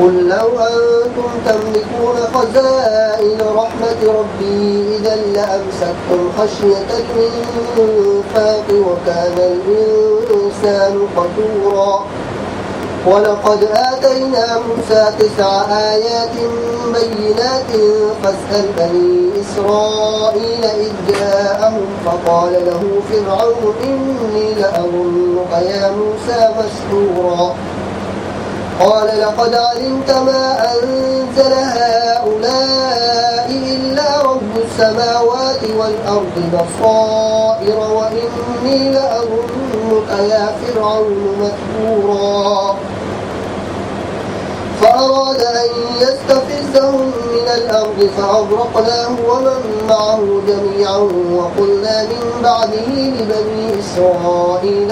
قل لو أنتم تملكون خزائن رحمة ربي إذا لأمسكتم خشية الإنفاق وكان الإنسان قتورا ولقد آتينا موسى 9 آيات بينات فاسأل بني إسرائيل إذ جاءهم فقال له فرعون إني لأظنك يا موسى مسحورا قال لقد علمت ما أنزل هؤلاء إلا رب السماوات والأرض بصائر وإني لأظنك يا فرعون مسحورا فأراد أن يستفزهم من الأرض فأغرقناه ومن معه جميعا وقلنا من بعده لبني إسرائيل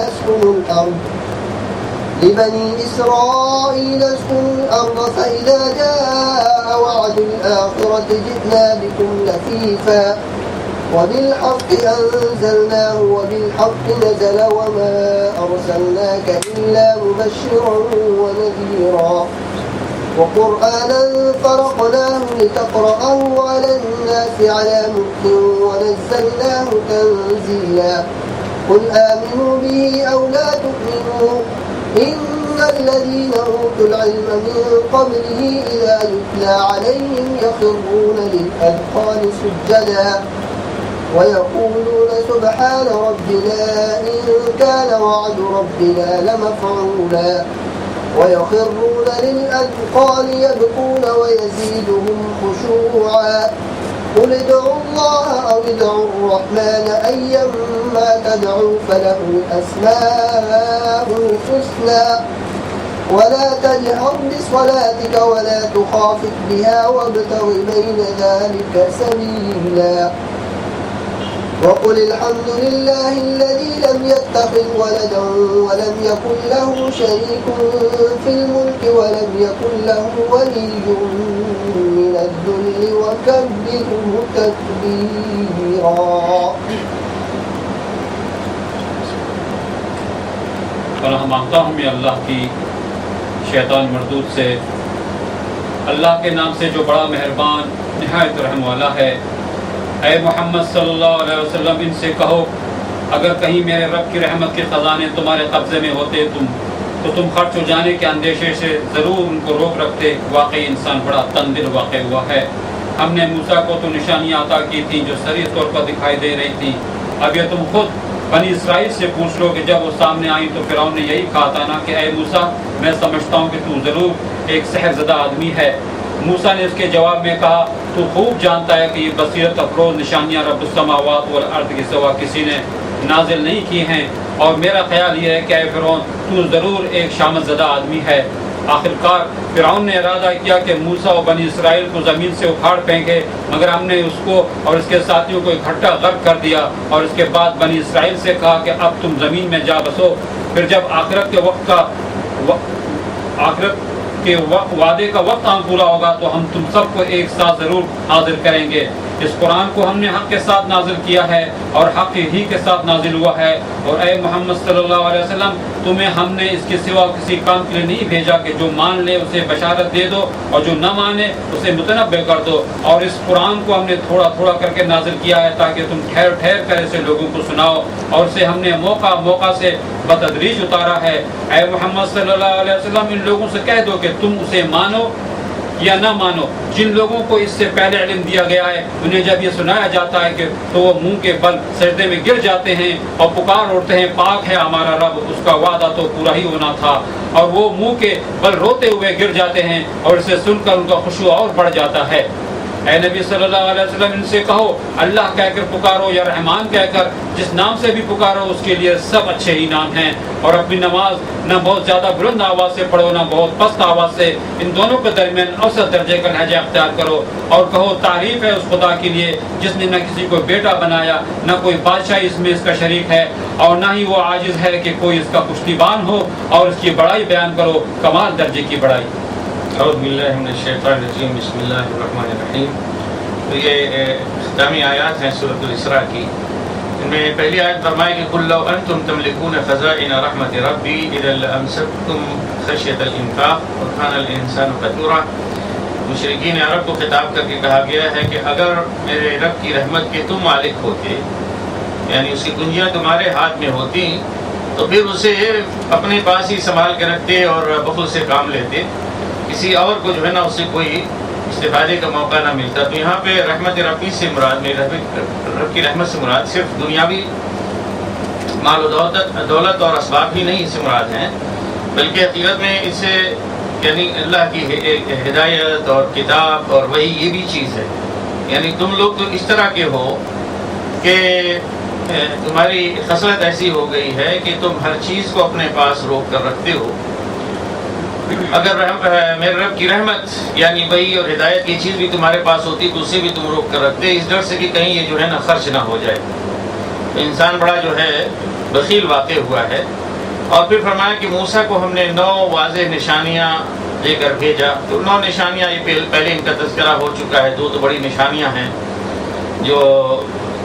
اسكنوا الأرض فإذا جاء وعد الآخرة جئنا بكم لفيفا وبالحق أنزلناه وبالحق نزل وما أرسلناك إلا مبشرا ونذيرا وقرآنا فرقناه لتقرأه على الناس على مكث ونزلناه تنزيلا قل آمنوا به أو لا تؤمنوا إن الذين أوتوا العلم من قبله إذا يتلى عليهم يخرون للأذقان سجدا ويقولون سبحان ربنا إن كان وعد ربنا لمفعولا ويخرون للأذقان يبكون ويزيدهم خشوعا قل ادعوا الله أو ادعوا الرحمن أيما تدعوا فله الأسماء الحسنى ولا تجهر بصلاتك ولا تخافت بها وابتغ بين ذلك سبيلا وقل الحمد لله الذي لم يتخذ ولدا ولم يكن له شريك في الملك ولم يكن له ولي من الذل وكبره تكبيرا. پناہ مانگتا ہوں میں اللہ کی شیطان مردود سے، اللہ کے نام سے جو بڑا مہربان نہایت رحم والا ہے۔ اے محمد صلی اللہ علیہ وسلم ان سے کہو اگر کہیں میرے رب کی رحمت کے خزانے تمہارے قبضے میں ہوتے تو تم خرچ ہو جانے کے اندیشے سے ضرور ان کو روک رکھتے۔ واقعی انسان بڑا تنگ دل واقع ہوا ہے۔ ہم نے موسیٰ کو تو نشانیاں عطا کی تھیں جو صریح طور پر دکھائی دے رہی تھیں۔ اب یہ تم خود بنی اسرائیل سے پوچھ لو کہ جب وہ سامنے آئیں تو فرعون نے یہی کہا تھا نا کہ اے موسیٰ میں سمجھتا ہوں کہ تو ضرور ایک سحر زدہ آدمی ہے۔ موسیٰ نے اس کے جواب میں کہا تو خوب جانتا ہے کہ یہ بصیرت افروز نشانیاں رب السماوات والارض کے سوا کسی نے نازل نہیں کی ہیں، اور میرا خیال یہ ہے کہ اے فرعون تو ضرور ایک شامت زدہ آدمی ہے۔ آخرکار فرعون نے ارادہ کیا کہ موسیٰ و بنی اسرائیل کو زمین سے اکھاڑ پھینکے، مگر ہم نے اس کو اور اس کے ساتھیوں کو اکٹھا غرق کر دیا، اور اس کے بعد بنی اسرائیل سے کہا کہ اب تم زمین میں جا بسو، پھر جب آخرت کے وعدے کا وقت آن پورا ہوگا تو ہم تم سب کو ایک ساتھ ضرور حاضر کریں گے۔ اس قرآن کو ہم نے حق کے ساتھ نازل کیا ہے اور حق ہی کے ساتھ نازل ہوا ہے، اور اے محمد صلی اللہ علیہ وسلم تمہیں ہم نے اس کے سوا کسی کام کے لیے نہیں بھیجا کہ جو مان لے اسے بشارت دے دو اور جو نہ مانے اسے متنبہ کر دو، اور اس قرآن کو ہم نے تھوڑا تھوڑا کر کے نازل کیا ہے تاکہ تم ٹھہر ٹھہر کر اسے لوگوں کو سناؤ، اور اسے ہم نے موقع موقع سے بتدریج اتارا ہے۔ اے محمد صلی اللہ علیہ وسلم ان لوگوں سے کہہ دو کہ تم اسے مانو یا نہ مانو، جن لوگوں کو اس سے پہلے علم دیا گیا ہے انہیں جب یہ سنایا جاتا ہے کہ تو وہ منہ کے بل سجدے میں گر جاتے ہیں اور پکار اٹھتے ہیں پاک ہے ہمارا رب، اس کا وعدہ تو پورا ہی ہونا تھا، اور وہ منہ کے بل روتے ہوئے گر جاتے ہیں اور اسے سن کر ان کا خشوع اور بڑھ جاتا ہے۔ اے نبی صلی اللہ علیہ وسلم ان سے کہو اللہ کہہ کر پکارو یا رحمان کہہ کر، جس نام سے بھی پکارو اس کے لیے سب اچھے ہی نام ہیں، اور اپنی نماز نہ بہت زیادہ بلند آواز سے پڑھو نہ بہت پست آواز سے، ان دونوں کے درمیان اوسط درجے کا لہجہ اختیار کرو، اور کہو تعریف ہے اس خدا کے لیے جس نے نہ کسی کو بیٹا بنایا نہ کوئی بادشاہ اس میں اس کا شریک ہے، اور نہ ہی وہ عاجز ہے کہ کوئی اس کا پشتیبان ہو، اور اس کی بڑائی بیان کرو کمال درجے کی بڑائی۔ اعوذ باللہ من الشیطان الرجیم، بسم اللہ الرحمن الرحیم۔ تو یہ اختتامی آیات ہیں سورۃ الاسراء کی۔ ان میں پہلی آیت فرمائی کہ قل لو انتم تملکون خزائن رحمت ربی اذا لامسکتم خشیۃ الانفاق وکان الانسان قتورا۔ مشرکین عرب کو خطاب کر کے کہا گیا ہے کہ اگر میرے رب کی رحمت کے تم مالک ہوتے، یعنی اس کی کنجیاں تمہارے ہاتھ میں ہوتی، تو پھر اسے اپنے پاس ہی سنبھال کے رکھتے اور بخل سے کام لیتے، کسی اور کو جو ہے نا اس سے کوئی استفادے کا موقع نہ ملتا۔ تو یہاں پہ رحمت ربی سے مراد، میرے رب کی رحمت سے مراد صرف دنیاوی مال و دولت اور اسباب ہی نہیں اس سے مراد ہیں، بلکہ حقیقت میں اس سے یعنی اللہ کی ہدایت اور کتاب اور وہی یہ بھی چیز ہے۔ یعنی تم لوگ تو اس طرح کے ہو کہ تمہاری خصلت ایسی ہو گئی ہے کہ تم ہر چیز کو اپنے پاس روک کر رکھتے ہو۔ اگر میرے رب کی رحمت یعنی وہی اور ہدایت کی چیز بھی تمہارے پاس ہوتی تو اسے بھی تم روک کر رکھتے، اس ڈر سے کہ کہیں یہ جو ہے نا خرچ نہ ہو جائے۔ تو انسان بڑا جو ہے بخیل واقع ہوا ہے۔ اور پھر فرمایا کہ موسیٰ کو ہم نے 9 واضح نشانیاں دے کر بھیجا۔ تو 9 نشانیاں یہ پہلے ان کا تذکرہ ہو چکا ہے۔ 2 تو بڑی نشانیاں ہیں جو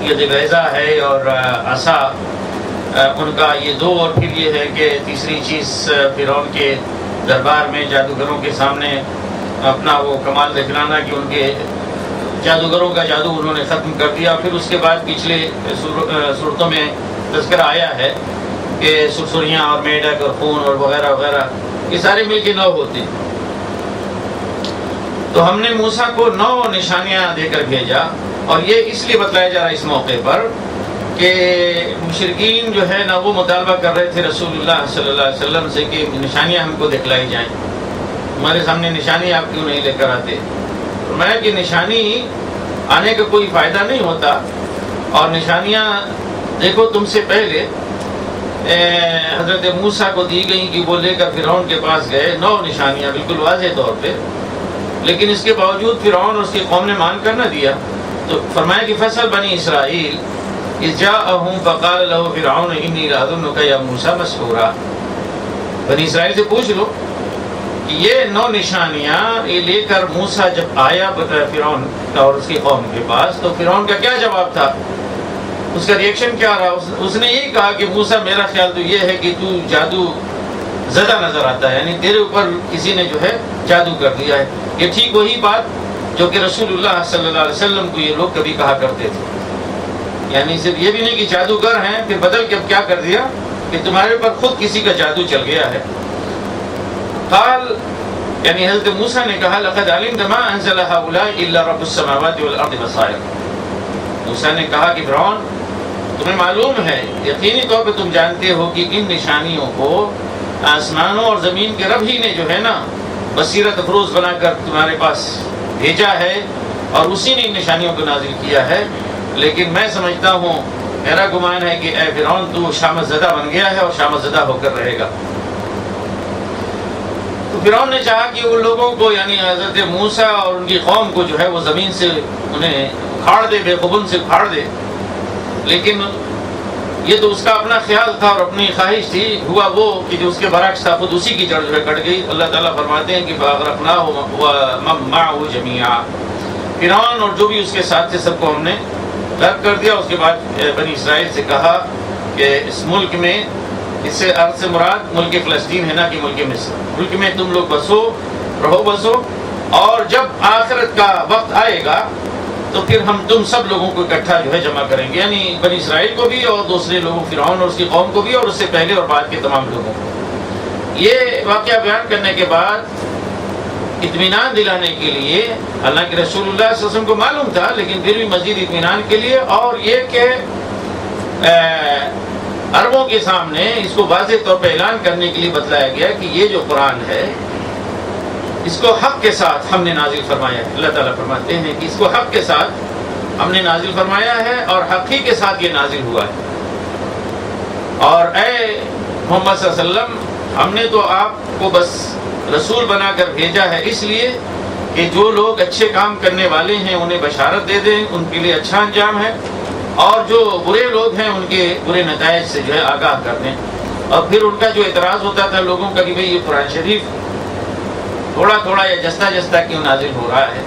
ید بیضا ہے اور عصا ان کا یہ 2، اور پھر یہ ہے کہ تیسری چیز فرعون کے دربار میں جادوگروں کے سامنے اپنا وہ کمال دکھلانا کہ ان کے جادوگروں کا جادو انہوں نے ختم کر دیا۔ پھر اس کے بعد پچھلے صورتوں میں تذکرہ آیا ہے کہ سرسریاں اور میڈک اور خون اور وغیرہ وغیرہ یہ سارے مل کے 9 ہوتے ہیں۔ تو ہم نے موسیٰ کو 9 نشانیاں دے کر بھیجا، اور یہ اس لیے بتلایا جا رہا ہے اس موقع پر کہ مشرکین جو ہے نا وہ مطالبہ کر رہے تھے رسول اللہ صلی اللہ علیہ وسلم سے کہ نشانیاں ہم کو دکھلائی جائیں، ہمارے سامنے نشانی آپ کیوں نہیں لے کر آتے؟ فرمایا کہ نشانی آنے کا کوئی فائدہ نہیں ہوتا، اور نشانیاں دیکھو تم سے پہلے حضرت موسیٰ کو دی گئیں کہ وہ لے کر فرعون کے پاس گئے 9 نشانیاں بالکل واضح طور پہ، لیکن اس کے باوجود فرعون اور اس کی قوم نے مان کر نہ دیا۔ تو فرمایا کہ فصل بنی اسرائیل اذ جاءہم فقال له فرعون انی لأظنک یا موسیٰ مسحورا۔ بنی اسرائیل سے پوچھ لو کہ یہ 9 نشانیاں یہ لے کر موسیٰ جب آیا فرعون اور اس کی قوم کے پاس، تو فرعون کا کیا جواب تھا، اس کا ریئیکشن کیا رہا؟ اس نے یہی کہا کہ موسیٰ میرا خیال تو یہ ہے کہ تو جادو زدہ نظر آتا ہے، یعنی تیرے اوپر کسی نے جو ہے جادو کر دیا ہے۔ یہ ٹھیک وہی بات جو کہ رسول اللہ صلی اللہ علیہ وسلم کو یہ لوگ کبھی کہا کرتے تھے، یعنی صرف یہ بھی نہیں کہ جادوگر ہیں پھر بدل کے اب کیا کر دیا کہ تمہارے اوپر خود کسی کا جادو چل گیا ہے۔ قال یعنی حضرت موسیٰ نے کہا لقد علمت ما انزل هؤلاء الا رب السماوات والارض بصائر۔ موسیٰ نے کہا کہ فرعون تمہیں معلوم ہے، یقینی طور پہ تم جانتے ہو کہ ان نشانیوں کو آسمانوں اور زمین کے رب ہی نے جو ہے نا بصیرت افروز بنا کر تمہارے پاس بھیجا ہے، اور اسی نے ان نشانیوں کو نازل کیا ہے۔ لیکن میں سمجھتا ہوں، میرا گمان ہے کہ اے فرعون تو شامت زدہ بن گیا ہے اور شامت زدہ ہو کر رہے گا۔ تو فرعون نے چاہا کہ ان لوگوں کو یعنی حضرت موسیٰ اور ان کی قوم کو جو ہے وہ زمین سے انہیں اکھاڑ دے، بے خبن سے اکھاڑ دے، لیکن یہ تو اس کا اپنا خیال تھا اور اپنی خواہش تھی، ہوا وہ کہ جو اس کے برعکس تھا خود اسی کی جڑ جو ہے کٹ گئی۔ اللہ تعالیٰ فرماتے ہیں کہ فَأَغْرَقْنَاهُ وَمَن مَّعَهُ جَمِيعًا، فرعون اور جو بھی اس کے ساتھ تھے سب کو ہم نے غرق کر دیا۔ اس کے بعد بنی اسرائیل سے کہا کہ اس ملک میں، اس سے ارض سے مراد ملک فلسطین ہے نا کہ ملک مصر، ملک میں تم لوگ بسو، رہو بسو، اور جب آخرت کا وقت آئے گا تو پھر ہم تم سب لوگوں کو اکٹھا جو ہے جمع کریں گے، یعنی بنی اسرائیل کو بھی اور دوسرے لوگوں فرعون اور اس کی قوم کو بھی، اور اس سے پہلے اور بعد کے تمام لوگوں کو۔ یہ واقعہ بیان کرنے کے بعد اطمینان دلانے کے لیے، حالانکہ رسول اللہ صلی اللہ علیہ وسلم کو معلوم تھا لیکن پھر بھی مزید اطمینان کے لیے، اور یہ کہ عربوں کے سامنے اس کو واضح طور پہ اعلان کرنے کے لیے بتلایا گیا کہ یہ جو قرآن ہے اس کو حق کے ساتھ ہم نے نازل فرمایا ہے۔ اللہ تعالیٰ فرماتے ہیں کہ اس کو حق کے ساتھ ہم نے نازل فرمایا ہے اور حق ہی کے ساتھ یہ نازل ہوا ہے۔ اور اے محمد صلی اللہ علیہ وسلم، ہم نے تو آپ کو بس رسول بنا کر بھیجا ہے اس لیے کہ جو لوگ اچھے کام کرنے والے ہیں انہیں بشارت دے دیں، ان کے لیے اچھا انجام ہے، اور جو برے لوگ ہیں ان کے برے نتائج سے جو ہے آگاہ کر دیں۔ اور پھر ان کا جو اعتراض ہوتا تھا لوگوں کا کہ بھئی یہ قرآن شریف تھوڑا تھوڑا یا جستا جستا کیوں نازل ہو رہا ہے،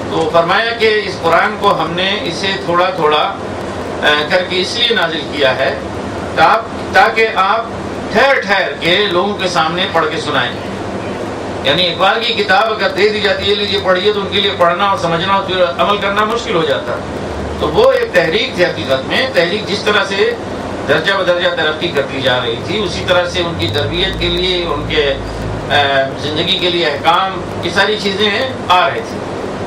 تو فرمایا کہ اس قرآن کو ہم نے اسے تھوڑا تھوڑا کر کے اس لیے نازل کیا ہے تاکہ آپ ٹھہر ٹھہر کے لوگوں کے سامنے پڑھ کے سنائیں. یعنی اقبال کی کتاب اگر دے دی جاتی ہے لیجیے پڑھیے تو ان کے لیے پڑھنا اور سمجھنا اور پھر عمل کرنا مشکل ہو جاتا. تو وہ ایک تحریک تھی حقیقت میں. تحریک جس طرح سے درجہ بدرجہ ترقی کرتی جا رہی تھی اسی طرح سے ان کی تربیت کے لیے ان کے زندگی کے لیے احکام یہ ساری چیزیں آ رہے تھے.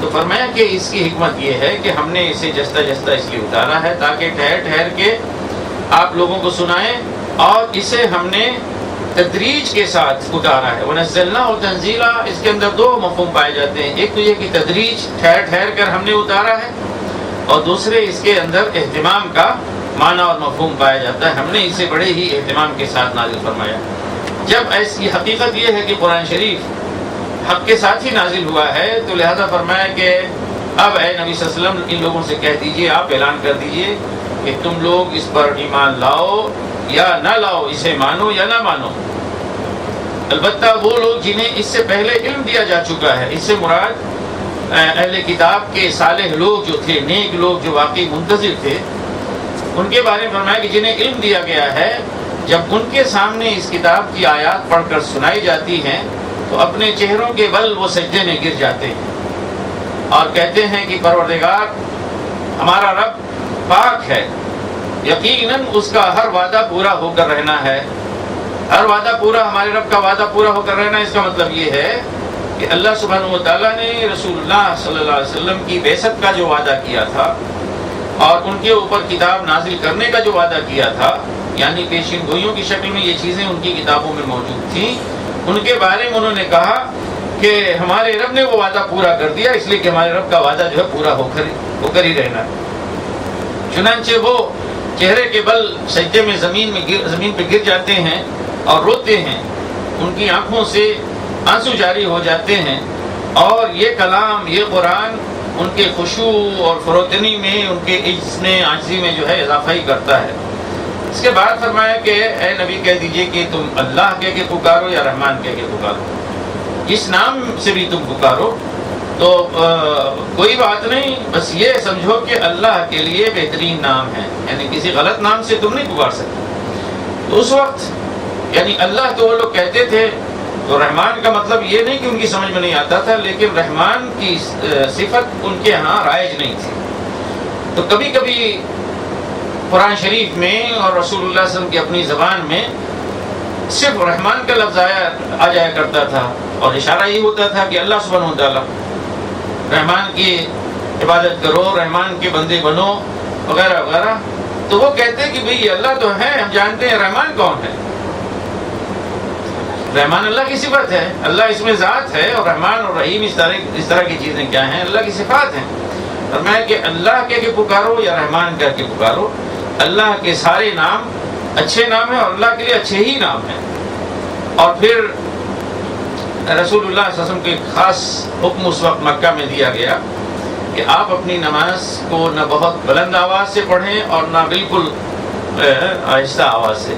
تو فرمایا کہ اس کی حکمت یہ ہے کہ ہم نے اسے جستا جستا اس لیے اتارا ہے تاکہ ٹھہر ٹھہر کے آپ لوگوں کو سنائیں. اور اسے ہم نے تدریج کے ساتھ اتارا ہے. وَنَزَّلْنَا اور تنزیلا اس کے اندر دو مفہوم پائے جاتے ہیں. ایک تو یہ کہ تدریج ٹھہر ٹھہر کر ہم نے اتارا ہے اور دوسرے اس کے اندر اہتمام کا معنی اور مفہوم پایا جاتا ہے. ہم نے اسے بڑے ہی اہتمام کے ساتھ نازل فرمایا. جب ایسی حقیقت یہ ہے کہ قرآن شریف حق کے ساتھ ہی نازل ہوا ہے تو لہذا فرمایا کہ اب اے نبی صلی اللہ علیہ وسلم ان لوگوں سے کہہ دیجئے آپ اعلان کر دیجئے کہ تم لوگ اس پر ایمان لاؤ یا نہ لاؤ, اسے مانو یا نہ مانو. البتہ وہ لوگ جنہیں اس سے پہلے علم دیا جا چکا ہے, اس سے مراد اہل کتاب کے صالح لوگ جو تھے, نیک لوگ جو واقعی منتظر تھے, ان کے بارے میں فرمایا کہ جنہیں علم دیا گیا ہے جب ان کے سامنے اس کتاب کی آیات پڑھ کر سنائی جاتی ہیں تو اپنے چہروں کے بل وہ سجدے میں گر جاتے ہیں اور کہتے ہیں کہ پروردگار ہمارا رب پاک ہے, یقیناً اس کا ہر وعدہ پورا ہو کر رہنا ہے. ہر وعدہ پورا, ہمارے رب کا وعدہ پورا ہو کر رہنا, اس کا مطلب یہ ہے کہ اللہ سبحانہ و تعالیٰ نے رسول اللہ صلی اللہ علیہ وسلم کی بعثت کا جو وعدہ کیا تھا اور ان کے اوپر کتاب نازل کرنے کا جو وعدہ کیا تھا, یعنی پیشین گوئیوں کی شکل میں یہ چیزیں ان کی کتابوں میں موجود تھیں, ان کے بارے میں انہوں نے کہا کہ ہمارے رب نے وہ وعدہ پورا کر دیا اس لیے کہ ہمارے رب کا وعدہ جو ہے پورا ہو کر ہی رہنا. چنانچہ وہ چہرے کے بل سجدے میں زمین پہ گر جاتے ہیں اور روتے ہیں, ان کی آنکھوں سے آنسو جاری ہو جاتے ہیں اور یہ کلام یہ قرآن ان کے خشوع اور فروتنی میں, ان کے عجز میں عاجزی میں جو ہے اضافہ ہی کرتا ہے. اس کے بعد فرمایا کہ اے نبی کہہ دیجئے کہ تم اللہ کہہ کے پکارو یا رحمان کہہ کے پکارو, اس نام سے بھی تم پکارو تو کوئی بات نہیں, بس یہ سمجھو کہ اللہ کے لیے بہترین نام ہے, یعنی کسی غلط نام سے تم نہیں پکار سکتے. تو اس وقت یعنی اللہ تو وہ لوگ کہتے تھے, تو رحمان کا مطلب یہ نہیں کہ ان کی سمجھ میں نہیں آتا تھا, لیکن رحمان کی صفت ان کے ہاں رائج نہیں تھی. تو کبھی کبھی قرآن شریف میں اور رسول اللہ صلی اللہ علیہ وسلم کی اپنی زبان میں صرف رحمان کا لفظ آ جایا کرتا تھا اور اشارہ یہ ہوتا تھا کہ اللہ سبحانہ و تعالیٰ رحمان کی عبادت کرو, رحمان کے بندے بنو وغیرہ وغیرہ. تو وہ کہتے کہ بھئی اللہ تو ہے, ہم جانتے ہیں رحمان کون ہے. رحمان اللہ کی صفت ہے, اللہ اس میں ذات ہے, اور رحمان اور رحیم اس طرح کی چیزیں کیا ہیں, اللہ کی صفات ہیں. فرمایا کہ اللہ کہہ کے پکارو یا رحمان کہہ کے پکارو, اللہ کے سارے نام اچھے نام ہیں اور اللہ کے لیے اچھے ہی نام ہیں. اور پھر رسول اللہ صلی اللہ علیہ وسلم کو ایک خاص حکم اس وقت مکہ میں دیا گیا کہ آپ اپنی نماز کو نہ بہت بلند آواز سے پڑھیں اور نہ بالکل آہستہ آواز سے.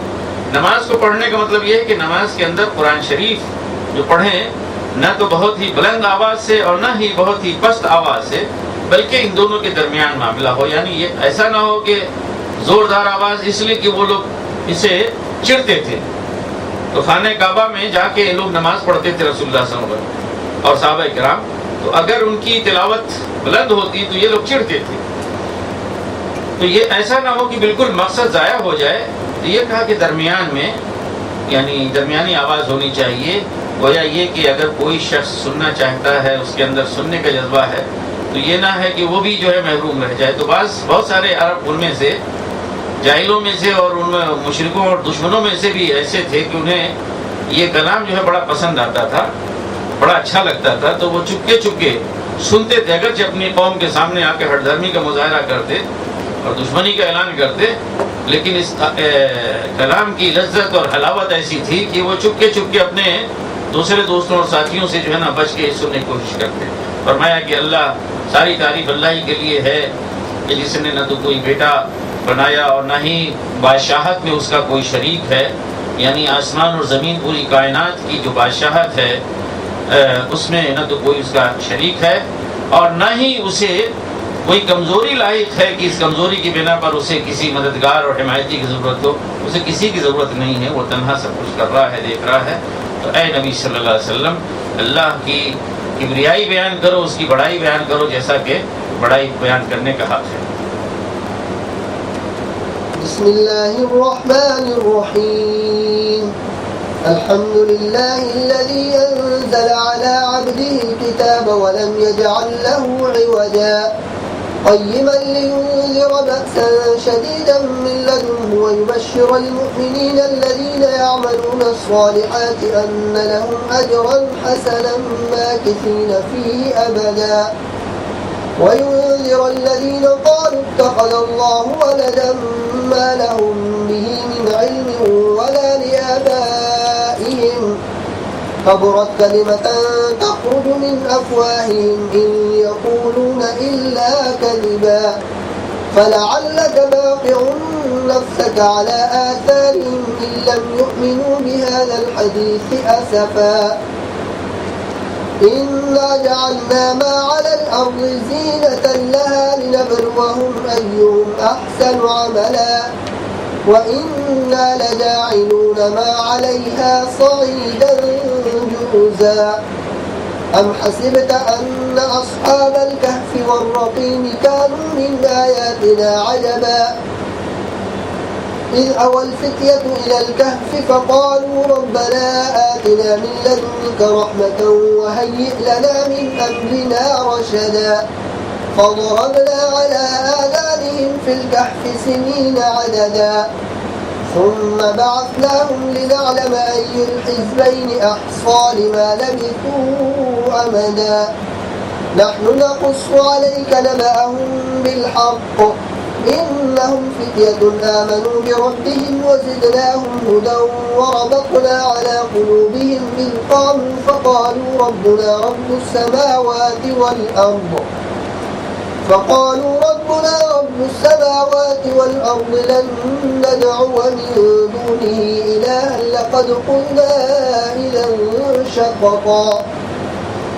نماز کو پڑھنے کا مطلب یہ ہے کہ نماز کے اندر قرآن شریف جو پڑھیں نہ تو بہت ہی بلند آواز سے اور نہ ہی بہت ہی پست آواز سے, بلکہ ان دونوں کے درمیان معاملہ ہو. یعنی یہ ایسا نہ ہو کہ زوردار آواز, اس لیے کہ وہ لوگ اسے چڑھتے تھے. تو خانہ کعبہ میں جا کے لوگ نماز پڑھتے تھے رسول اللہ صلی اللہ علیہ وسلم اور صحابہ کرام, تو اگر ان کی تلاوت بلند ہوتی تو یہ لوگ چڑھتے تھے. تو یہ ایسا نہ ہو کہ بالکل مقصد ضائع ہو جائے, تو یہ کہا کہ درمیان میں یعنی درمیانی آواز ہونی چاہیے. وجہ یہ کہ اگر کوئی شخص سننا چاہتا ہے, اس کے اندر سننے کا جذبہ ہے, تو یہ نہ ہے کہ وہ بھی جو ہے محروم رہ جائے. تو بہت سارے عرب ان میں سے جاہلوں میں سے اور ان مشرکوں اور دشمنوں میں سے بھی ایسے تھے کہ انہیں یہ کلام جو ہے بڑا پسند آتا تھا, بڑا اچھا لگتا تھا. تو وہ چپکے چپکے سنتے تھے, اگرچہ اپنی قوم کے سامنے آ کے ہٹ دھرمی کا مظاہرہ کرتے اور دشمنی کا اعلان کرتے, لیکن اس کلام کی لذت اور حلاوت ایسی تھی کہ وہ چپکے چپکے اپنے دوسرے دوستوں اور ساتھیوں سے جو ہے نا بچ کے سننے کی کوشش کرتے. فرمایا کہ اللہ ساری تعریف اللہ ہی کے لیے ہے کہ جس نے نہ تو کوئی بیٹا بنایا اور نہ ہی بادشاہت میں اس کا کوئی شریک ہے. یعنی آسمان اور زمین پوری کائنات کی جو بادشاہت ہے اس میں نہ تو کوئی اس کا شریک ہے اور نہ ہی اسے کوئی کمزوری لاحق ہے کہ اس کمزوری کی بنا پر اسے کسی مددگار اور حمایتی کی ضرورت ہو، اسے کسی کی ضرورت نہیں ہے، وہ تنہا سب کچھ کر رہا ہے، دیکھ رہا ہے۔ تو اے نبی صلی اللہ علیہ وسلم، اللہ کی کبریائی بیان کرو، اس کی بڑائی بیان کرو، جیسا کہ بڑائی بیان کرنے کا حق ہے۔ بسم اللہ الرحمن الرحیم الحمد للہ الذي انزل على عبده الكتاب ولم يجعل له عوجا قيما لينذر بأسا شديدا من لدنه ويبشر المؤمنين الذين يعملون الصالحات أن لهم أجرا حسنا ماكثين فيه أبدا وينذر الذين قالوا اتخذ الله ولدا ما لهم به من علم ولا لآبائهم كبرت كلمة تخرج من أفواههم إن يقولون إلا كذبا فلعلك باقع نفسك على آثارهم إن لم يؤمنوا بهذا الحديث أسفا إنا جعلنا ما على الأرض زينة لها لنبلوهم أيهم أحسن عملا وإنا لجاعلون ما عليها صعيدا جرزا أم حسبت أن أصحاب الكهف والرقيم كانوا من آياتنا عجبا إذ أوى الفتية إلى الكهف فقالوا ربنا آتنا من لدنك رحمة وهيئ لنا من أمرنا رشدا فضربنا على آذانهم في الكهف سنين عددا ثم بعثناهم لنعلم أي الحزبين أحصى لما لبثوا أمدا نحن نقص عليك نبأهم بالحق إنهم فتية آمنوا بربهم وزدناهم هدى وربطنا على قلوبهم إذ قاموا فقالوا ربنا رب السماوات والأرض لن ندعو من دونه إلها لقد قلنا إذا شططا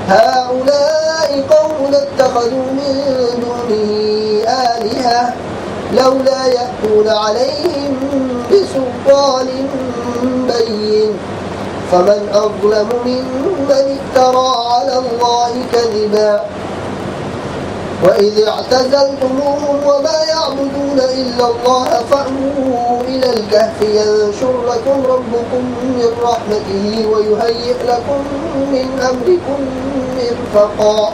هؤلاء قوم اتخذوا من دونه آلهة لولا يأتون عليهم بسلطان بين فمن أظلم ممن افترى على الله كذبا وإذ اعتزلتموهم وما يعبدون إلا الله فأووا إلى الكهف ينشر لكم ربكم من رحمته ويهيئ لكم من أمركم مرفقا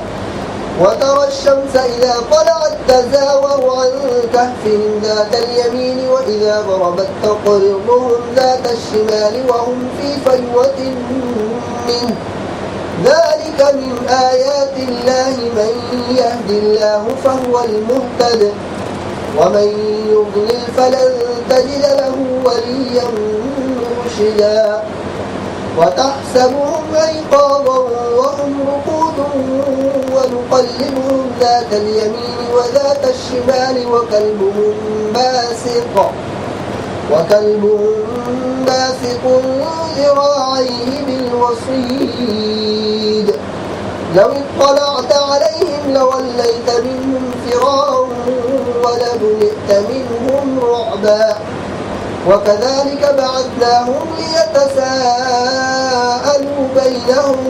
وترى الشمس إذا طلعت تزاور عن كهفهم ذات اليمين وإذا غربت تقرضهم ذات الشمال وهم في فجوة منه ذلك من آيات الله من يهد الله فهو المهتد ومن يضلل فلن تجد له وليا مرشدا وتحسبهم أيقاظا وهم رقود ونقلبهم ذات اليمين وذات الشمال وكلبهم باسق ذراعيه بالوصيد لو اطلعت عليهم لوليت منهم فرارا ولملئت منهم رعبا وكذلك بعثناهم ليتساءلوا بينهم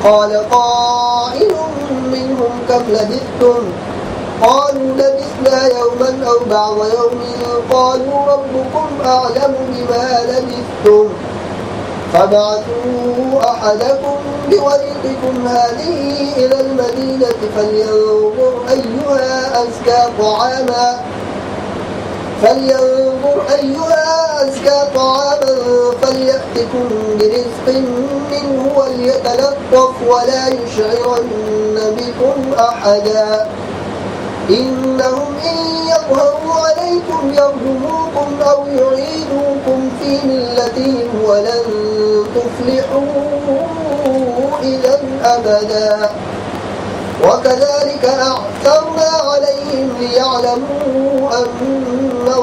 قال قائل منهم كم لبثتم قالوا لبثنا يوما أو بعض يوم قالوا ربكم أعلم بما لبثتم فابعثوا أحدكم بورقكم هذه إلى المدينة فلينظر أيها أزكى طعاما فليأتكم برزق منه وليتلطف ولا يشعرن بكم أحدا إنهم إن يظهروا عليكم يرجموكم أو يعيدوكم في ملتهم ولن تفلحوا إذا أبدا وكذلك أعثرنا عليهم ليعلموا أن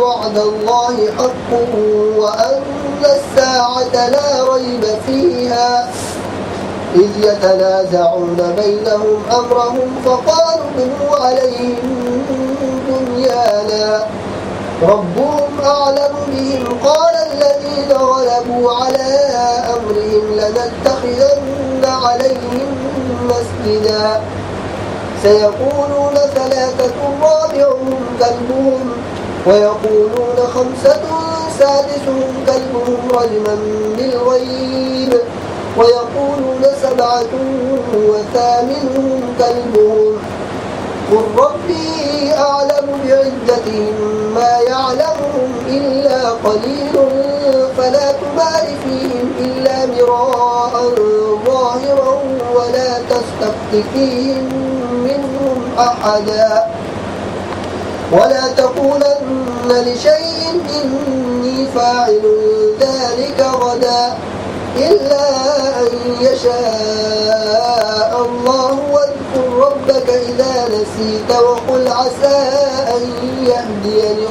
وعد الله حق وأن الساعة لا ريب فيها إذ يتنازعون بينهم أمرهم فقالوا ابنوا عليهم بنيانا ربهم أعلم بهم قال الذين غلبوا على أمرهم لنتخذن عليهم مسجدا سيقولون ثلاثة رابعهم كلبهم ويقولون خمسة سادسهم كلبهم رجما بالغيب ويقولون سبعة وثامنهم كلبهم قل ربي أعلم بعدتهم ما يعلمهم إلا قليل فلا تمار فيهم إلا مراء ظاهرا ولا تستفت فيهم منهم أحدا ولا تقولن لشيء إني فاعل ذلك غدا إلا أن يشاء الله واذكر ربك إذا نسيت وقل عسى أن يهديني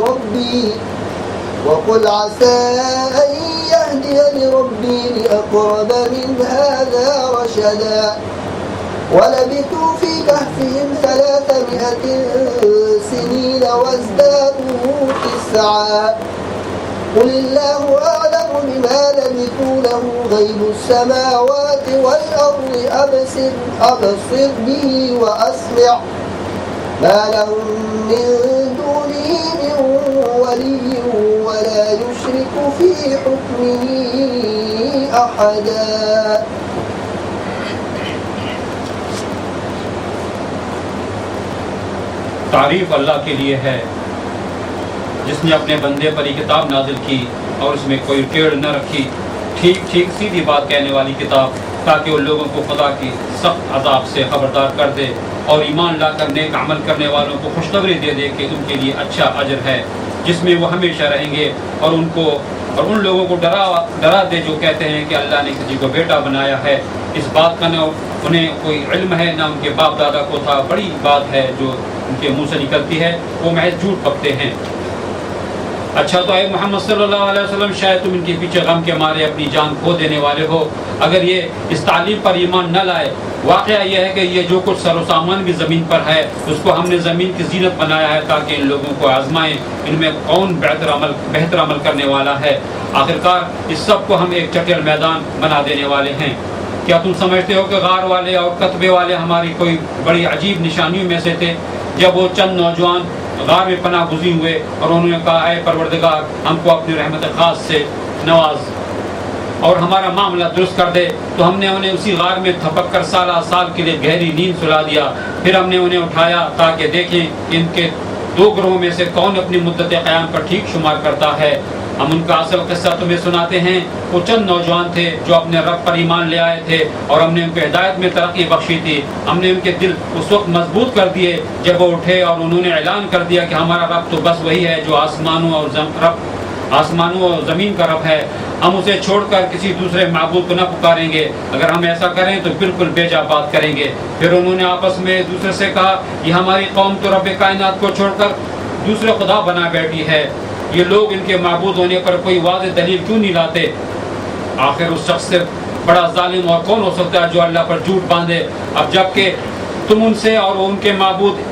ربي لأقرب من هذا رشدا ولبثوا في كهفهم 300 سنين وازدادوا 9 قل الله أعلم بما لبثوا له غيب السماوات والأرض أبصر به وأسمع ما لهم من دونه من ولي ولا يشرك في حكمه أحدا تعریف اللہ کے لیے ہے جس نے اپنے بندے پر یہ کتاب نازل کی اور اس میں کوئی ٹیڑھ نہ رکھی، ٹھیک ٹھیک سیدھی بات کہنے والی کتاب، تاکہ ان لوگوں کو خدا کی سخت عذاب سے خبردار کر دے اور ایمان لا کر نیک عمل کرنے والوں کو خوشخبری دے دے کہ ان کے لیے اچھا اجر ہے جس میں وہ ہمیشہ رہیں گے، اور ان لوگوں کو ڈرا دے جو کہتے ہیں کہ اللہ نے کسی کو بیٹا بنایا ہے۔ اس بات کا نہ انہیں کوئی علم ہے نہ ان کے باپ دادا کو تھا، بڑی بات ہے جو ان کے منہ سے نکلتی ہے، وہ محض جھوٹ بکتے ہیں۔ اچھا تو اے محمد صلی اللہ علیہ وسلم شاید تم ان کے پیچھے غم کے مارے اپنی جان کھو دینے والے ہو اگر یہ اس تعلیم پر ایمان نہ لائے۔ واقعہ یہ ہے کہ یہ جو کچھ سر و سامان بھی زمین پر ہے اس کو ہم نے زمین کی زینت بنایا ہے تاکہ ان لوگوں کو آزمائیں ان میں کون بہتر عمل کرنے والا ہے۔ آخرکار اس سب کو ہم ایک چٹیل میدان بنا دینے والے ہیں۔ کیا تم سمجھتے ہو کہ غار والے اور قطبے والے ہماری کوئی بڑی عجیب نشانیوں میں سے تھے؟ جب وہ چند نوجوان غار میں پناہ گزین ہوئے اور انہوں نے کہا اے پروردگار ہم کو اپنی رحمت خاص سے نواز اور ہمارا معاملہ درست کر دے، تو ہم نے انہیں اسی غار میں تھپک کر سال کے لیے گہری نیند سلا دیا۔ پھر ہم نے انہیں اٹھایا تاکہ دیکھیں کہ ان کے 2 گروہوں میں سے کون اپنی مدت قیام پر ٹھیک شمار کرتا ہے۔ ہم ان کا اصل قصہ تمہیں سناتے ہیں۔ وہ چند نوجوان تھے جو اپنے رب پر ایمان لے آئے تھے اور ہم نے ان کو ہدایت میں ترقی بخشی تھی۔ ہم نے ان کے دل اس وقت مضبوط کر دیے جب وہ اٹھے اور انہوں نے اعلان کر دیا کہ ہمارا رب تو بس وہی ہے جو آسمانوں اور زمین کا رب ہے، ہم اسے چھوڑ کر کسی دوسرے معبود کو نہ پکاریں گے، اگر ہم ایسا کریں تو بالکل بے جا بات کریں گے۔ پھر انہوں نے آپس میں ایک دوسرے سے کہا یہ ہماری قوم تو رب کائنات کو چھوڑ کر دوسرے خدا بنا بیٹھی ہے، یہ لوگ ان کے معبود ہونے پر کوئی واضح دلیل کیوں نہیں لاتے؟ آخر اس شخص سے بڑا ظالم اور کون ہو سکتا ہے جو اللہ پر جھوٹ باندھے؟ اب جب کہ تم ان سے اور ان کے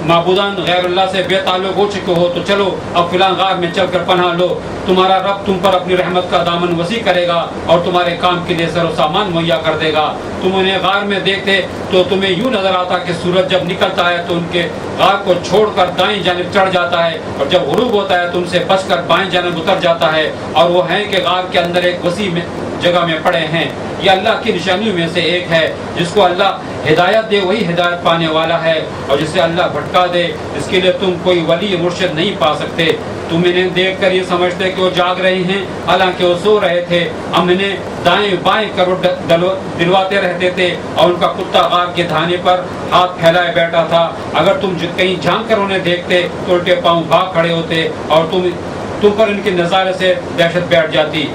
معبودان غیر اللہ سے بے تعلق ہو چکے ہو تو چلو اب فلاں غار میں چل کر پناہ لو، تمہارا رب تم پر اپنی رحمت کا دامن وسیع کرے گا اور تمہارے کام کے لیے سر و سامان مہیا کر دے گا۔ تم انہیں غار میں دیکھتے تو تمہیں یوں نظر آتا کہ سورج جب نکلتا ہے تو ان کے غار کو چھوڑ کر دائیں جانب چڑھ جاتا ہے اور جب غروب ہوتا ہے تو ان سے بچ کر بائیں جانب اتر جاتا ہے، اور وہ ہیں کہ غار کے اندر ایک وسیع جگہ میں پڑے ہیں۔ یہ اللہ کی نشانیوں میں سے ایک ہے، جس کو اللہ ہدایت دے وہی ہدایت پانے والا ہے، اور جسے اللہ بھٹکا دے اس کے لیے تم کوئی ولی مرشد نہیں پا سکتے۔ تم انہیں دیکھ کر یہ سمجھتے کہ وہ جاگ رہے ہیں حالانکہ وہ سو رہے تھے۔ ہم انہیں دائیں بائیں کروٹ دلواتے رہتے تھے اور ان کا کتا غار کے دھانے پر ہاتھ پھیلائے بیٹھا تھا۔ اگر تم کہیں جھانک کر انہیں دیکھتے تو الٹے پاؤں بھاگ کھڑے ہوتے اور تم پر ان کے نظارے سے دہشت بیٹھ جاتی۔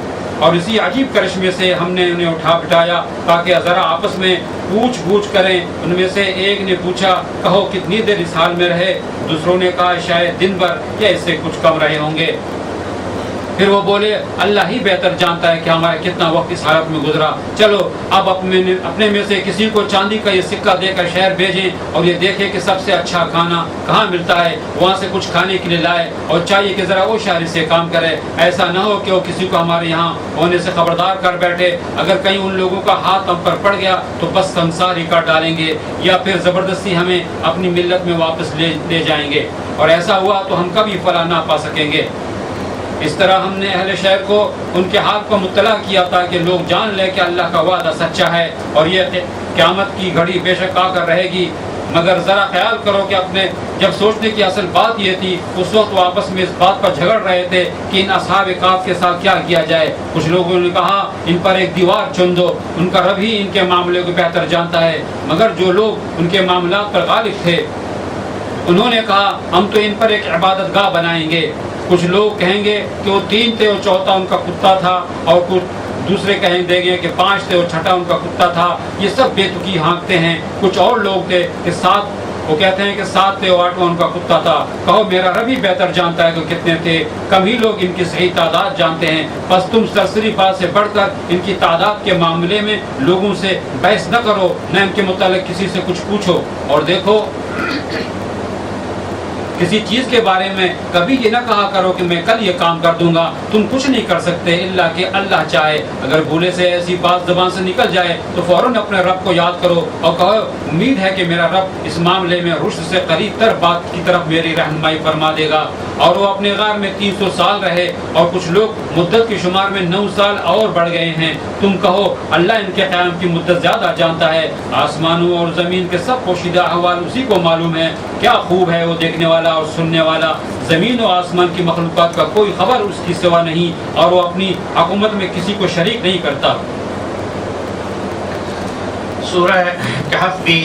اور اسی عجیب کرشمے سے ہم نے انہیں اٹھا بٹھایا تاکہ ذرا آپس میں پوچھ گچھ کریں۔ ان میں سے ایک نے پوچھا کہو کتنی دیر اس حال میں رہے؟ دوسروں نے کہا شاید دن بھر یا اس سے کچھ کم رہے ہوں گے۔ پھر وہ بولے اللہ ہی بہتر جانتا ہے کہ ہمارا کتنا وقت اس حالت میں گزرا، چلو اب اپنے میں سے کسی کو چاندی کا یہ سکہ دے کر شہر بھیجیں اور یہ دیکھیں کہ سب سے اچھا کھانا کہاں ملتا ہے، وہاں سے کچھ کھانے کے لیے لائے، اور چاہیے کہ ذرا وہ شہری سے کام کرے، ایسا نہ ہو کہ وہ کسی کو ہمارے یہاں ہونے سے خبردار کر بیٹھے، اگر کہیں ان لوگوں کا ہاتھ ہم پر پڑ گیا تو بس سنسار ہی کاٹ ڈالیں گے، یا پھر زبردستی ہمیں اپنی ملت میں واپس لے جائیں گے، اور ایسا ہوا تو ہم کبھی فلاح نہ پا سکیں گے۔ اس طرح ہم نے اہل شہر کو ان کے حال کو مطلع کیا تاکہ لوگ جان لیں کہ اللہ کا وعدہ سچا ہے اور یہ قیامت کی گھڑی بے شک آ کر رہے گی، مگر ذرا خیال کرو کہ اپنے جب سوچنے کی اصل بات یہ تھی اس وقت وہ آپس میں اس بات پر جھگڑ رہے تھے کہ ان اصحاب کہف کے ساتھ کیا کیا جائے۔ کچھ لوگوں نے کہا ان پر ایک دیوار چن دو، ان کا رب ہی ان کے معاملے کو بہتر جانتا ہے، مگر جو لوگ ان کے معاملات پر غالب تھے انہوں نے کہا ہم تو ان پر ایک عبادت گاہ بنائیں گے۔ کچھ لوگ کہیں گے کہ وہ 3 تھے اور چوتھا ان کا کتا تھا، اور کچھ دوسرے کہیں دیں گے کہ 5 تھے اور چھٹا ان کا کتا تھا، یہ سب بے تکی ہانکتے ہیں۔ کچھ اور لوگ تھے کہ 7، وہ کہتے ہیں کہ 7 تھے اور 8واں ان کا کتا تھا، کہو میرا رب ہی بہتر جانتا ہے کہ کتنے تھے، کم ہی لوگ ان کی صحیح تعداد جانتے ہیں، بس تم سرسری بات سے بڑھ کر ان کی تعداد کے معاملے میں لوگوں سے بحث نہ کرو، نہ ان کے متعلق کسی سے کچھ پوچھو، اور دیکھو کسی چیز کے بارے میں کبھی یہ نہ کہا کرو کہ میں کل یہ کام کر دوں گا، تم کچھ نہیں کر سکتے الا کہ اللہ چاہے۔ اگر بھولے سے ایسی بات زبان سے نکل جائے تو فوراً اپنے رب کو یاد کرو اور کہو امید ہے کہ میرا رب اس معاملے میں رشد سے قریب تر بات کی طرف میری رہنمائی فرما دے گا۔ اور وہ اپنے غار میں 300 سال رہے، اور کچھ لوگ مدت کے شمار میں 9 سال اور بڑھ گئے ہیں۔ تم کہو اللہ ان کے قیام کی مدت زیادہ جانتا ہے، آسمانوں اور زمین کے سب پوشیدہ احوال اسی کو معلوم ہے، کیا خوب ہے وہ دیکھنے والا اور سننے والا۔ زمین و آسمان کی مخلوقات کا کوئی خبر اس کی سوا نہیں، اور وہ اپنی حکومت میں کسی کو شریک نہیں کرتا۔ سورہ کہف بھی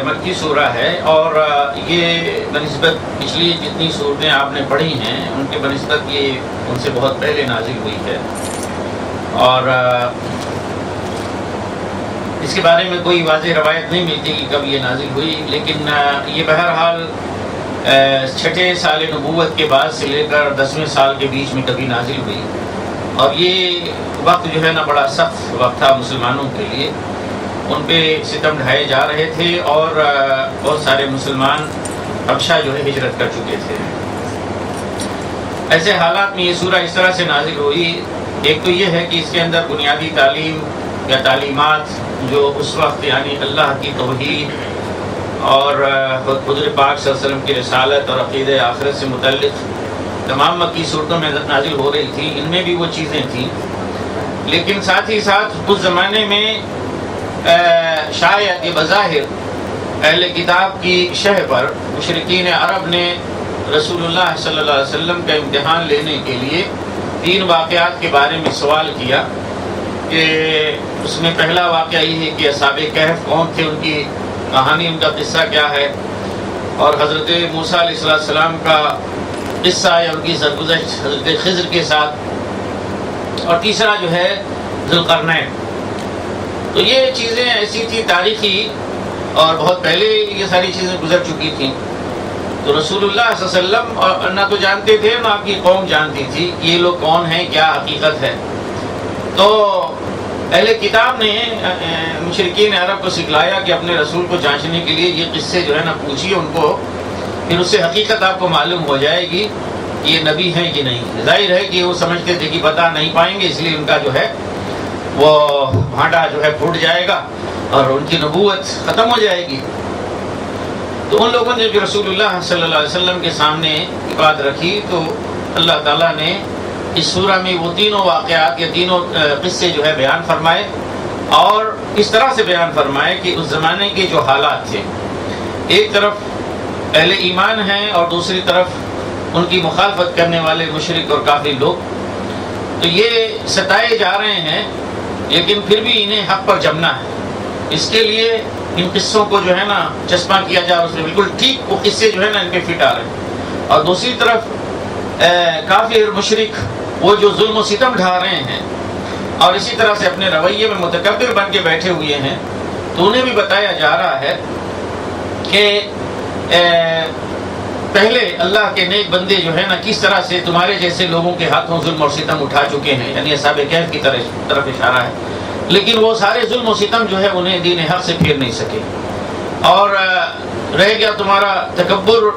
مکی سورہ ہے، اور یہ بنسبت پچھلی جتنی صورتیں آپ نے پڑھی ہیں ان کے بنسبت یہ ان سے بہت پہلے نازل ہوئی ہے، اور اس کے بارے میں کوئی واضح روایت نہیں ملتی کہ کب یہ نازل ہوئی، لیکن یہ بہرحال 6 سال نبوت کے بعد سے لے کر 10ویں سال کے بیچ میں کبھی نازل ہوئی، اور یہ وقت جو ہے نا بڑا سخت وقت تھا مسلمانوں کے لیے، ان پہ ستم ڈھائے جا رہے تھے، اور بہت سارے مسلمان حبشہ جو ہے ہجرت کر چکے تھے۔ ایسے حالات میں یہ سورہ اس طرح سے نازل ہوئی، ایک تو یہ ہے کہ اس کے اندر بنیادی تعلیم یا تعلیمات جو اس وقت یعنی اللہ کی توحید اور حضور پاک صلی اللہ علیہ وسلم کی رسالت اور عقیدہ آخرت سے متعلق تمام مکی صورتوں میں نازل ہو رہی تھی، ان میں بھی وہ چیزیں تھیں، لیکن ساتھ ہی ساتھ اس زمانے میں شاید یہ بظاہر اہل کتاب کی شہ پر مشرکین عرب نے رسول اللہ صلی اللہ علیہ وسلم کا امتحان لینے کے لیے 3 واقعات کے بارے میں سوال کیا، کہ اس میں پہلا واقعہ یہ ہے کہ اصحاب کہف کون تھے، ان کی کہانی، ان کا قصہ کیا ہے، اور حضرت موسیٰ علیہ السلام کا قصہ یا ان کی سرگزشت حضرت خضر کے ساتھ، اور تیسرا جو ہے ذوالقرنین۔ تو یہ چیزیں ایسی تھی تاریخی، اور بہت پہلے یہ ساری چیزیں گزر چکی تھیں، تو رسول اللہ صلی اللہ علیہ وسلم نہ تو جانتے تھے نہ آپ کی قوم جانتی تھی یہ لوگ کون ہیں، کیا حقیقت ہے۔ تو اہل کتاب نے مشرکین عرب کو سکھلایا کہ اپنے رسول کو جانچنے کے لیے یہ قصے جو ہے نا پوچھیے ان کو، پھر اس سے حقیقت آپ کو معلوم ہو جائے گی کہ یہ نبی ہیں کہ نہیں۔ ظاہر ہے کہ وہ سمجھتے تھے کہ بتا نہیں پائیں گے، اس لیے ان کا جو ہے وہ بھانڈا جو ہے پھوٹ جائے گا اور ان کی نبوت ختم ہو جائے گی۔ تو ان لوگوں نے جو رسول اللہ صلی اللہ علیہ وسلم کے سامنے بات رکھی، تو اللہ تعالیٰ نے اس سورہ میں وہ تینوں واقعات یا تینوں قصے جو ہے بیان فرمائے، اور اس طرح سے بیان فرمائے کہ اس زمانے کے جو حالات تھے، ایک طرف اہل ایمان ہیں اور دوسری طرف ان کی مخالفت کرنے والے مشرک اور کافر لوگ، تو یہ ستائے جا رہے ہیں، لیکن پھر بھی انہیں حق پر جمنا ہے۔ اس کے لیے ان قصوں کو جو ہے نا چسپاں کیا جائے، اس میں بالکل ٹھیک وہ قصے جو ہے نا ان پہ فٹ آ رہے ہیں، اور دوسری طرف کافر مشرک وہ جو ظلم و ستم ڈھا رہے ہیں اور اسی طرح سے اپنے رویے میں متکبر بن کے بیٹھے ہوئے ہیں، تو انہیں بھی بتایا جا رہا ہے کہ پہلے اللہ کے نیک بندے جو ہے نا کس طرح سے تمہارے جیسے لوگوں کے ہاتھوں ظلم اور ستم اٹھا چکے ہیں، یعنی اصحاب کہف کی طرف اشارہ ہے، لیکن وہ سارے ظلم و ستم جو ہے انہیں دین حق سے پھیر نہیں سکے، اور رہ گیا تمہارا تکبر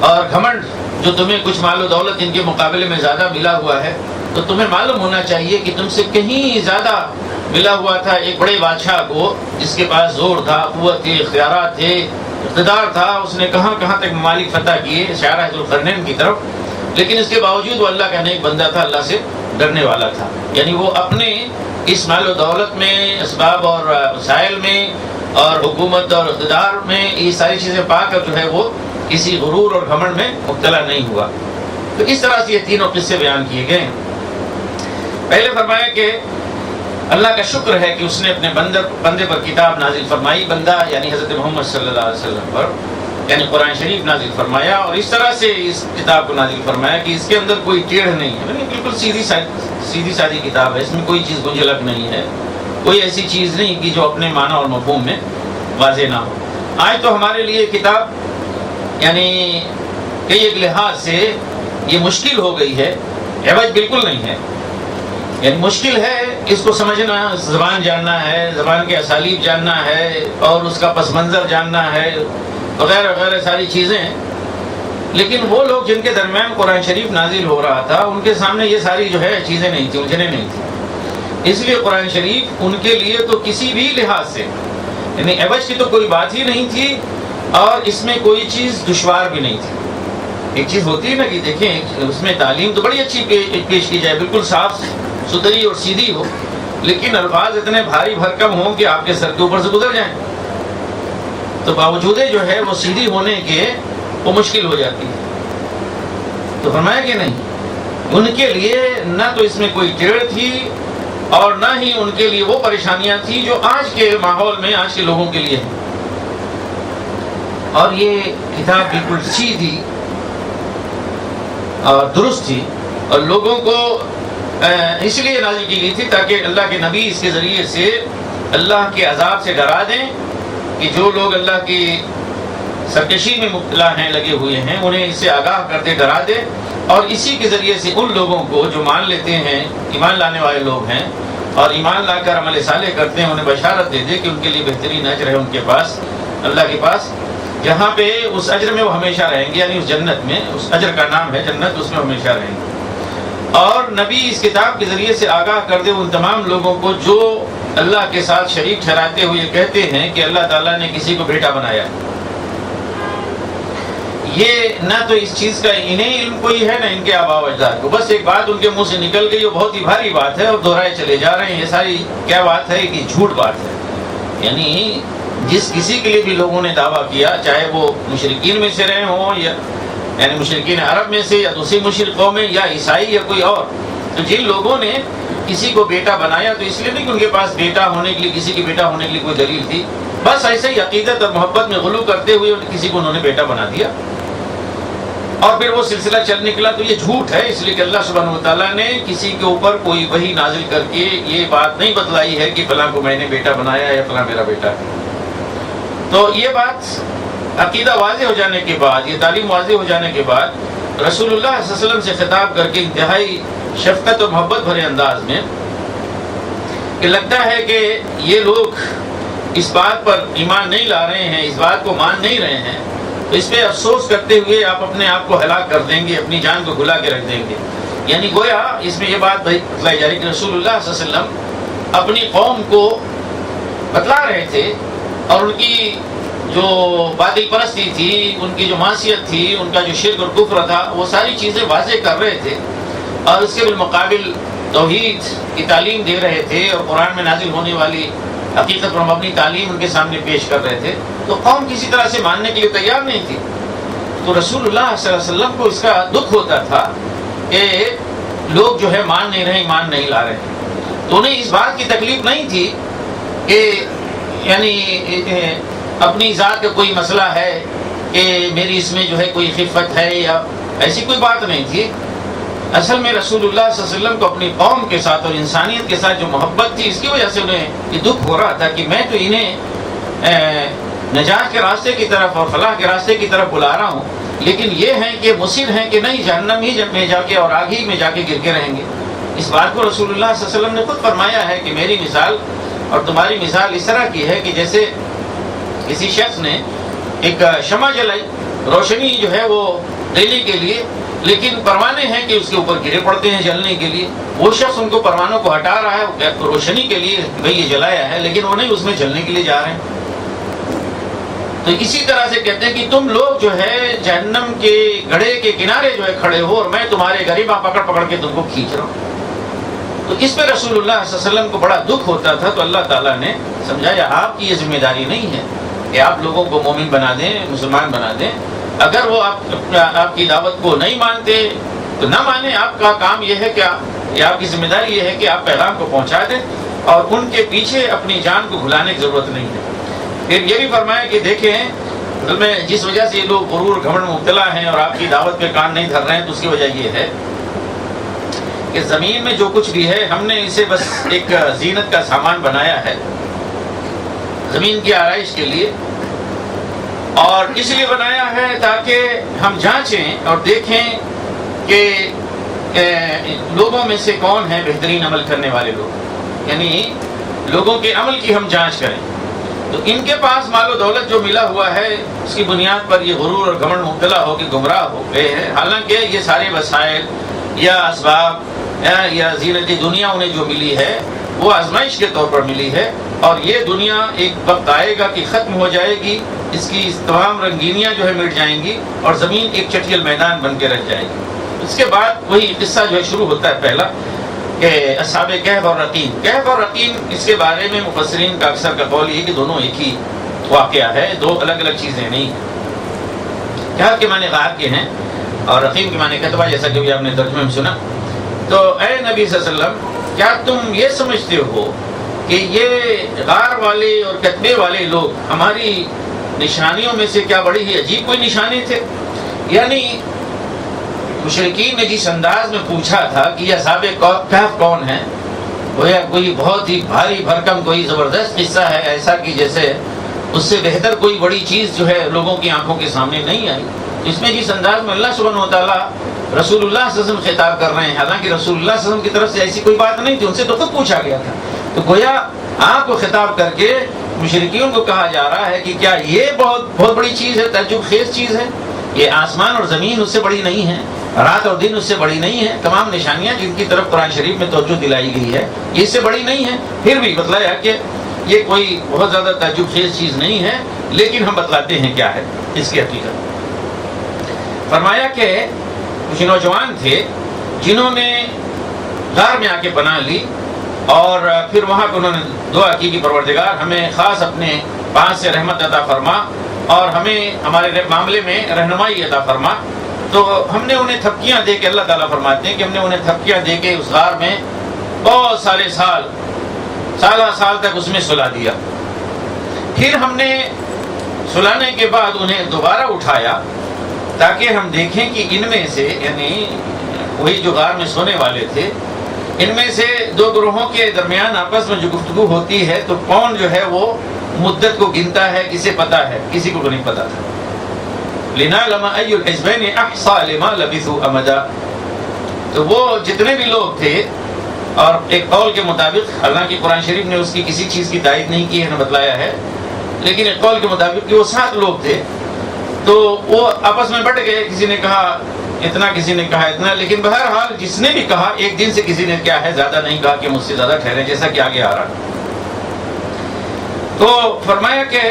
اور گھمنڈ، جو تمہیں کچھ مال و دولت ان کے مقابلے میں زیادہ ملا ہوا ہے، تو تمہیں معلوم ہونا چاہیے کہ تم سے کہیں زیادہ ملا ہوا تھا ایک بڑے بادشاہ کو، جس کے پاس زور تھا، قوت تھی، اختیارات تھے، اقتدار تھا، اس نے کہاں کہاں تک ممالک فتح کیے، اشارہ ہے ذوالقرنین کی طرف، لیکن اس کے باوجود وہ اللہ کا نیک بندہ تھا، اللہ سے ڈرنے والا تھا، یعنی وہ اپنے اس مال و دولت میں، اسباب اور وسائل میں اور حکومت اور اقتدار میں یہ ساری چیزیں پا کر جو ہے وہ کسی غرور اور گھمنڈ میں مبتلا نہیں ہوا۔ تو اس طرح سے یہ تینوں قصے بیان کیے گئے ہیں۔ پہلے فرمایا کہ اللہ کا شکر ہے کہ اس نے اپنے بندے پر کتاب نازل فرمائی، بندہ یعنی حضرت محمد صلی اللہ علیہ وسلم پر، یعنی قرآن شریف نازل فرمایا، اور اس طرح سے اس کتاب کو نازل فرمایا کہ اس کے اندر کوئی ٹیڑھ نہیں ہے، یعنی بالکل سیدھی سادی کتاب ہے، اس میں کوئی چیز گنجلک نہیں ہے، کوئی ایسی چیز نہیں کہ جو اپنے معنی اور مفہوم میں واضح نہ ہو۔ آج تو ہمارے لیے کتاب یعنی کئی ایک لحاظ سے یہ مشکل ہو گئی ہے، عوج بالکل نہیں ہے، یعنی مشکل ہے اس کو سمجھنا، زبان جاننا ہے، زبان کے اسالیب جاننا ہے، اور اس کا پس منظر جاننا ہے، وغیرہ وغیرہ ساری چیزیں، لیکن وہ لوگ جن کے درمیان قرآن شریف نازل ہو رہا تھا ان کے سامنے یہ ساری جو ہے چیزیں نہیں تھیں، الجھنیں نہیں تھیں، اس لیے قرآن شریف ان کے لیے تو کسی بھی لحاظ سے یعنی عوج کی تو کوئی بات ہی نہیں تھی، اور اس میں کوئی چیز دشوار بھی نہیں تھی۔ ایک چیز ہوتی ہے نا کہ دیکھیں اس میں تعلیم تو بڑی اچھی پیش کی جائے، بالکل صاف ستھری اور سیدھی ہو، لیکن الفاظ اتنے بھاری بھرکم ہوں کہ آپ کے سر کے اوپر سے گزر جائیں، تو باوجود جو ہے وہ سیدھی ہونے کے وہ مشکل ہو جاتی ہے۔ تو فرمایا کہ نہیں، ان کے لیے نہ تو اس میں کوئی ٹیڑھ تھی اور نہ ہی ان کے لیے وہ پریشانیاں تھیں جو آج کے ماحول میں آج کے لوگوں کے لیے ہیں، اور یہ کتاب بالکل سیدھی اور درست تھی، اور لوگوں کو اس لیے نازل کی گئی تھی تاکہ اللہ کے نبی اس کے ذریعے سے اللہ کے عذاب سے ڈرا دیں کہ جو لوگ اللہ کی سرکشی میں مبتلا ہیں، لگے ہوئے ہیں، انہیں اس سے آگاہ کرتے ڈرا دے، اور اسی کے ذریعے سے ان لوگوں کو جو مان لیتے ہیں، ایمان لانے والے لوگ ہیں اور ایمان لا کر عمل صالح کرتے ہیں، انہیں بشارت دے دے کہ ان کے لیے بہترین اجر ہے ان کے پاس، اللہ کے پاس، جہاں پہ اس اجر میں وہ ہمیشہ رہیں گے، یعنی اس جنت میں، اس اجر کا نام ہے جنت، اس میں ہمیشہ رہیں گے۔ اور نبی اس کتاب کے ذریعے سے آگاہ کر دے ان تمام لوگوں کو جو اللہ کے ساتھ شریک ٹھہراتے ہوئے کہتے ہیں کہ اللہ تعالیٰ نے کسی کو بیٹا بنایا۔ یہ نہ تو اس چیز کا انہیں علم کوئی ہے، نہ ان کے آباء و اجداد کو، بس ایک بات ان کے منہ سے نکل گئی، وہ بہت ہی بھاری بات ہے اور دہرائے چلے جا رہے ہیں۔ یہ ساری کیا بات ہے کہ جھوٹ بات ہے، یعنی جس کسی کے لیے بھی لوگوں نے دعویٰ کیا، چاہے وہ مشرکین میں سے رہے ہوں یا یعنی مشرکین عرب میں سے یا دوسری مشرقوں میں یا عیسائی یا کوئی اور، تو جن لوگوں نے کسی کو بیٹا بنایا تو اس لیے نہیں کہ ان کے پاس بیٹا ہونے کے لیے، کسی کی بیٹا ہونے کے لیے کوئی دلیل تھی، بس ایسے ہی عقیدت اور محبت میں غلو کرتے ہوئے کسی کو انہوں نے بیٹا بنا دیا، اور پھر وہ سلسلہ چل نکلا۔ تو یہ جھوٹ ہے، اس لیے کہ اللہ سبحانہ و تعالیٰ نے کسی کے اوپر کوئی وحی نازل کر کے یہ بات نہیں بتلائی ہے کہ فلاں کو میں نے بیٹا بنایا یا فلاں میرا بیٹا ہے۔ تو یہ بات عقیدہ واضح ہو جانے کے بعد، یہ تعلیم واضح ہو جانے کے بعد، رسول اللہ صلی اللہ علیہ وسلم سے خطاب کر کے انتہائی شفقت اور محبت بھرے انداز میں کہ لگتا ہے کہ یہ لوگ اس بات پر ایمان نہیں لا رہے ہیں، اس بات کو مان نہیں رہے ہیں، تو اس پہ افسوس کرتے ہوئے آپ اپنے آپ کو ہلاک کر دیں گے، اپنی جان کو گھلا کے رکھ دیں گے۔ یعنی گویا اس میں یہ بات بتلائی جا رہی کہ رسول اللہ صلی اللہ علیہ وسلم اپنی قوم کو بتلا رہے تھے، اور ان کی جو باطل پرستی تھی، ان کی جو معصیت تھی، ان کا جو شرک اور کفر تھا، وہ ساری چیزیں واضح کر رہے تھے، اور اس کے بالمقابل توحید کی تعلیم دے رہے تھے، اور قرآن میں نازل ہونے والی حقیقت پر مبنی تعلیم ان کے سامنے پیش کر رہے تھے، تو قوم کسی طرح سے ماننے کے لیے تیار نہیں تھی۔ تو رسول اللہ صلی اللہ علیہ وسلم کو اس کا دکھ ہوتا تھا کہ لوگ جو ہے مان نہیں رہے، ایمان نہیں لا رہے، تو انہیں اس بات کی تکلیف نہیں تھی کہ یعنی اپنی ذات کا کوئی مسئلہ ہے کہ میری اس میں جو ہے کوئی خفت ہے، یا ایسی کوئی بات نہیں تھی۔ اصل میں رسول اللہ صلی اللہ علیہ وسلم کو اپنی قوم کے ساتھ اور انسانیت کے ساتھ جو محبت تھی، اس کی وجہ سے انہیں یہ دکھ ہو رہا تھا کہ میں تو انہیں نجات کے راستے کی طرف اور فلاح کے راستے کی طرف بلا رہا ہوں، لیکن یہ ہیں کہ مصر ہیں کہ نہیں جہنم ہی میں جا کے اور آگ ہی میں جا کے گر کے رہیں گے. اس بات کو رسول اللہ صلی اللہ علیہ وسلم نے خود فرمایا ہے کہ میری مثال اور تمہاری مثال اس طرح کی ہے کہ جیسے کسی شخص نے ایک شمع جلائی، روشنی جو ہے وہ دینے کے لیے، لیکن پروانے ہیں کہ اس کے اوپر گرے پڑتے ہیں جلنے کے لیے. وہ شخص ان کو پروانوں کو ہٹا رہا ہے روشنی کے لیے، بھئی یہ جلایا ہے، لیکن وہ نہیں اس میں جلنے کے لیے جا رہے ہیں. تو اسی طرح سے کہتے ہیں کہ تم لوگ جو ہے جہنم کے گڑھے کے کنارے جو ہے کھڑے ہو اور میں تمہارے غریباں پکڑ پکڑ کے تم کو کھینچ رہا ہوں. تو اس پہ رسول اللہ صلی اللہ علیہ وسلم کو بڑا دکھ ہوتا تھا. تو اللہ تعالیٰ نے سمجھایا آپ کی یہ ذمہ داری نہیں ہے کہ آپ لوگوں کو مومن بنا دیں، مسلمان بنا دیں. اگر وہ آپ کی دعوت کو نہیں مانتے تو نہ مانیں. آپ کا کام یہ ہے کہ آپ کی ذمہ داری یہ ہے کہ آپ پیغام کو پہنچا دیں اور ان کے پیچھے اپنی جان کو بھلانے کی ضرورت نہیں ہے. پھر یہ بھی فرمایا کہ دیکھیں اصل میں جس وجہ سے یہ لوگ غرور گھمنڈ مبتلا ہیں اور آپ کی دعوت پہ کان نہیں دھر رہے ہیں تو اس کی وجہ یہ ہے کہ زمین میں جو کچھ بھی ہے ہم نے اسے بس ایک زینت کا سامان بنایا ہے زمین کی آرائش کے لیے، اور اس لیے بنایا ہے تاکہ ہم جانچیں اور دیکھیں کہ لوگوں میں سے کون ہیں بہترین عمل کرنے والے لوگ، یعنی لوگوں کے عمل کی ہم جانچ کریں. تو ان کے پاس مال و دولت جو ملا ہوا ہے اس کی بنیاد پر یہ غرور اور گھمنڈ مبتلا ہو کے گمراہ ہو گئے ہیں. حالانکہ یہ سارے وسائل یا اسباب یا زینت دنیا انہیں جو ملی ہے وہ آزمائش کے طور پر ملی ہے، اور یہ دنیا ایک وقت آئے گا کہ ختم ہو جائے گی، اس کی تمام رنگینیاں جو ہے مٹ جائیں گی اور زمین ایک چٹیل میدان بن کے رہ جائے گی. اس کے بعد وہی قصہ جو ہے شروع ہوتا ہے پہلا کہ اصحاب کہف اور رقیم. کہف اور رقیم اس کے بارے میں مفسرین کا اکثر کا قول یہ کہ دونوں ایک ہی واقعہ ہے، دو الگ الگ چیزیں نہیں ہیں. کہف کے معنی غار کے ہیں اور رقیم کے معنی کتبہ، جیسا کہ آپ نے ترجمے میں سنا. تو اے نبی صلی اللہ علیہ وسلم کیا تم یہ سمجھتے ہو کہ یہ غار والے اور کتبے والے لوگ ہماری نشانیوں میں سے کیا بڑی ہی عجیب کوئی نشانی تھے؟ یعنی مشرکین نے جس انداز میں پوچھا تھا کہ یہ اصحاب کہف کون ہیں، وہ کوئی بہت ہی بھاری بھرکم کوئی زبردست قصہ ہے، ایسا کہ جیسے اس سے بہتر کوئی بڑی چیز جو ہے لوگوں کی آنکھوں کے سامنے نہیں آئی. اس میں جس انداز میں اللہ سبحانہ و تعالیٰ رسول اللہ صلی اللہ علیہ وسلم خطاب کر رہے ہیں، حالانکہ رسول اللہ صلی اللہ علیہ وسلم کی طرف سے ایسی کوئی بات نہیں تھی، ان سے تو خود پوچھا گیا تھا. تو گویا آپ کو خطاب کر کے مشرکین کو کہا جا رہا ہے کہ کیا یہ بہت بڑی چیز ہے، تعجب خیز چیز ہے؟ یہ آسمان اور زمین اس سے بڑی نہیں ہے، رات اور دن اس سے بڑی نہیں ہے، تمام نشانیاں جن کی طرف قرآن شریف میں توجہ دلائی گئی ہے یہ اس سے بڑی نہیں ہے. پھر بھی بتلایا کہ یہ کوئی بہت زیادہ تعجب خیز چیز نہیں ہے، لیکن ہم بتلاتے ہیں کیا ہے اس کی حقیقت. فرمایا کہ کچھ نوجوان تھے جنہوں نے غار میں آ کے پناہ لی اور پھر وہاں پہ انہوں نے دعا کی کہ پروردگار ہمیں خاص اپنے پاس سے رحمت عطا فرما اور ہمیں ہمارے معاملے میں رہنمائی عطا فرما. تو ہم نے انہیں تھپکیاں دے کے، اللہ تعالیٰ فرماتے ہیں کہ ہم نے انہیں تھپکیاں دے کے اس غار میں بہت سارے سال تک اس میں سلا دیا. پھر ہم نے سلانے کے بعد انہیں دوبارہ اٹھایا تاکہ ہم دیکھیں کہ ان میں سے، یعنی وہی جو غار میں سونے والے تھے، ان میں سے دو گروہوں کے درمیان آپس میں جو گفتگو ہوتی ہے تو کون جو ہے وہ مدت کو گنتا ہے، کسے پتا ہے؟ کسی کو نہیں پتا تھا. لِنَعْلَمَ أَيُّ الْحِزْبَيْنِ أَحْصَىٰ لِمَا لَبِثُوا أَمَدًا. تو وہ جتنے بھی لوگ تھے، اور ایک قول کے مطابق، حالانکہ قرآن شریف نے اس کی کسی چیز کی تائید نہیں کی ہے، نہ بتلایا ہے، لیکن ایک قول کے مطابق کہ وہ 7 لوگ تھے. تو وہ آپس میں بٹ گئے، کسی نے کہا اتنا، کسی نے کہا اتنا، لیکن بہرحال جس نے بھی کہا ایک دن سے کسی نے کیا ہے زیادہ نہیں کہا کہ مجھ سے زیادہ ٹھہرے، جیسا کہ آگے آ رہا. تو فرمایا کہ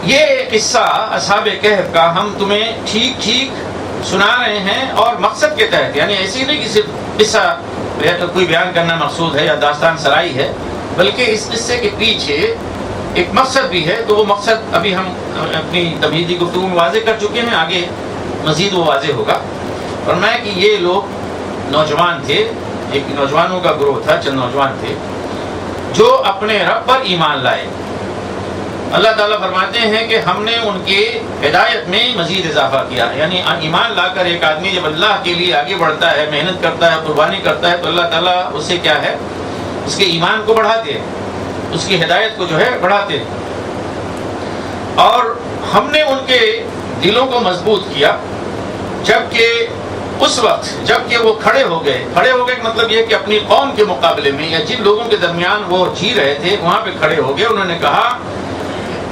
یہ قصہ اصحاب کہف کا ہم تمہیں ٹھیک ٹھیک سنا رہے ہیں اور مقصد کے تحت، یعنی ایسی نہیں کہ صرف قصہ کوئی بیان کرنا مقصود ہے یا داستان سرائی ہے، بلکہ اس قصے کے پیچھے ایک مقصد بھی ہے. تو وہ مقصد ابھی ہم اپنی تمہیدی گفتگو میں واضح کر چکے ہیں، آگے مزید وہ واضح ہوگا. فرمایا کہ یہ لوگ نوجوان تھے، ایک نوجوانوں کا گروہ تھا، چند نوجوان تھے جو اپنے رب پر ایمان لائے. اللہ تعالیٰ فرماتے ہیں کہ ہم نے ان کی ہدایت میں مزید اضافہ کیا. یعنی ایمان لا کر ایک آدمی جب اللہ کے لیے آگے بڑھتا ہے، محنت کرتا ہے، قربانی کرتا ہے، تو اللہ تعالیٰ اس سے کیا ہے، اس کے ایمان کو بڑھاتے ہیں، اس کی ہدایت کو جو ہے بڑھاتے ہیں. اور ہم نے ان کے دلوں کو مضبوط کیا، جبکہ اس وقت جب کہ وہ کھڑے ہو گئے کہ مطلب یہ کہ اپنی قوم کے مقابلے میں یا جن لوگوں کے درمیان وہ جی رہے تھے وہاں پہ کھڑے ہو گئے، انہوں نے کہا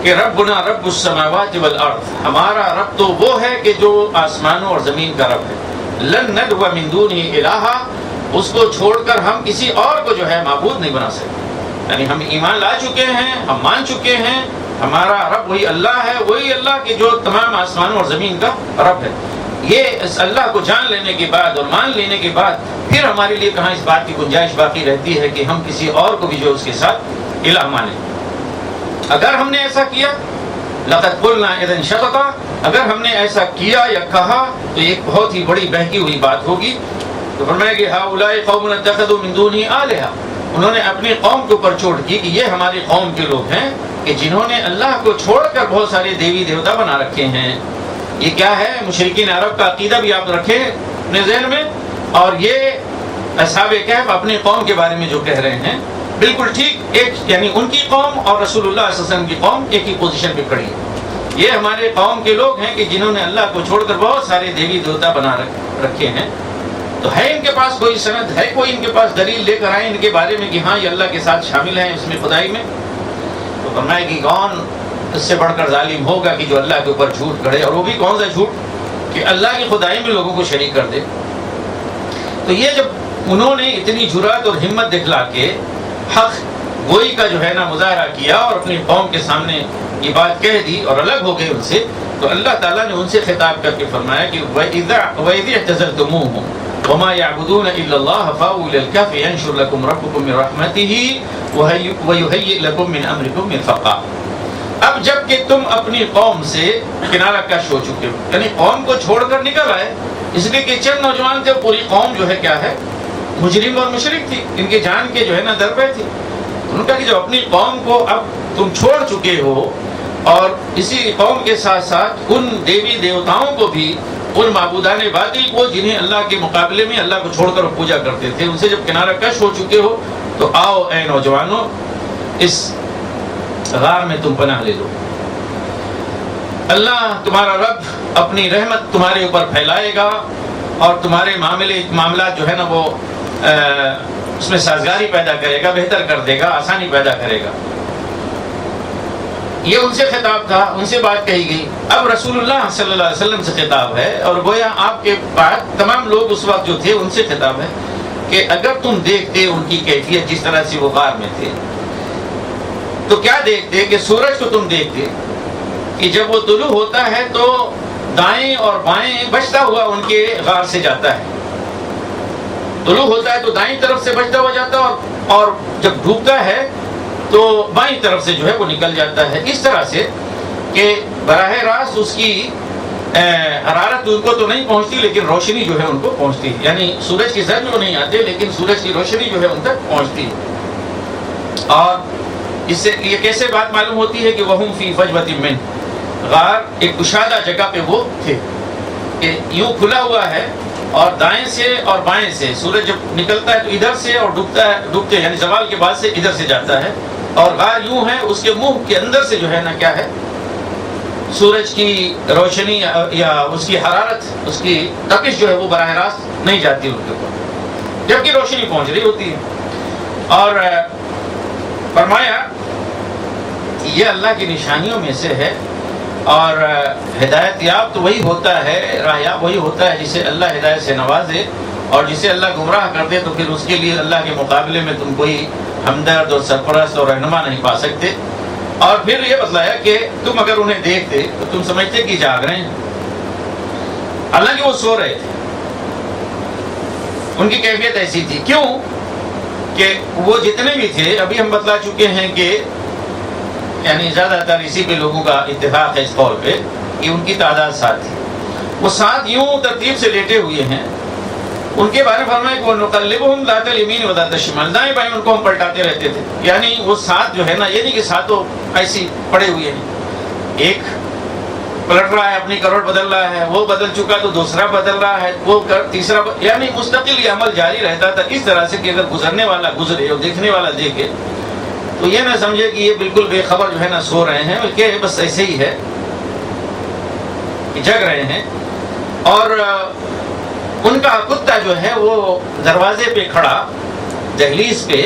کہ ربنا رب السماوات والارض، ہمارا رب تو وہ ہے کہ جو آسمانوں اور زمین کا رب ہے، لن ندعو من دونہ الہا، اس کو چھوڑ کر ہم کسی اور کو جو ہے معبود نہیں بنا سکتے، یعنی ہم ایمان لا چکے ہیں، ہم مان چکے ہیں ہمارا رب وہی اللہ ہے، وہی اللہ کہ جو تمام آسمانوں اور زمین کا رب ہے۔ یہ اس اللہ کو جان لینے کے بعد اور مان لینے کے بعد پھر ہمارے لیے کہاں اس بات کی گنجائش باقی رہتی ہے کہ ہم کسی اور کو بھی جو اس کے ساتھ الہ مانیں۔ اگر ہم نے ایسا کیا لقد قلنا اذا شططا، اگر ہم نے ایسا کیا یا کہا تو ایک بہت ہی بڑی بہکی ہوئی بات ہوگی۔ تو فرمایا کہ ہؤلاء قوم اتخذوا من دونہ آلہہ، انہوں نے اپنی قوم کے اوپر چوٹ کی کہ یہ ہماری قوم کے لوگ ہیں کہ جنہوں نے اللہ کو چھوڑ کر بہت سارے دیوی دیوتا بنا رکھے ہیں۔ یہ کیا ہے؟ مشرکین عرب کا عقیدہ بھی آپ رکھیں اپنے ذہن میں، اور یہ اصحاب کہف اپنی قوم کے بارے میں جو کہہ رہے ہیں بالکل ٹھیک ایک، یعنی ان کی قوم اور رسول اللہ صلی اللہ علیہ وسلم کی قوم ایک ہی پوزیشن پہ کھڑی ہے۔ یہ ہمارے قوم کے لوگ ہیں کہ جنہوں نے اللہ کو چھوڑ کر بہت سارے دیوی دیوتا بنا رکھے ہیں۔ تو ہے ان کے پاس کوئی سند، ہے کوئی ان کے پاس دلیل لے کر آئے ان کے بارے میں کہ ہاں یہ اللہ کے ساتھ شامل ہیں اس میں خدائی میں؟ تو فرمایا کہ کون اس سے بڑھ کر ظالم ہوگا کہ جو اللہ کے اوپر جھوٹ گڑھے، اور وہ بھی کون سا جھوٹ کہ اللہ کی خدائی میں لوگوں کو شریک کر دے۔ تو یہ جب انہوں نے اتنی جرات اور ہمت دکھلا کے حق گوئی کا جو ہے نا مظاہرہ کیا اور اپنی قوم کے سامنے یہ بات کہہ دی اور الگ ہو گئے ان سے، تو اللہ تعالیٰ نے ان سے خطاب کر کے فرمایا کہ وَإِذِ اعْتَزَلْتُمُوهُمْ وَمَا يَعْبُدُونَ إِلَّا اللَّهَ فَأْوُوا إِلَى الْكَهْفِ يَنشُرْ لَكُمْ رَبُّكُم مِّن رَّحْمَتِهِ وَيُهَيِّئْ لَكُم مِّنْ أَمْرِكُم مِّرْفَقًا۔ اب جب کہ تم اپنی قوم سے کنارہ کش ہو چکے ہو، یعنی قوم کو چھوڑ کر نکل آئے، اس لیے کہ چند نوجوان تھے، پوری قوم جو ہے کیا ہے مجرم اور مشرک تھی، ان کے جان کے جو ہے نا در پہ تھی۔ انہوں نے کہا کہ جب اپنی قوم کو اب تم چھوڑ چکے ہو اور اسی قوم کے ساتھ ساتھ ان دیوی دیوتاؤں کو بھی، ان معبودان باطل کو جنہیں اللہ کے مقابلے میں اللہ کو چھوڑ کر پوجا کرتے تھے، ان سے جب کنارہ کش ہو چکے ہو تو آؤ اے نوجوانوں اس غار میں تم پناہ لے لو۔ اللہ تمہارا رب اپنی رحمت تمہارے اوپر پھیلائے گا اور تمہارے معاملات جو ہے نا وہ اس میں سازگاری پیدا کرے گا، بہتر کر دے گا، آسانی پیدا کرے گا۔ یہ ان سے خطاب تھا، ان سے بات کہی گئی۔ اب رسول اللہ صلی اللہ علیہ وسلم سے خطاب ہے، اور گویا آپ کے بعد تمام لوگ اس وقت جو تھے ان سے خطاب ہے کہ اگر تم دیکھتے ان کی کیفیت جس طرح سے وہ غار میں تھے تو کیا دیکھتے کہ سورج کو تم دیکھتے کہ جب وہ طلوع ہوتا ہے تو دائیں اور بائیں بچتا ہوا ان کے غار سے جاتا ہے، طلوع ہوتا ہے تو دائیں طرف سے بچتا ہوا جاتا ہے اور جب ڈوبتا ہے تو بائیں طرف سے جو ہے وہ نکل جاتا ہے، اس طرح سے کہ براہ راست اس کی حرارت ان کو تو نہیں پہنچتی لیکن روشنی جو ہے ان کو پہنچتی ہے، یعنی سورج کی زد میں وہ نہیں آتے لیکن سورج کی روشنی جو ہے ان تک پہنچتی ہے۔ اور اس سے یہ کیسے بات معلوم ہوتی ہے کہ وَهُمْ فِي فَجْوَةٍ مِّنْ، غار ایک کشادہ جگہ پہ وہ تھے کہ یوں کھلا ہوا ہے اور دائیں سے اور بائیں سے سورج جب نکلتا ہے تو ادھر سے اور ڈوبتے یعنی زوال کے بعد سے ادھر سے جاتا ہے، اور غار یوں ہے اس کے منہ کے اندر سے جو ہے نا کیا ہے سورج کی روشنی یا اس کی حرارت، اس کی تپش جو ہے وہ براہ راست نہیں جاتی ان کے اوپر، جبکہ روشنی پہنچ رہی ہوتی ہے۔ اور فرمایا یہ اللہ کی نشانیوں میں سے ہے، اور ہدایت یاب تو وہی ہوتا ہے، راہ یاب وہی ہوتا ہے جسے اللہ ہدایت سے نوازے، اور جسے اللہ گمراہ کر دے تو پھر اس کے لیے اللہ کے مقابلے میں تم کوئی ہمدرد اور سرپرست اور رہنما نہیں پا سکتے۔ اور پھر یہ بتلایا کہ تم اگر انہیں دیکھتے تو تم سمجھتے کہ جاگ رہے ہیں، حالانکہ وہ سو رہے تھے۔ ان کی کیفیت ایسی تھی، کیوں کہ وہ جتنے بھی تھے ابھی ہم بتلا چکے ہیں کہ یعنی زیادہ تر اسی پہ لوگوں کا اتفاق ہے اس قول پہ کہ ان کی تعداد 7 تھی۔ وہ 7 یوں ترتیب سے لیٹے ہوئے ہیں، ان کے بارے میں فرمایا کہ وہ نقلبہم ذات الیمین و ذات الشمال، دائیں بائیں ان کو ہم پلٹاتے رہتے تھے، یعنی وہ 7 جو ہے نا یہ نہیں کہ 7 ایسی پڑے ہوئے ہیں، ایک پلٹ رہا ہے اپنی کروٹ بدل رہا ہے، وہ بدل چکا تو دوسرا بدل رہا ہے، وہ تیسرا یعنی مستقل یہ عمل جاری رہتا تھا، اس طرح سے کہ اگر گزرنے والا گزرے اور دیکھنے والا دیکھے تو یہ نہ سمجھے کہ یہ بالکل بے خبر جو ہے نا سو رہے ہیں، بلکہ بس ایسے ہی ہے۔ کہ جگ رہے ہیں، اور ان کا کتا جو ہے وہ دروازے پہ کھڑا، دہلیز پہ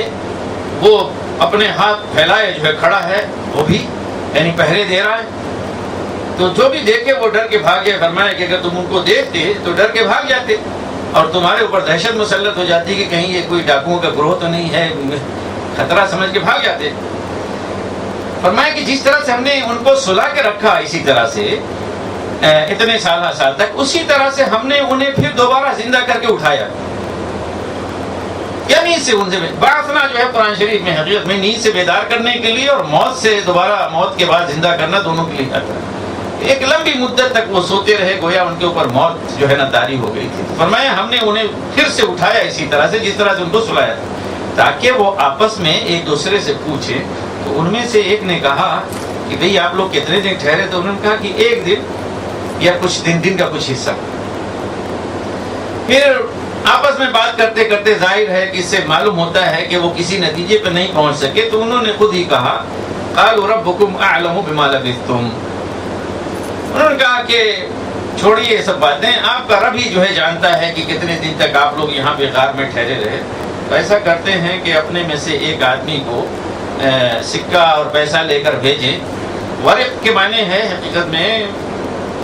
وہ اپنے ہاتھ پھیلائے جو ہے کھڑا ہے، وہ بھی یعنی پہرے دے رہا ہے۔ تو جو بھی دیکھے وہ ڈر کے بھاگ گئے۔ فرمایا کہ اگر تم ان کو دیکھتے تو ڈر کے بھاگ جاتے اور تمہارے اوپر دہشت مسلط ہو جاتی کہ کہیں یہ کوئی ڈاکوؤں کا گروہ تو نہیں ہے، خطرہ سمجھ کے بھاگ جاتے۔ فرمایا کہ جس طرح سے ہم نے ان کو سلا کے رکھا اسی طرح سے اتنے سال تک، اسی طرح سے ہم نے انہیں پھر دوبارہ زندہ کر کے اٹھایا۔ یا نیند سے ان سے بعثنا جو ہے قرآن شریف میں حقیقت میں نیند سے بیدار کرنے کے لیے اور موت سے دوبارہ موت کے بعد زندہ کرنا دونوں کے لیے آتا ہے۔ ایک لمبی مدت تک وہ سوتے رہے، گویا ان کے اوپر موت جو ہے نا طاری ہو گئی تھی۔ فرمایا ہم نے انہیں پھر سے اٹھایا اسی طرح سے جس طرح سے ان کو سلایا تھا، تاکہ وہ آپس میں ایک دوسرے سے پوچھیں۔ تو ان میں سے ایک نے کہا کہ بھئی آپ لوگ کتنے دن ٹھہرے؟ تو انہوں نے کہا کہ ایک دن یا کچھ دن کا کچھ حصہ۔ پھر آپس میں بات کرتے کرتے ظاہر ہے کہ اس سے معلوم ہوتا ہے کہ وہ کسی نتیجے پہ نہیں پہنچ سکے، تو انہوں نے خود ہی کہا قالوا ربکم اعلم بما لبثتم، انہوں نے کہا کہ چھوڑیے یہ سب باتیں، آپ کا رب ہی جو ہے جانتا ہے کہ کتنے دن تک آپ لوگ یہاں پہ غار میں ٹھہرے رہے۔ تو ایسا کرتے ہیں کہ اپنے میں سے ایک آدمی کو سکہ اور پیسہ لے کر بھیجیں۔ ورق کے معنی ہے حقیقت میں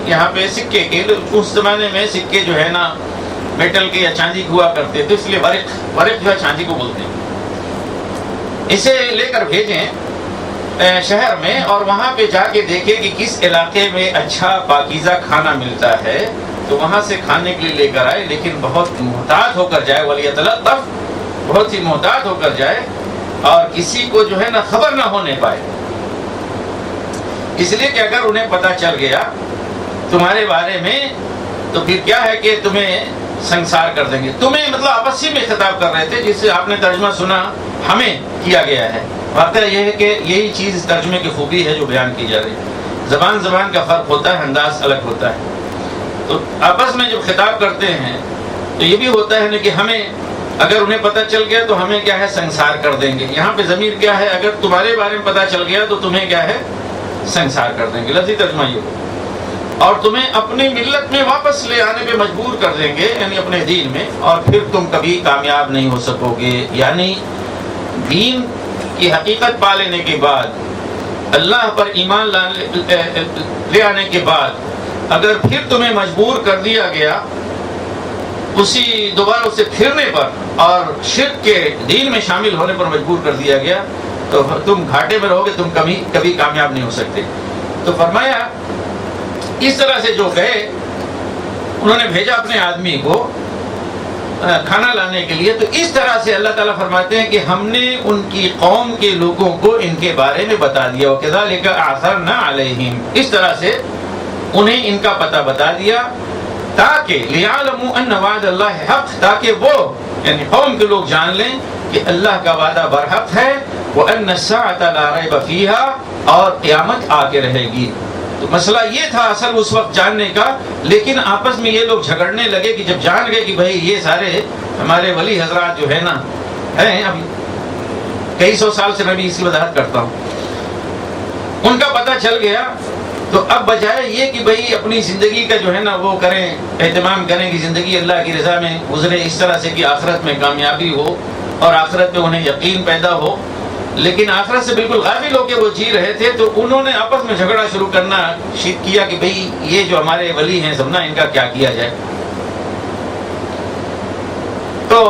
یہاں پہ سکے کے، اس زمانے میں سکے جو ہے نا میٹل کے یا چاندی ہوا کرتے تھے، اس لیے ورق جو ہے چاندی کو بولتے ہیں۔ اسے لے کر بھیجیں شہر میں، اور وہاں پہ جا کے دیکھیں کہ کس علاقے میں اچھا پاکیزہ کھانا ملتا ہے، تو وہاں سے کھانے کے لیے لے کر آئے، لیکن بہت محتاط ہو کر جائے، ولیتلطف، بہت ہی محتاط ہو کر جائے اور کسی کو جو ہے نا خبر نہ ہونے پائے، اس لیے کہ اگر انہیں پتہ چل گیا تمہارے بارے میں تو پھر کیا ہے کہ تمہیں سنسار کر دیں گے۔ تمہیں مطلب آپسی میں خطاب کر رہے تھے، جس سے آپ نے ترجمہ سنا ہمیں کیا گیا ہے۔ واقعہ یہ ہے کہ یہی چیز اس ترجمے کی خوبی ہے جو بیان کی جا رہی ہے۔ زبان کا فرق ہوتا ہے، انداز الگ ہوتا ہے، تو آپس میں جب خطاب کرتے ہیں تو یہ بھی ہوتا ہے نا کہ ہمیں اگر انہیں پتہ چل گیا تو ہمیں کیا ہے سنسار کر دیں گے۔ یہاں پہ ضمیر کیا ہے؟ اگر تمہارے بارے میں پتہ چل گیا تو تمہیں کیا ہے سنسار کر دیں گے، لفظی ترجمہ یہ ہو، اور تمہیں اپنی ملت میں واپس لے آنے پہ مجبور کر دیں گے، یعنی اپنے دین میں، اور پھر تم کبھی کامیاب نہیں ہو سکو گے۔ یعنی دین کی حقیقت پا لینے کے بعد، اللہ پر ایمان لے آنے کے بعد اگر پھر تمہیں مجبور کر دیا گیا اسی دوبارہ اسے پھرنے پر اور شرک کے دین میں شامل ہونے پر مجبور کر دیا گیا تو تم گھاٹے میں رہو گے، تم کبھی کامیاب نہیں ہو سکتے۔ تو فرمایا اس طرح سے جو گئے انہوں نے بھیجا اپنے آدمی کو کھانا لانے کے لیے، تو اس طرح سے اللہ تعالیٰ فرماتے ہیں کہ ہم نے ان کی قوم کے لوگوں کو ان کے بارے میں بتا دیا، وَكَذَلِكَ أَعْثَرْنَا عَلَيْهِمْ، اس طرح سے انہیں ان کا پتہ بتا دیا، تاکہ لِيَعْلَمُوا أَنَّ وَعْدَ اللَّهِ حَقٌّ، تاکہ وہ یعنی قوم کے لوگ جان لیں کہ اللہ کا وعدہ برحق ہے، وَأَنَّ السَّاعَةَ لَا رَيْبَ فِيهَا، اور قیامت آ کے رہے گی۔ تو مسئلہ یہ تھا اصل اس وقت جاننے کا، لیکن آپس میں یہ لوگ جھگڑنے لگے کہ جب جان گئے کہ بھائی یہ سارے ہمارے ولی حضرات جو ہے نا ہیں، ابھی کئی سو سال سے میں بھی اس کی وضاحت کرتا ہوں، ان کا پتہ چل گیا، تو اب بجائے یہ کہ بھائی اپنی زندگی کا جو ہے نا وہ کریں، اہتمام کریں کہ زندگی اللہ کی رضا میں گزرے اس طرح سے کہ آخرت میں کامیابی ہو اور آخرت میں انہیں یقین پیدا ہو، لیکن آخرت سے بالکل غافل ہو کے وہ جی رہے تھے، تو انہوں نے آپس میں جھگڑا شروع کرنا کیا کہ بھئی یہ جو ہمارے ولی ہیں سب نا، ان کا کیا کیا جائے۔ تو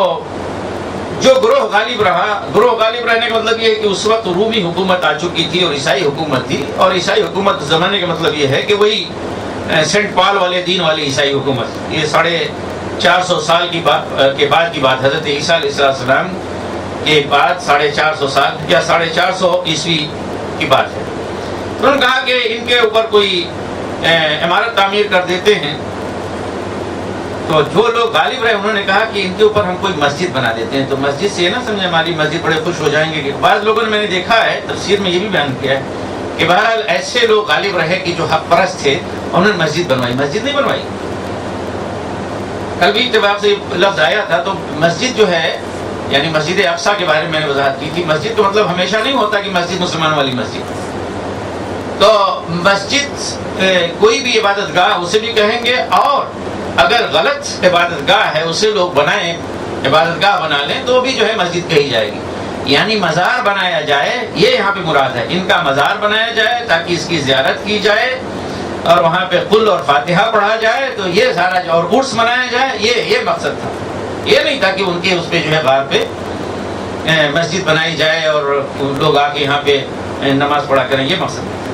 جو گروہ غالب رہنے کا مطلب یہ ہے کہ اس وقت رومی حکومت آ چکی تھی اور عیسائی حکومت تھی، اور عیسائی حکومت زمانے کا مطلب یہ ہے کہ وہی سینٹ پال والے دین والی عیسائی حکومت، یہ 450 سال کے بعد کی بات، حضرت عیسیٰ علیہ السلام کے بعد 450 سال یا 450 عیسوی کی بات ہے۔ انہوں نے کہا کہ ان کے اوپر کوئی عمارت تعمیر کر دیتے ہیں، تو جو لوگ غالب رہے انہوں نے کہا کہ ان کے اوپر ہم کوئی مسجد بنا دیتے ہیں، تو مسجد سے یہ نہ سمجھے ہماری مسجد بڑے خوش ہو جائیں گے کہ بعض لوگوں نے میں نے دیکھا ہے تفسیر میں یہ بھی بیان کیا ہے کہ بہرحال ایسے لوگ غالب رہے کہ جو حق پرست تھے، انہوں نے مسجد بنوائی، مسجد نہیں بنوائی۔ کل بھی اتفاق سے لفظ آیا تھا، تو مسجد جو ہے یعنی مسجد اقصیٰ کے بارے میں نے وضاحت کی تھی، مسجد تو مطلب ہمیشہ نہیں ہوتا کہ مسجد مسلمان والی مسجد، تو مسجد کوئی بھی عبادت گاہ اسے بھی کہیں گے، اور اگر غلط عبادت گاہ ہے اسے لوگ بنائیں، عبادت گاہ بنا لیں، تو بھی جو ہے مسجد کہی جائے گی. یعنی مزار بنایا جائے، یہ یہاں پہ مراد ہے. ان کا مزار بنایا جائے تاکہ اس کی زیارت کی جائے اور وہاں پہ قل اور فاتحہ پڑھا جائے، تو یہ سارا جو، اور عرس منایا جائے، یہ مقصد تھا. یہ نہیں تھا کہ ان کے اس پہ جو ہے غار پہ مسجد بنائی جائے اور لوگ آ کے یہاں پہ نماز پڑھا کریں، یہ مقصد نہیں تھا.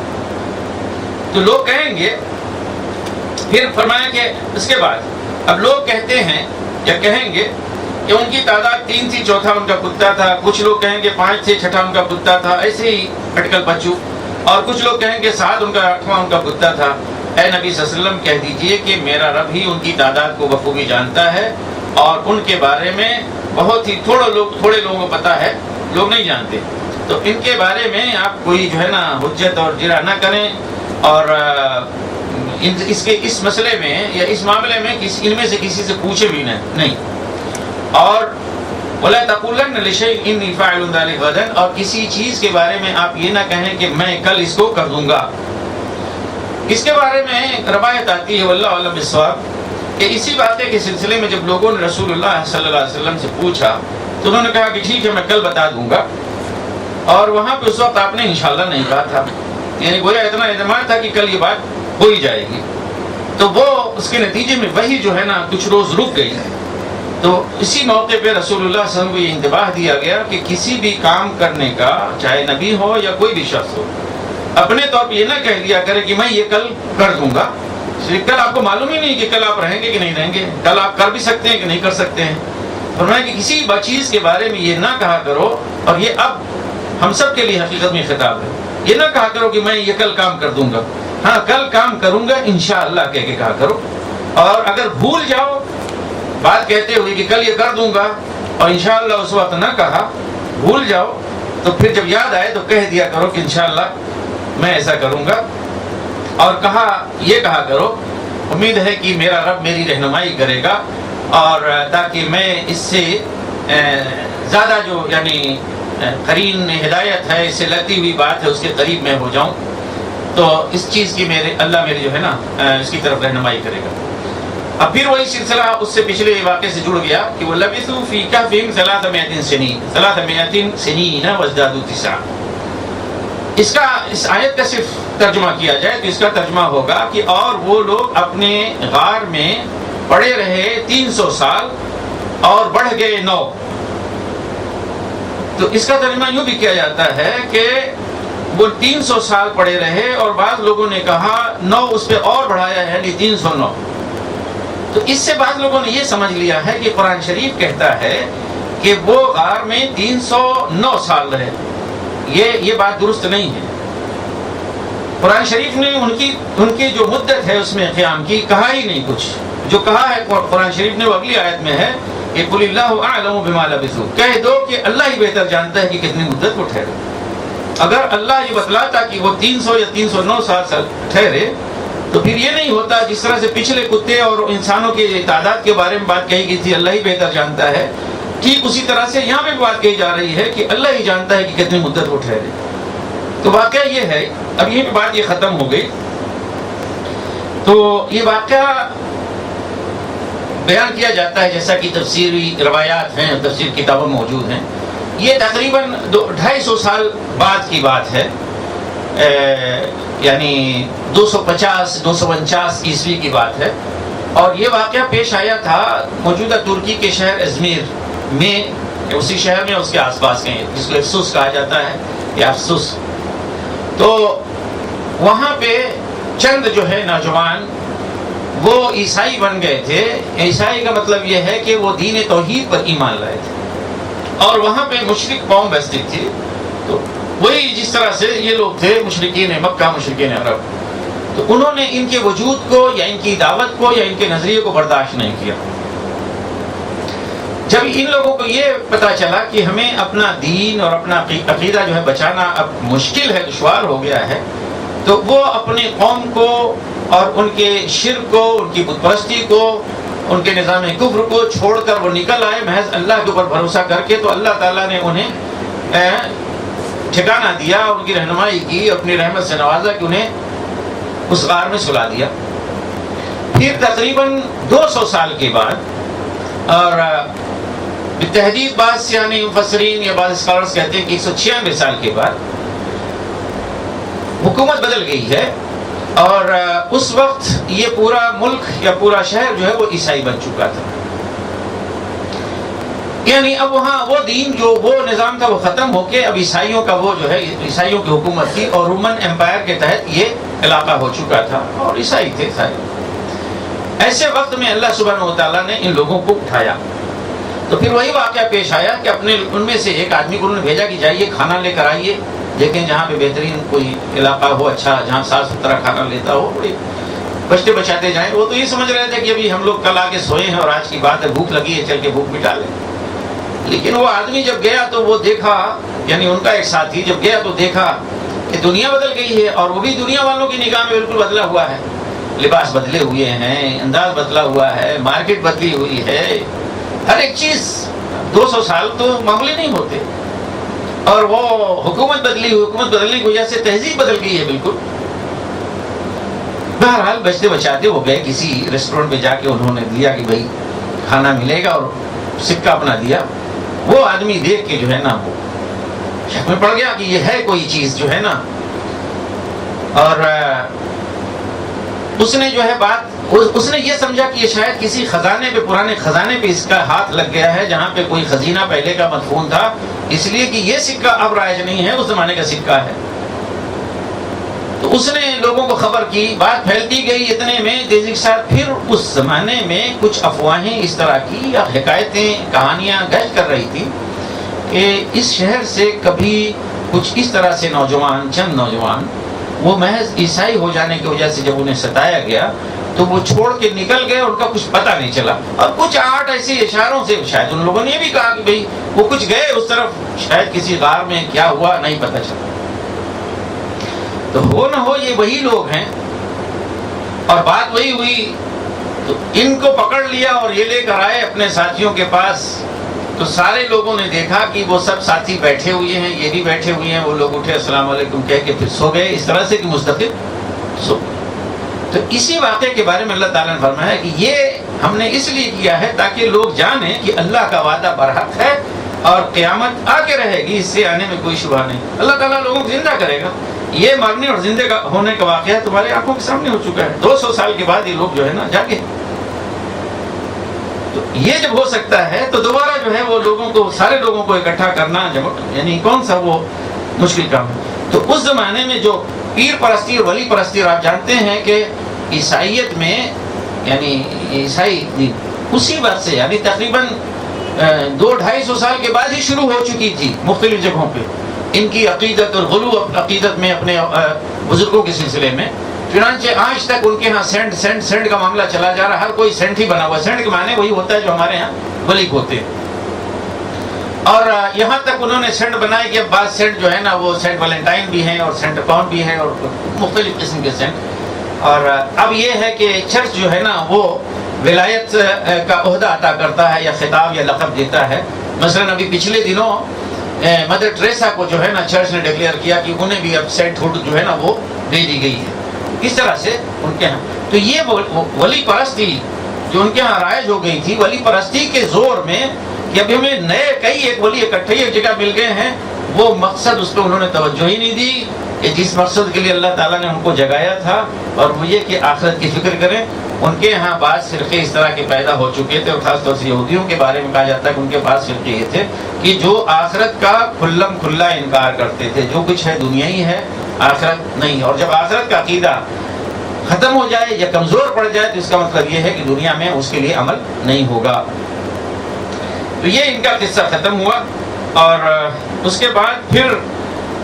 تو لوگ کہیں گے، پھر فرمایا کہ اس کے بعد اب لوگ کہتے ہیں یا کہیں گے کہ ان کی تعداد 3 تھی، چوتھا ان کا کتا تھا. کچھ لوگ کہیں گے 5 تھے، چھٹا ان کا کتا تھا. ایسے ہی اٹکل پچو. اور کچھ لوگ کہیں گے 7 ان کا، 8واں ان کا کتا تھا. اے نبی صلی اللہ علیہ وسلم کہہ دیجئے کہ میرا رب ہی ان کی تعداد کو بخوبی جانتا ہے، اور ان کے بارے میں بہت ہی تھوڑے لوگوں کو پتا ہے، لوگ نہیں جانتے. تو ان کے بارے میں آپ کوئی جو ہے نا حجت اور جرح نہ کریں، اور اس مسئلے میں یا اس معاملے میں ان میں سے کسی سے پوچھے بھی نہیں. اور وَلَا تَقُولَنَّ لِشَيْءٍ إِنِّي فَاعِلٌ ذَلِكَ غَدًا، اور کسی چیز کے بارے میں آپ یہ نہ کہیں کہ میں کل اس کو کر دوں گا. اس کے بارے میں روایت آتی ہے واللہ اعلم بالصواب کہ اسی واقعے کے سلسلے میں جب لوگوں نے رسول اللہ صلی اللہ علیہ وسلم سے پوچھا تو انہوں نے کہا کہ ٹھیک ہے میں کل بتا دوں گا. اور وہاں پہ اس وقت آپ نے انشاءاللہ نہیں کہا تھا، یعنی گویا اتنا اعتماد تھا کہ کل یہ بات ہو ہی جائے گی. تو وہ اس کے نتیجے میں وہی جو ہے نا کچھ روز رک گئی. تو اسی موقع پہ رسول اللہ صلی اللہ علیہ وسلم کو یہ انتباہ دیا گیا کہ کسی بھی کام کرنے کا، چاہے نبی ہو یا کوئی بھی شخص ہو، اپنے طور پہ یہ نہ کہہ دیا کرے کہ میں یہ کل کر دوں گا. کل آپ کو معلوم ہی نہیں کہ کل آپ رہیں گے کہ نہیں رہیں گے، کل آپ کر بھی سکتے ہیں کہ نہیں کر سکتے ہیں. فرمایا کہ کسی چیز کے بارے میں یہ نہ کہا کرو، اور یہ اب ہم سب کے لیے حقیقت میں خطاب ہے. یہ نہ کہا کرو کہ میں یہ کل کام کر دوں گا، ہاں کل کام کروں گا انشاءاللہ کہہ کے کہا کرو. اور اگر بھول جاؤ بات کہتے ہوئے کہ کل یہ کر دوں گا اور انشاءاللہ اس وقت نہ کہا، بھول جاؤ، تو پھر جب یاد آئے تو کہہ دیا کرو کہ انشاءاللہ میں ایسا کروں گا. اور یہ کہا کرو امید ہے کہ میرا رب میری رہنمائی کرے گا، اور تاکہ میں اس سے زیادہ جو یعنی قرین ہدایت ہے، اس سے لگتی ہوئی بات ہے، اس کے قریب میں ہو جاؤں. تو اس چیز کی اللہ میری جو ہے نا اس کی طرف رہنمائی کرے گا. اب پھر وہی سلسلہ اس سے پچھلے واقعے سے جڑ گیا کہ وَلَبِثُوا فِي كَهْفِهِمْ 300 سِنِينَ وَازْدَادُوا 9. اس آیت کا صرف ترجمہ کیا جائے تو اس کا ترجمہ ہوگا کہ اور وہ لوگ اپنے غار میں پڑے رہے 300 سال اور بڑھ گئے 9. تو اس کا ترجمہ یوں بھی کیا جاتا ہے کہ وہ 300 سال پڑے رہے، اور بعض لوگوں نے کہا 9 اس پہ اور بڑھایا ہے، یعنی 309. تو اس سے بعض لوگوں نے یہ سمجھ لیا ہے کہ قرآن شریف کہتا ہے کہ وہ غار میں 309 سال رہے. یہ بات درست نہیں ہے. قرآن شریف نے ان کی جو مدت ہے اس میں قیام کی کہا ہی نہیں کچھ. جو کہا ہے قرآن شریف نے وہ اگلی آیت میں ہے کہ قُلِ اللَّهُ أَعْلَمُ بِمَا لَبِثُوا، کہہ دو کہ اللہ ہی بہتر جانتا ہے کہ کتنی مدت وہ ٹھہرے. اگر اللہ یہ بتلاتا کہ وہ 300 یا 309 سال ٹھہرے تو پھر یہ نہیں ہوتا جس طرح سے پچھلے کتے اور انسانوں کی تعداد کے بارے میں بات کہی گئی تھی اللہ ہی بہتر جانتا ہے، ٹھیک اسی طرح سے یہاں پہ بات کہی جا رہی ہے کہ اللہ ہی جانتا ہے کہ کتنی مدت وہ ٹھہرے. تو واقعہ یہ ہے، اب یہیں پہ بات یہ ختم ہو گئی. تو یہ واقعہ بیان کیا جاتا ہے جیسا کہ تفسیری روایات ہیں، تفسیر کتابوں موجود ہیں. یہ تقریباً 250 سال بعد کی بات ہے، یعنی 250-249 عیسوی کی بات ہے. اور یہ واقعہ پیش آیا تھا موجودہ ترکی کے شہر ازمیر میں، اسی شہر میں اس کے آس پاس کے، جس کو افسوس کہا جاتا ہے یا افسوس. تو وہاں پہ چند جو ہے نوجوان وہ عیسائی بن گئے تھے. عیسائی کا مطلب یہ ہے کہ وہ دین توحید پر ایمان لائے تھے، اور وہاں پہ مشرک قوم بستی تھی. تو وہی جس طرح سے یہ لوگ تھے مشرکین مکہ، مشرکین عرب، تو انہوں نے ان کے وجود کو یا ان کی دعوت کو یا ان کے نظریے کو برداشت نہیں کیا. جب ان لوگوں کو یہ پتا چلا کہ ہمیں اپنا دین اور اپنا عقیدہ جو ہے بچانا اب مشکل ہے، دشوار ہو گیا ہے، تو وہ اپنے قوم کو اور ان کے شرک کو، ان کی بت پرستی کو، ان کے نظام کفر کو چھوڑ کر وہ نکل آئے محض اللہ کے اوپر بھروسہ کر کے. تو اللہ تعالیٰ نے انہیں ٹھکانہ دیا، ان کی رہنمائی کی، اپنی رحمت سے نوازا کہ انہیں اس غار میں سلا دیا۔ پھر تقریباً 200 سال کے بعد، اور بالتحدید بعض یعنی مفسرین یا بعض اسکالرز کہتے ہیں کہ 196 سال کے بعد حکومت بدل گئی ہے، اور اس وقت یہ پورا ملک یا پورا شہر جو ہے وہ عیسائی بن چکا تھا۔ یعنی اب وہاں وہ دین جو وہ نظام تھا وہ ختم ہو کے اب عیسائیوں کا وہ جو ہے عیسائیوں کی حکومت تھی، اور رومن امپائر کے تحت یہ علاقہ ہو چکا تھا اور عیسائی تھے سارے۔ ایسے وقت میں اللہ سبحانہ و تعالیٰ نے ان لوگوں کو اٹھایا، تو پھر وہی واقعہ پیش آیا کہ اپنے ان میں سے ایک آدمی کو انہوں نے بھیجا کہ جائیے کھانا لے کر آئیے، دیکھیں جہاں پہ بہترین کوئی علاقہ ہو اچھا، جہاں صاف ستھرا کھانا لیتا ہو، بڑے بچتے بچاتے جائیں۔ وہ تو یہ سمجھ رہے تھے کہ ابھی ہم لوگ کل آ کے سوئے ہیں اور آج کی بات ہے، بھوک لگی ہے، چل کے بھوک مٹا لیں۔ لیکن وہ آدمی جب گیا تو وہ دیکھا، یعنی ان کا ایک ساتھی جب گیا تو دیکھا کہ دنیا بدل گئی ہے، اور وہ بھی دنیا والوں کی نگاہ میں بالکل بدلا ہوا ہے، لباس بدلے ہوئے ہیں، انداز بدلا ہوا ہے، مارکیٹ بدلی ہوئی ہے، ہر ایک چیز۔ 200 سال تو معمولی نہیں ہوتے، اور وہ حکومت بدلی ہوئی، حکومت بدلنے کی وجہ سے تہذیب بدل گئی ہے بالکل۔ بہرحال بچتے بچاتے وہ گئے کسی ریسٹورینٹ پہ، جا کے انہوں نے دیا کہ بھائی کھانا ملے گا، اور سکہ اپنا دیا۔ وہ آدمی دیکھ کے جو ہے نا وہ شک میں پڑ گیا کہ یہ ہے کوئی چیز جو ہے نا، اور اس نے جو ہے اس نے یہ سمجھا کہ یہ شاید کسی خزانے پہ، پرانے خزانے پہ اس کا ہاتھ لگ گیا ہے، جہاں پہ کوئی خزینہ پہلے کا مدفون تھا، اس لیے کہ یہ سکہ اب رائج نہیں ہے، اس زمانے کا سکہ ہے۔ تو اس نے لوگوں کو خبر کی، بات پھیلتی گئی، اتنے میں تیزی کے ساتھ پھر اس زمانے میں کچھ افواہیں اس طرح کی یا حکایتیں، کہانیاں گشت کر رہی تھی کہ اس شہر سے کبھی کچھ اس طرح سے نوجوان، چند نوجوان، وہ محض عیسائی ہو جانے کی وجہ سے جب انہیں ستایا گیا تو وہ چھوڑ کے نکل گئے، ان کا کچھ پتہ نہیں چلا، اور کچھ 8 ایسے اشاروں سے شاید ان لوگوں نے یہ بھی کہا کہ بھئی وہ کچھ گئے اس طرف، شاید کسی غار میں کیا ہوا نہیں پتہ چلا۔ تو ہو نہ ہو یہ وہی لوگ ہیں، اور بات وہی ہوئی، تو ان کو پکڑ لیا اور یہ لے کر آئے اپنے ساتھیوں کے پاس۔ تو سارے لوگوں نے دیکھا کہ وہ سب ساتھی بیٹھے ہوئے ہیں، یہ بھی بیٹھے ہوئے ہیں، وہ لوگ اٹھے السلام علیکم کہہ کے پھر سو گئے، اس طرح سے کہ مستقل سو۔ تو اسی واقعے کے بارے میں اللہ تعالیٰ نے فرمایا کہ یہ ہم نے اس لیے کیا ہے تاکہ لوگ جانیں کہ اللہ کا وعدہ برحق ہے اور قیامت آ کے رہے گی، اس سے آنے میں کوئی شبہ نہیں۔ اللہ تعالیٰ لوگوں کو زندہ کرے گا۔ یہ مرنے اور زندہ ہونے کا واقعہ تمہارے آنکھوں کے سامنے ہو چکا ہے۔ 200 سال کے بعد یہ لوگ جو ہے نا جاگے، تو یہ جب ہو سکتا ہے تو دوبارہ جو ہے وہ لوگوں کو، سارے لوگوں کو اکٹھا کرنا یعنی کون سا وہ مشکل کام ہے۔ تو اس زمانے میں جو پیر پرستی اور ولی پرستی، اور آپ جانتے ہیں کہ عیسائیت میں یعنی عیسائی اسی وقت سے یعنی تقریباً 200-250 سال کے بعد ہی شروع ہو چکی تھی مختلف جگہوں پہ ان کی عقیدت اور غلو عقیدت میں اپنے بزرگوں کے سلسلے میں۔ چنانچہ آج تک ان کے ہاں سینٹ کا معاملہ چلا جا رہا ہے، ہر کوئی سینٹ ہی بنا ہوا ہے۔ سینٹ کے معنی وہی ہوتا ہے جو ہمارے ہاں ولی ہوتے ہیں، اور یہاں تک انہوں نے سینٹ بنائے کہ اب بعض سینٹ جو ہے نا وہ سینٹ ویلنٹائن بھی ہیں اور سینٹ پاؤن بھی ہیں اور مختلف قسم کے سینٹ۔ اور اب یہ ہے کہ چرچ جو ہے نا وہ ولایت کا عہدہ عطا کرتا ہے یا خطاب یا لقب دیتا ہے۔ مثلا ابھی پچھلے دنوں مدر ٹریسا کو جو ہے نا چرچ نے ڈکلیئر کیا کہ انہیں بھی اب سینٹ ہوڈ جو ہے نا وہ دے دی گئی ہے۔ اس طرح سے ان کے ہاں تو یہ ولی پرستی جو ان کے ہاں رائج ہو گئی تھی، ولی پرستی کے زور میں کہ ابھی ہمیں نئے کئی ایک ولی اکٹھے ایک جگہ مل گئے ہیں، وہ مقصد اس پہ انہوں نے توجہ ہی نہیں دی کہ جس مقصد کے لیے اللہ تعالیٰ نے ان کو جگایا تھا، اور وہ یہ کہ آخرت کی فکر کریں۔ ان کے ہاں بعض فرقے اس طرح کے پیدا ہو چکے تھے، اور خاص طور سے یہودیوں کے بارے میں کہا جاتا ہے کہ ان کے پاس فرقے یہ تھے کہ جو آخرت کا کھلم کھلا انکار کرتے تھے، جو کچھ ہے دنیا ہی ہے، آخرت نہیں۔ اور جب آخرت کا عقیدہ ختم ہو جائے یا کمزور پڑ جائے تو اس کا مطلب یہ ہے کہ دنیا میں اس کے لیے عمل نہیں ہوگا۔ تو یہ ان کا قصہ ختم ہوا، اور اس کے بعد پھر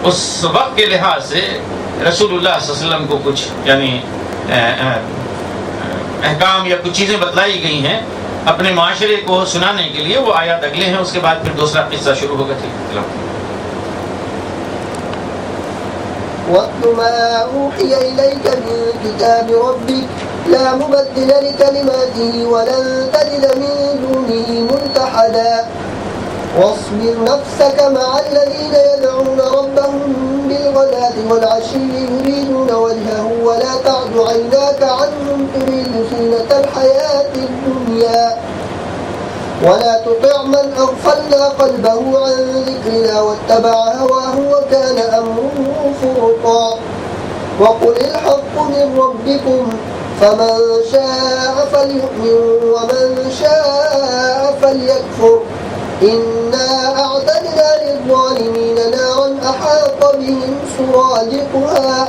اس وقت کے لحاظ سے رسول اللہ صلی اللہ علیہ وسلم کو کچھ یعنی احکام یا کچھ چیزیں بتلائی گئی ہیں اپنے معاشرے کو سنانے کے لیے۔ وہ آیات اگلے ہیں، اس کے بعد پھر دوسرا قصہ شروع ہوگا۔ وَاتْلُ مَا أُوحِيَ إِلَيْكَ مِن كِتَابِ رَبِّكَ لَا مُبَدِّلَ لِكَلِمَاتِهِ وَلَن تَجِدَ مِن دُونِهِ مُلْتَحَدًا وَاصْبِرْ نَفْسَكَ مَعَ الَّذِينَ يَدْعُونَ يدعون ربهم بالغداة والعشي يريدون وجهه ولا تعد عيناك عنهم تريد زينة الحياة الدنيا ولا تطع من أغفلنا قلبه عن ذكرنا واتبع هواه وكان أمره فرطا وقل الحق من ربكم فمن شاء فليؤمن ومن شاء فليكفر إنا أعتدنا للظالمين نارا أحاط بهم سرادقها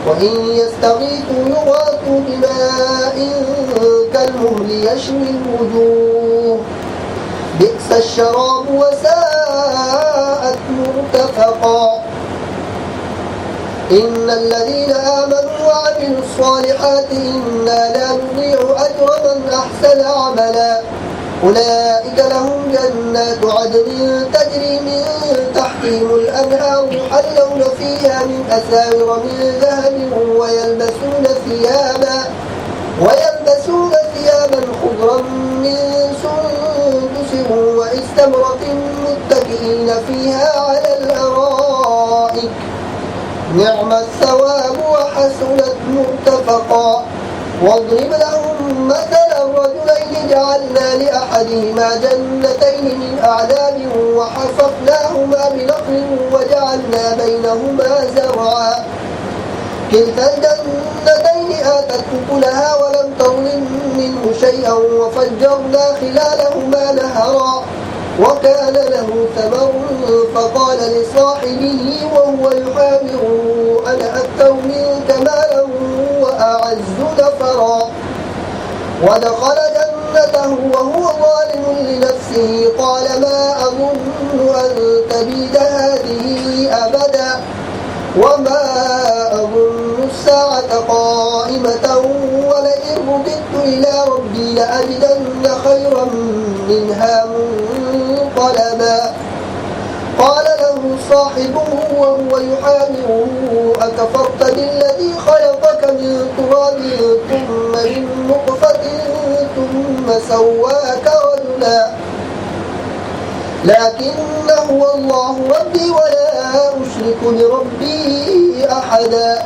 وإن يستغيثوا يغاثوا بماء كالمهل يشوي الوجوه بئس الشراب وساءت مرتفقا إن الذين آمنوا وعملوا الصالحات إنا لا نضيع أجر من أحسن عملا أولئك لهم جنات عدن تجري من تحتهم الأنهار يحلون فيها من أساور من ذهب ويلبسون ثيابا خضرا من سندس واستبرق متكئين فيها على الأرائك نعم الثواب وحسنت مرتفقا واضرب لهم مثلا الرجلين جعلنا لأحدهما جنتين من أعناب وحففناهما بنخل وجعلنا بينهما زرعا كلتا الجنتين آتت أكلها ولم تظلم منه شيئا وفجرنا خلالهما نهرا وكان له ثمر فقال لصاحبه وهو يحاوره أنا أكثر منك مالا وأعز نفرا ودخل جنته وهو ظالم لنفسه قال ما أظن أن تبيد هذه أبدا وما أظن الساعة قائمة ولئن رددت إلى ربي لأجدن خيرا منها منقلبا قال له صاحبه وهو يحاوره أكفرت بالذي خلقك من تراب ثم من نطفة ثم سواك رجلا لكن هو الله ربي ولا أشرك بربي أحدا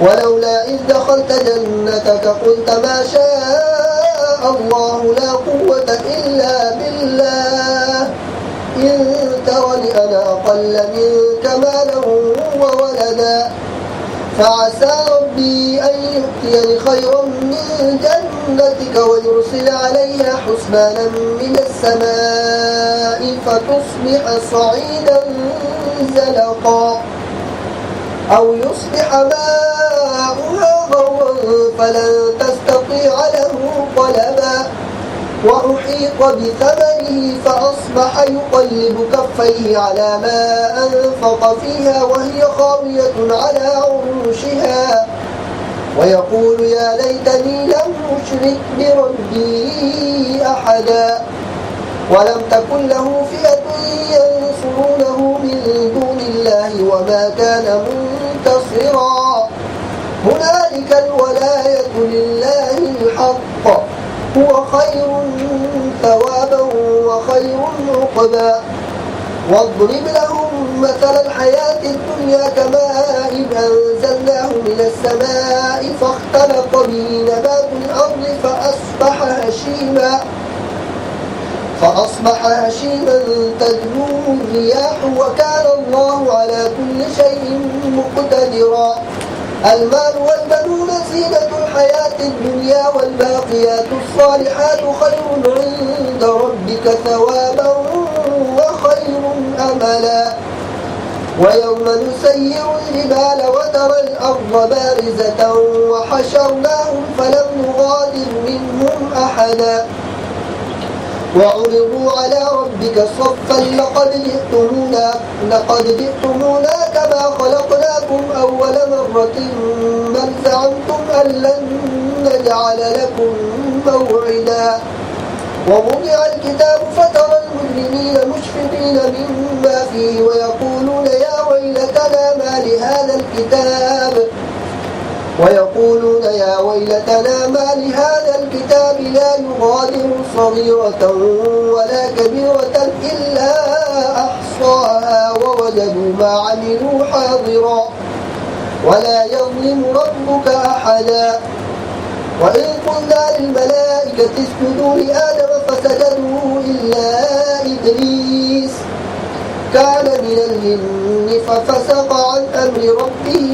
ولولا إذ دخلت جنتك قلت ما شاء الله لا قوة إلا بالله إن ترني أنا أقل منك مالا وولدا فعسى ربي أن يؤتيني خيرا من جنتك ويرسل عليها حسبانا من السماء فتصبح صعيدا زلقا أو يصبح ماؤها غورا فلن تستطيع له طلبا وأحيط بثمره فأصبح يقلب كفيه على ما أنفق فيها وهي خاوية على عروشها ويقول يا ليتني لم أشرك بربي أحدا ولم تكن له فئة ينصرونه من دون الله وما كان منتصرا هنالك الولاية لله الحق هو خير ثوابا وخير عقبا واضرب لهم مثل الحياة الدنيا كماء أنزلناه من السماء فاختلط به نبات الأرض فأصبح هشيما تدنوه الرياح وكان الله على كل شيء مقتدرا المال والبنون زينة الحياة الدنيا والباقيات الصالحات خير عند ربك ثوابا وخير أملا ويوم نسير الجبال وترى الأرض بارزة وحشرناهم فلم نغادر منهم أحدا وعرضوا على ربك صفا لقد جئتمونا كما خلقناكم أول مرة بل زعمتم أن لن نجعل لكم موعدا ووضع الكتاب فترى المجرمين مشفقين مما فيه ويقولون يا ويلتنا ما لهذا الكتاب ويقولون يا ويلتنا ما لهذا الكتاب لا يغادر صغيرة ولا كبيرة إلا أحصاها ووجدوا ما عملوا حاضرا ولا يظلم ربك أحدا. وإذ قلنا للملائكة اسجدوا لآدم فسجدوا إلا إبليس كان من الجن ففسق عن أمر ربه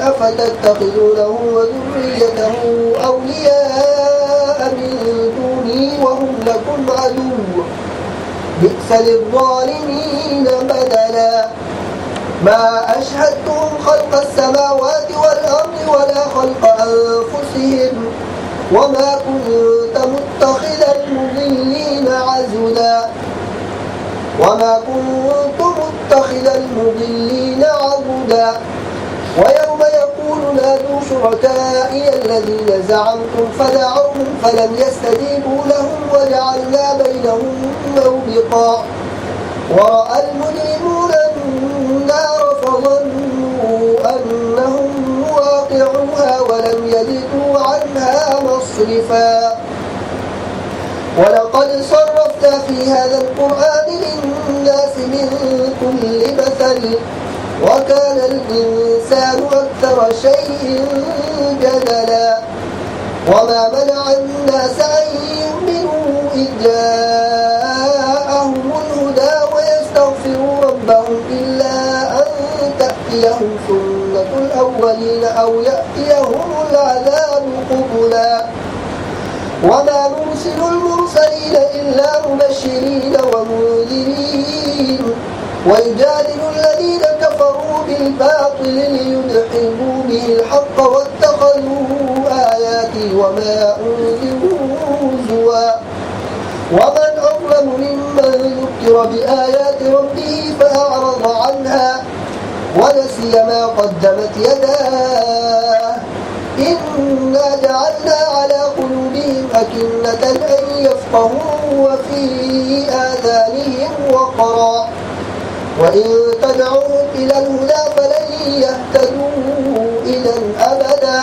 أفتتخذونه وذريته أولياء من دوني وهم لكم عدو بئس للظالمين بدلا. ما أشهدتهم خلق السماوات والأرض ولا خلق أنفسهم وما كنت متخذ المضلين عضدا ويوم يقول نادوا شركائي الذين زعمتم فدعوهم فلم يستجيبوا لهم وجعلنا بينهم موبقا. ورأى المجرمون النار فظنوا أنهم واقعوها ولم يجدوا عنها مصرفا. ولقد صرفنا في هذا القرآن للناس من كل مثل وكان الإنسان أكثر شيء جدلا. وما منع الناس أن يؤمنوا إذ جاءهم الهدى ويستغفروا ربهم إلا أن تأتيهم سنة الأولين أو يأتيهم العذاب قبلا. وما نرسل المرسلين إلا مبشرين ومنذرين ويجادل الذين كفروا بالباطل ليدحضوا به الحق واتخذوا آياتي وما أنذروا هزوا. ومن أظلم ممن ذكر بآيات ربه فأعرض عنها ونسي ما قدمت يداه إنا جعلنا على قلوبهم أكنة أن يفقهوا وفي آذانهم وقرا وإن تدعوهم إلى الهدى فلن يهتدوا إذا أبدا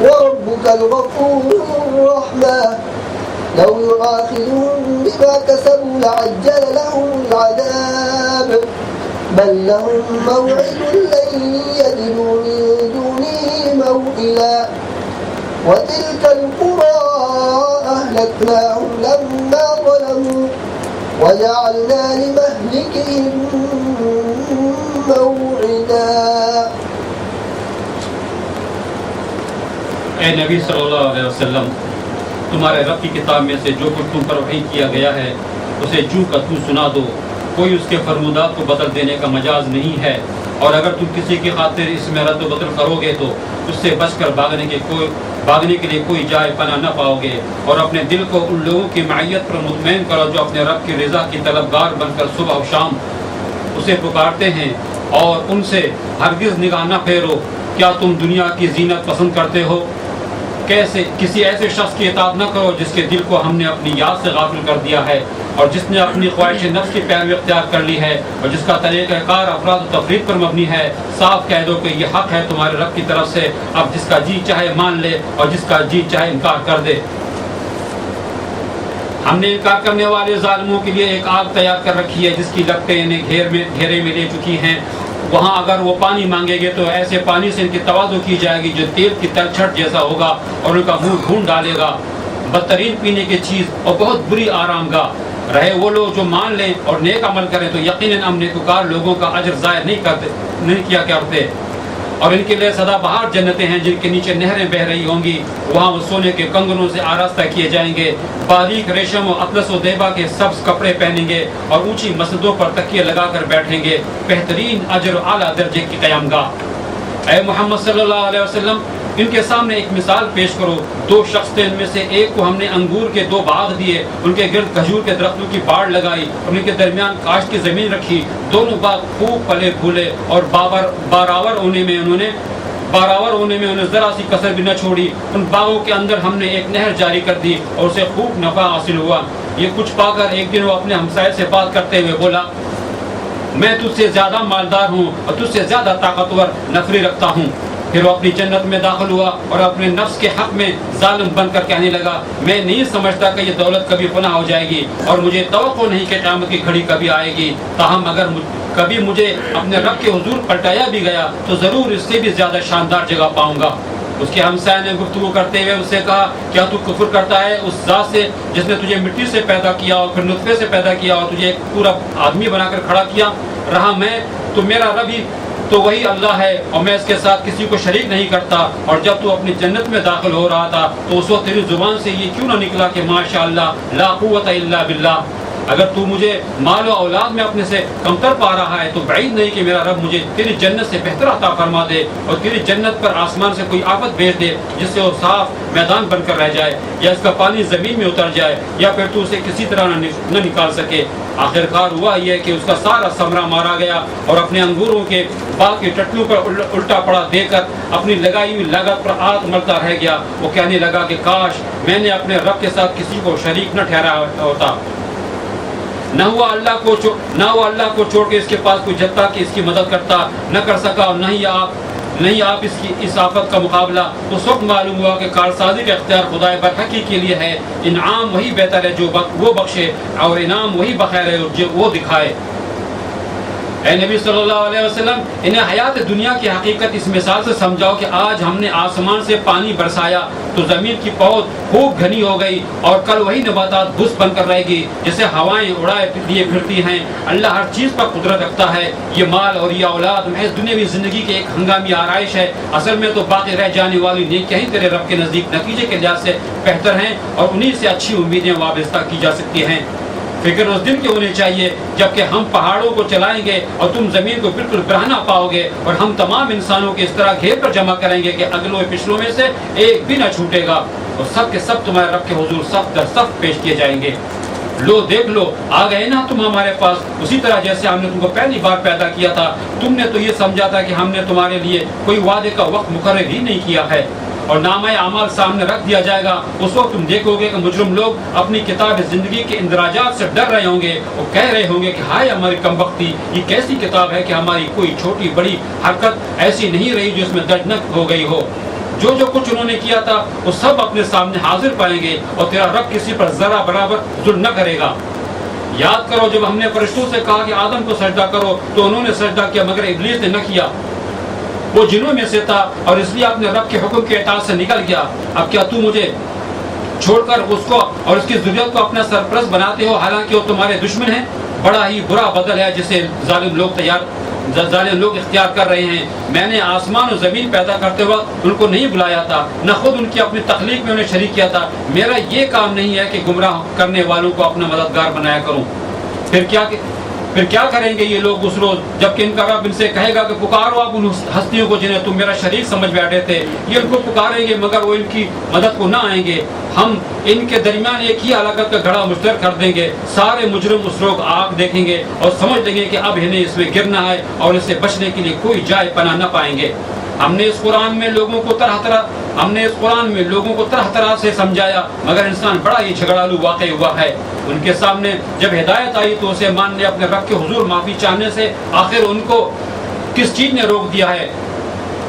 وربك الغفور الرحمن لو يؤاخذهم بما كسبوا لعجل لهم العذاب بل لهم موعد لن يجدوا من دونه موئلا. وتلك القرى أهلكناهم لما ظلموا وجعلنا لمهلكهم موعدا. اے نبی صلی اللہ علیہ وسلم، تمہارے رب کی کتاب میں سے جو کچھ تم پر وحی کیا گیا ہے اسے جو کا تو سنا دو، کوئی اس کے فرمودات کو بدل دینے کا مجاز نہیں ہے، اور اگر تم کسی کی خاطر اس میں رد و بدل کرو گے تو اس سے بچ کر بھاگنے کے لیے کوئی جائے پناہ نہ پاؤ گے، اور اپنے دل کو ان لوگوں کی معیت پر مطمئن کرو جو اپنے رب کی رضا کی طلبگار بن کر صبح و شام اسے پکارتے ہیں، اور ان سے ہرگز نگاہ نہ پھیرو۔ کیا تم دنیا کی زینت پسند کرتے ہو؟ کسی ایسے شخص کی اطاعت نہ کرو جس کے دل کو ہم نے اپنی یاد سے غافل کر دیا ہے، اور جس نے اپنی خواہش نفس کی پیروی اختیار کر لی ہے، اور جس کا طریقہ کار افراد و تفریق پر مبنی ہے۔ صاف کہہ دو کہ یہ حق ہے تمہارے رب کی طرف سے، اب جس کا جی چاہے مان لے اور جس کا جی چاہے انکار کر دے۔ ہم نے انکار کرنے والے ظالموں کے لیے ایک آگ تیار کر رکھی ہے جس کی لپٹیں انہیں گھیرے میں لے چکی ہیں۔ وہاں اگر وہ پانی مانگیں گے تو ایسے پانی سے ان کی تواضع کی جائے گی جو تیل کی تلچھٹ جیسا ہوگا، اور ان کا منہ ڈھونڈ ڈالے گا۔ بدترین پینے کی چیز اور بہت بری آرام گاہ رہے وہ لوگ جو مان لیں اور نیک عمل کریں تو یقیناً ہم نیکوکار لوگوں کا اجر ضائع نہیں کیا کرتے۔ اور ان کے لیے سدا بہار جنتیں ہیں جن کے نیچے نہریں بہ رہی ہوں گی، وہاں وہ سونے کے کنگنوں سے آراستہ کیے جائیں گے، باریک ریشم و اطلس و دیبا کے سبز کپڑے پہنیں گے، اور اونچی مسجدوں پر تکیے لگا کر بیٹھیں گے، بہترین اجر و اعلیٰ درجے کی قیام گاہ۔ اے محمد صلی اللہ علیہ وسلم، ان کے سامنے ایک مثال پیش کرو۔ دو شخص تھے، ان میں سے ایک کو ہم نے انگور کے 2 باغ دیے، ان کے گرد کھجور کے درختوں کی باڑ لگائی اور ان کے درمیان کاشت کی زمین رکھی۔ دونوں باغ خوب پلے پھولے اور باراور ہونے میں انہیں ذرا سی کسر بھی نہ چھوڑی۔ ان باغوں کے اندر ہم نے ایک نہر جاری کر دی اور اسے خوب نفع حاصل ہوا۔ یہ کچھ پا کر ایک دن وہ اپنے ہمسائے سے بات کرتے ہوئے بولا، میں تجھ سے زیادہ مالدار ہوں اور تجھ سے زیادہ طاقتور نفری رکھتا ہوں۔ پھر وہ اپنی جنت میں داخل ہوا اور اپنے نفس کے حق میں ظالم بن کر کہنے لگا میں نہیں سمجھتا کہ یہ دولت کبھی فنا ہو جائے گی اور مجھے توقع نہیں کہ قیامت کی گھڑی کبھی آئے گی، تاہم اگر کبھی مجھے اپنے رب کے حضور پلٹایا بھی گیا تو ضرور اس سے بھی زیادہ شاندار جگہ پاؤں گا۔ اس کے ہمسائے نے گفتگو کرتے ہوئے اس سے کہا کیا تو کفر کرتا ہے اس ذات سے جس نے تجھے مٹی سے پیدا کیا اور پھر نطفے سے پیدا کیا اور تجھے ایک پورا آدمی بنا کر کھڑا کیا، رہا میں تو میرا رب ہی تو وہی اللہ ہے اور میں اس کے ساتھ کسی کو شریک نہیں کرتا۔ اور جب تو اپنی جنت میں داخل ہو رہا تھا تو اس وقت تیری زبان سے یہ کیوں نہ نکلا کہ ماشاء اللہ لا قوت الا باللہ؟ اگر تو مجھے مال و اولاد میں اپنے سے کمتر پا رہا ہے تو بعید نہیں کہ میرا رب مجھے تیری جنت سے بہتر عطا فرما دے اور تیری جنت پر آسمان سے کوئی آفت بھیج دے جس سے وہ صاف میدان بن کر رہ جائے، یا اس کا پانی زمین میں اتر جائے، یا پھر تو اسے کسی طرح نہ نکال سکے۔ آخرکار ہوا یہ کہ اس کا سارا ثمرہ مارا گیا اور اپنے انگوروں کے باغ کی ٹٹلوں پر الٹا پڑا دے کر اپنی لگائی ہوئی لاگت پر آنکھ ملتا رہ گیا۔ وہ کہنے لگا کہ کاش میں نے اپنے رب کے ساتھ کسی کو شریک نہ ٹھہرایا ہوتا، نہ ہوا اللہ کو چھوڑ کے اس کے پاس کوئی جتا کہ اس کی مدد کرتا نہ کر سکا، اور نہیں آپ اس آفت کا مقابلہ۔ اس وقت معلوم ہوا کہ کارسازی کا اختیار خدائے برحقی کے لیے ہے، انعام وہی بہتر ہے جو وہ بخشے اور انعام وہی بخیر ہے جو وہ دکھائے۔ اے نبی صلی اللہ علیہ وسلم انہیں حیات دنیا کی حقیقت اس مثال سے سمجھاؤ کہ آج ہم نے آسمان سے پانی برسایا تو زمین کی پود خوب گھنی ہو گئی اور کل وہی نباتات گھس بن کر رہے گی جسے ہوائیں اڑائے لیے پھرتی ہیں۔ اللہ ہر چیز پر قدرت رکھتا ہے۔ یہ مال اور یہ اولاد محض دنیاوی زندگی کی ایک ہنگامی آرائش ہے، اصل میں تو باقی رہ جانے والی نیکیاں ہی تیرے رب کے نزدیک نتیجے کے لحاظ سے بہتر ہیں اور انہی سے اچھی امیدیں وابستہ کی جا سکتی ہیں۔ فکر اس دن کی ہونی چاہیے جبکہ ہم پہاڑوں کو چلائیں گے اور تم زمین کو بالکل برہنہ پاؤ گے، اور ہم تمام انسانوں کے اس طرح گھیر پر جمع کریں گے کہ اگلوں پچھلوں میں سے ایک بھی نہ چھوٹے گا، اور سب کے سب تمہارے رب کے حضور صف در صف پیش کیے جائیں گے۔ لو دیکھ لو آ گئے نا تم ہمارے پاس، اسی طرح جیسے ہم نے تم کو پہلی بار پیدا کیا تھا۔ تم نے تو یہ سمجھا تھا کہ ہم نے تمہارے لیے کوئی وعدے کا وقت مقرر ہی نہیں کیا ہے، اور نامہ اعمال سامنے رکھ دیا جائے گا۔ اس وقت تم دیکھو گے کہ مجرم لوگ اپنی کتاب زندگی کے اندراجات سے ڈر رہے ہوں گے اور کہہ رہے ہوں گے کہ ہائے ہماری کم بختی، یہ کیسی کتاب ہے کہ ہماری کوئی چھوٹی بڑی حرکت ایسی نہیں رہی جو اس میں درج نہ ہو گئی ہو۔ جو کچھ انہوں نے کیا تھا وہ سب اپنے سامنے حاضر پائیں گے، اور تیرا رب کسی پر ذرا برابر ظلم نہ کرے گا۔ یاد کرو جب ہم نے فرشتوں سے کہا کہ آدم کو سجدہ کرو تو انہوں نے سجدہ کیا مگر ابلیس نے نہ کیا، وہ جنوں میں سے تھا اور اس لیے اپنے رب کے حکم کے اطاعت سے نکل گیا۔ اب کیا تو مجھے چھوڑ کر اس کو اور اس کی ذریت کو اپنا سرپرست بناتے ہو حالانکہ وہ تمہارے دشمن ہیں؟ بڑا ہی برا بدل ہے جسے ظالم لوگ اختیار کر رہے ہیں۔ میں نے آسمان و زمین پیدا کرتے وقت ان کو نہیں بلایا تھا، نہ خود ان کی اپنی تخلیق میں انہیں شریک کیا تھا۔ میرا یہ کام نہیں ہے کہ گمراہ کرنے والوں کو اپنا مددگار بنایا کروں۔ پھر کیا کریں گے یہ لوگ اس روز جبکہ ان کا رب ان سے کہے گا کہ پکارو آپ ان ہستیوں کو جنہیں تم میرا شریک سمجھ بیٹھے تھے۔ یہ ان کو پکاریں گے مگر وہ ان کی مدد کو نہ آئیں گے۔ ہم ان کے درمیان ایک ہی ہلاکت کا گڑھا مشترک کر دیں گے۔ سارے مجرم اس روز آگ دیکھیں گے اور سمجھ لیں گے کہ اب انہیں اس میں گرنا ہے اور اس سے بچنے کے لیے کوئی جائے پناہ نہ پائیں گے۔ ہم نے اس قرآن میں لوگوں کو طرح طرح سے سمجھایا مگر انسان بڑا ہی جھگڑالو واقع ہوا ہے۔ ان کے سامنے جب ہدایت آئی تو اسے ماننے اپنے رب کے حضور معافی چاہنے سے آخر ان کو کس چیز نے روک دیا ہے؟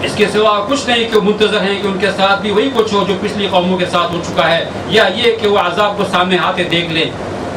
اس کے سوا کچھ نہیں کہ منتظر ہیں کہ ان کے ساتھ بھی وہی کچھ ہو جو پچھلی قوموں کے ساتھ ہو چکا ہے، یا یہ کہ وہ عذاب کو سامنے آتے دیکھ لیں۔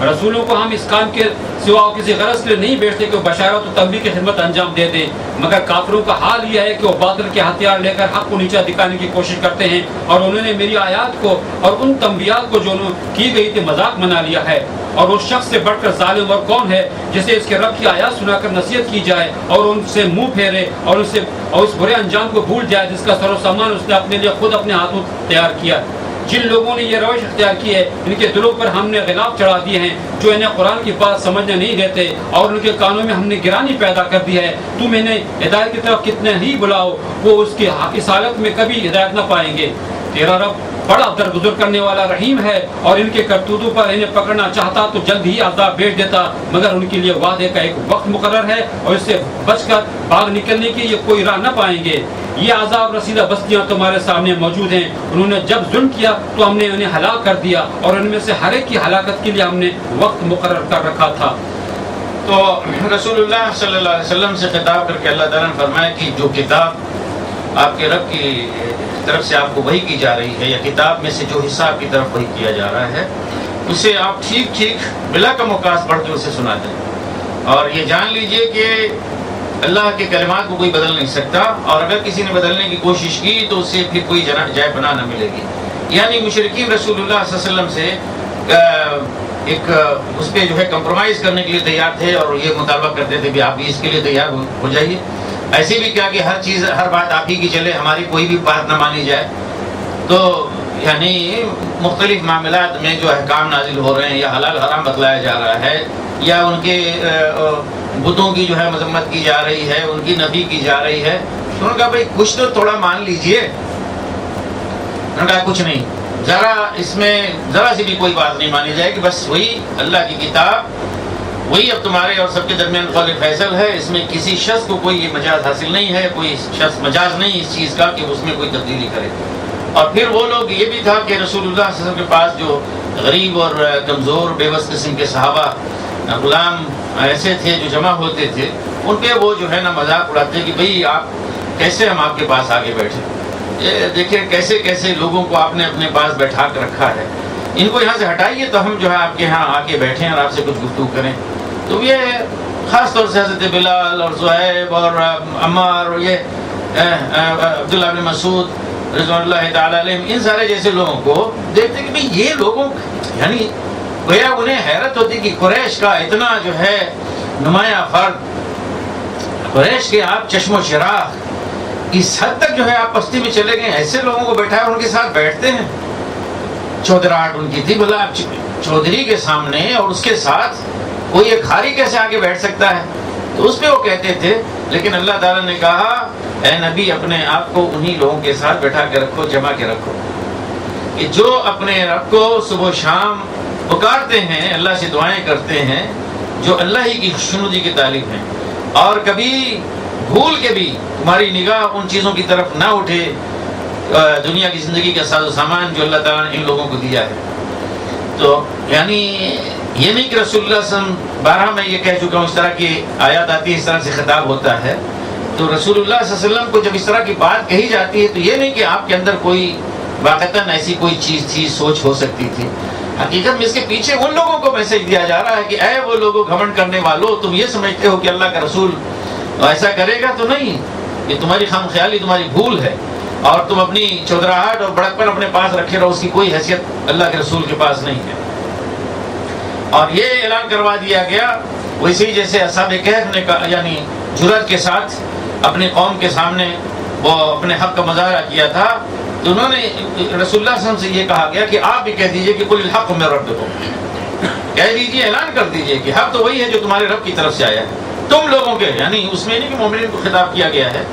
رسولوں کو ہم اس کام کے سوا کسی غرض کے لیے نہیں بھیجتے کہ وہ بشارت و تبلیغ کی خدمت انجام دے دیں، مگر کافروں کا حال یہ ہے کہ وہ باطل کے ہتھیار لے کر حق کو نیچا دکھانے کی کوشش کرتے ہیں، اور انہوں نے میری آیات کو اور ان تنبیہات کو جو کی گئی تھی مذاق بنا لیا ہے۔ اور اس شخص سے بڑھ کر ظالم اور کون ہے جسے اس کے رب کی آیات سنا کر نصیحت کی جائے اور ان سے منہ پھیرے اور اس برے انجام کو بھول جائے جس کا سر و سامان اس نے اپنے لیے خود اپنے ہاتھوں تیار کیا۔ جن لوگوں نے یہ روش اختیار کی ہے ان کے دلوں پر ہم نے غلاف چڑھا دیے ہیں جو انہیں قرآن کی بات سمجھنے نہیں دیتے، اور ان کے کانوں میں ہم نے گرانی پیدا کر دی ہے۔ تم انہیں ہدایت کی طرف کتنے ہی بلاؤ وہ اس حالت میں کبھی ہدایت نہ پائیں گے۔ تیرا رب بڑا درگزر کرنے والا رحیم ہے، اور ان کے کرتوتوں پر انہیں پکڑنا چاہتا تو جلد ہی عذاب بھیج دیتا، مگر ان کے لیے وعدے کا ایک وقت مقرر ہے اور اس سے بچ کر بھاگ نکلنے کی یہ کوئی راہ نہ پائیں گے۔ یہ عذاب رسیدہ بستیاں تمہارے سامنے موجود ہیں، انہوں نے جب ظلم کیا تو ہم نے انہیں ہلاک کر دیا، اور ان میں سے ہر ایک کی ہلاکت کے لیے ہم نے وقت مقرر کر رکھا تھا۔ تو رسول اللہ صلی اللہ علیہ وسلم سے خطاب کر کے اللہ تعالیٰ نے فرمایا کہ جو کتاب آپ کے رب کی طرف سے آپ کو وحی کی جا رہی ہے، یا کتاب میں سے جو حصہ آپ کی طرف وحی کیا جا رہا ہے اسے آپ ٹھیک ٹھیک بلا کم اوقات پڑھ کے اسے سنا دیں، اور یہ جان لیجئے کہ اللہ کے کلمات کو کوئی بدل نہیں سکتا، اور اگر کسی نے بدلنے کی کوشش کی تو اسے پھر کوئی جائے پناہ نہ ملے گی۔ یعنی مشرکین رسول اللہ صلی اللہ علیہ وسلم سے ایک اس پہ جو ہے کمپرومائز کرنے کے لیے تیار تھے، اور یہ مطالبہ کرتے تھے کہ آپ بھی اس کے لیے تیار ہو جائیے۔ ایسے بھی کیا کہ ہر بات آپ ہی کی چلے، ہماری کوئی بھی بات نہ مانی جائے۔ تو یعنی مختلف معاملات میں جو احکام نازل ہو رہے ہیں، یا حلال حرام بتلایا جا رہا ہے، یا ان کے بتوں کی جو ہے مذمت کی جا رہی ہے، ان کی نفی کی جا رہی ہے، تو انہوں نے کہا بھائی کچھ تو تھوڑا مان لیجئے۔ انہوں نے کہا کچھ نہیں، اس میں ذرا سی بھی کوئی بات نہیں مانی جائے کہ بس وہی اللہ کی کتاب، وہی اب تمہارے اور سب کے درمیان قول فیصل ہے، اس میں کسی شخص کو کوئی مجاز حاصل نہیں ہے، کوئی شخص مجاز نہیں اس چیز کا کہ اس میں کوئی تبدیلی کرے۔ اور پھر وہ لوگ، یہ بھی تھا کہ رسول اللہ صلی اللہ علیہ وسلم کے پاس جو غریب اور کمزور بے بس قسم کے صحابہ غلام ایسے تھے جو جمع ہوتے تھے، ان پہ وہ جو ہے نا مذاق اڑاتے کہ بھئی آپ کیسے ہم آپ کے پاس آگے بیٹھے، یہ دیکھیں کیسے کیسے لوگوں کو آپ نے اپنے پاس بیٹھا کر رکھا ہے، ان کو یہاں سے ہٹائیے تو ہم جو ہے آپ کے یہاں آ کے بیٹھیں اور آپ سے کچھ گفتگو کریں۔ تو یہ خاص طور سے حضرت بلال اور زہیب اور عمار اور یہ عبداللہ بن مسعود رضوان اللہ تعالی علیہم، ان سارے جیسے لوگوں کو دیکھتے کہ بھئی یہ لوگوں، یعنی گویا انہیں حیرت ہوتی کہ قریش کا اتنا جو ہے نمایاں فرد، قریش کے آپ چشم و چراغ، اس حد تک جو ہے آپ پستی میں چلے گئے، ایسے لوگوں کو بیٹھا ہے ان کے ساتھ بیٹھتے ہیں۔ چودراہٹ ان کی تھی، بھلا چودھری کے سامنے اور اس کے ساتھ کوئی ایک خاری کیسے آگے بیٹھ سکتا ہے؟ تو اس پہ وہ کہتے تھے، لیکن اللہ تعالیٰ نے کہا اے نبی اپنے آپ کو انہی لوگوں کے ساتھ بیٹھا کے رکھو، جمع کے رکھو، کہ جو اپنے رب کو صبح و شام پکارتے ہیں، اللہ سے دعائیں کرتے ہیں، جو اللہ ہی کی خوشنودی کی طالب ہیں، اور کبھی بھول کے بھی تمہاری نگاہ ان چیزوں کی طرف نہ اٹھے، دنیا کی زندگی کا ساز و سامان جو اللہ تعالیٰ نے ان لوگوں کو دیا ہے۔ تو یعنی یہ نہیں کہ رسول اللہ صلی اللہ علیہ وسلم، بارہ میں یہ کہہ چکا ہوں، اس طرح کی آیات آتی ہے، اس طرح سے خطاب ہوتا ہے، تو رسول اللہ صلی اللہ علیہ وسلم کو جب اس طرح کی بات کہی جاتی ہے تو یہ نہیں کہ آپ کے اندر کوئی واقعتاً ایسی کوئی چیز تھی، سوچ ہو سکتی تھی۔ حقیقت میں اس کے پیچھے ان لوگوں کو میسج دیا جا رہا ہے کہ اے وہ لوگوں گھمنڈ کرنے والوں، تم یہ سمجھتے ہو کہ اللہ کا رسول ایسا کرے گا؟ تو نہیں، یہ تمہاری خام خیالی، تمہاری بھول ہے، اور تم اپنی چودراہٹ اور بڑکپن اپنے پاس رکھے رہو، اس کی کوئی حیثیت اللہ کے رسول کے پاس نہیں ہے۔ اور یہ اعلان کروا دیا گیا ویسے جیسے اصحاب کہف نے یعنی جرأت کے ساتھ اپنے قوم کے سامنے وہ اپنے حق کا مظاہرہ کیا تھا، تو انہوں نے رسول اللہ صلی اللہ علیہ وسلم سے یہ کہا گیا کہ آپ بھی کہہ دیجئے کہ قل الحق من ربکم، کہہ دیجئے، اعلان کر دیجئے کہ حق تو وہی ہے جو تمہارے رب کی طرف سے آیا ہے، تم لوگوں کے، یعنی اس میں نہیں کہ مومنین کو خطاب کیا گیا ہے،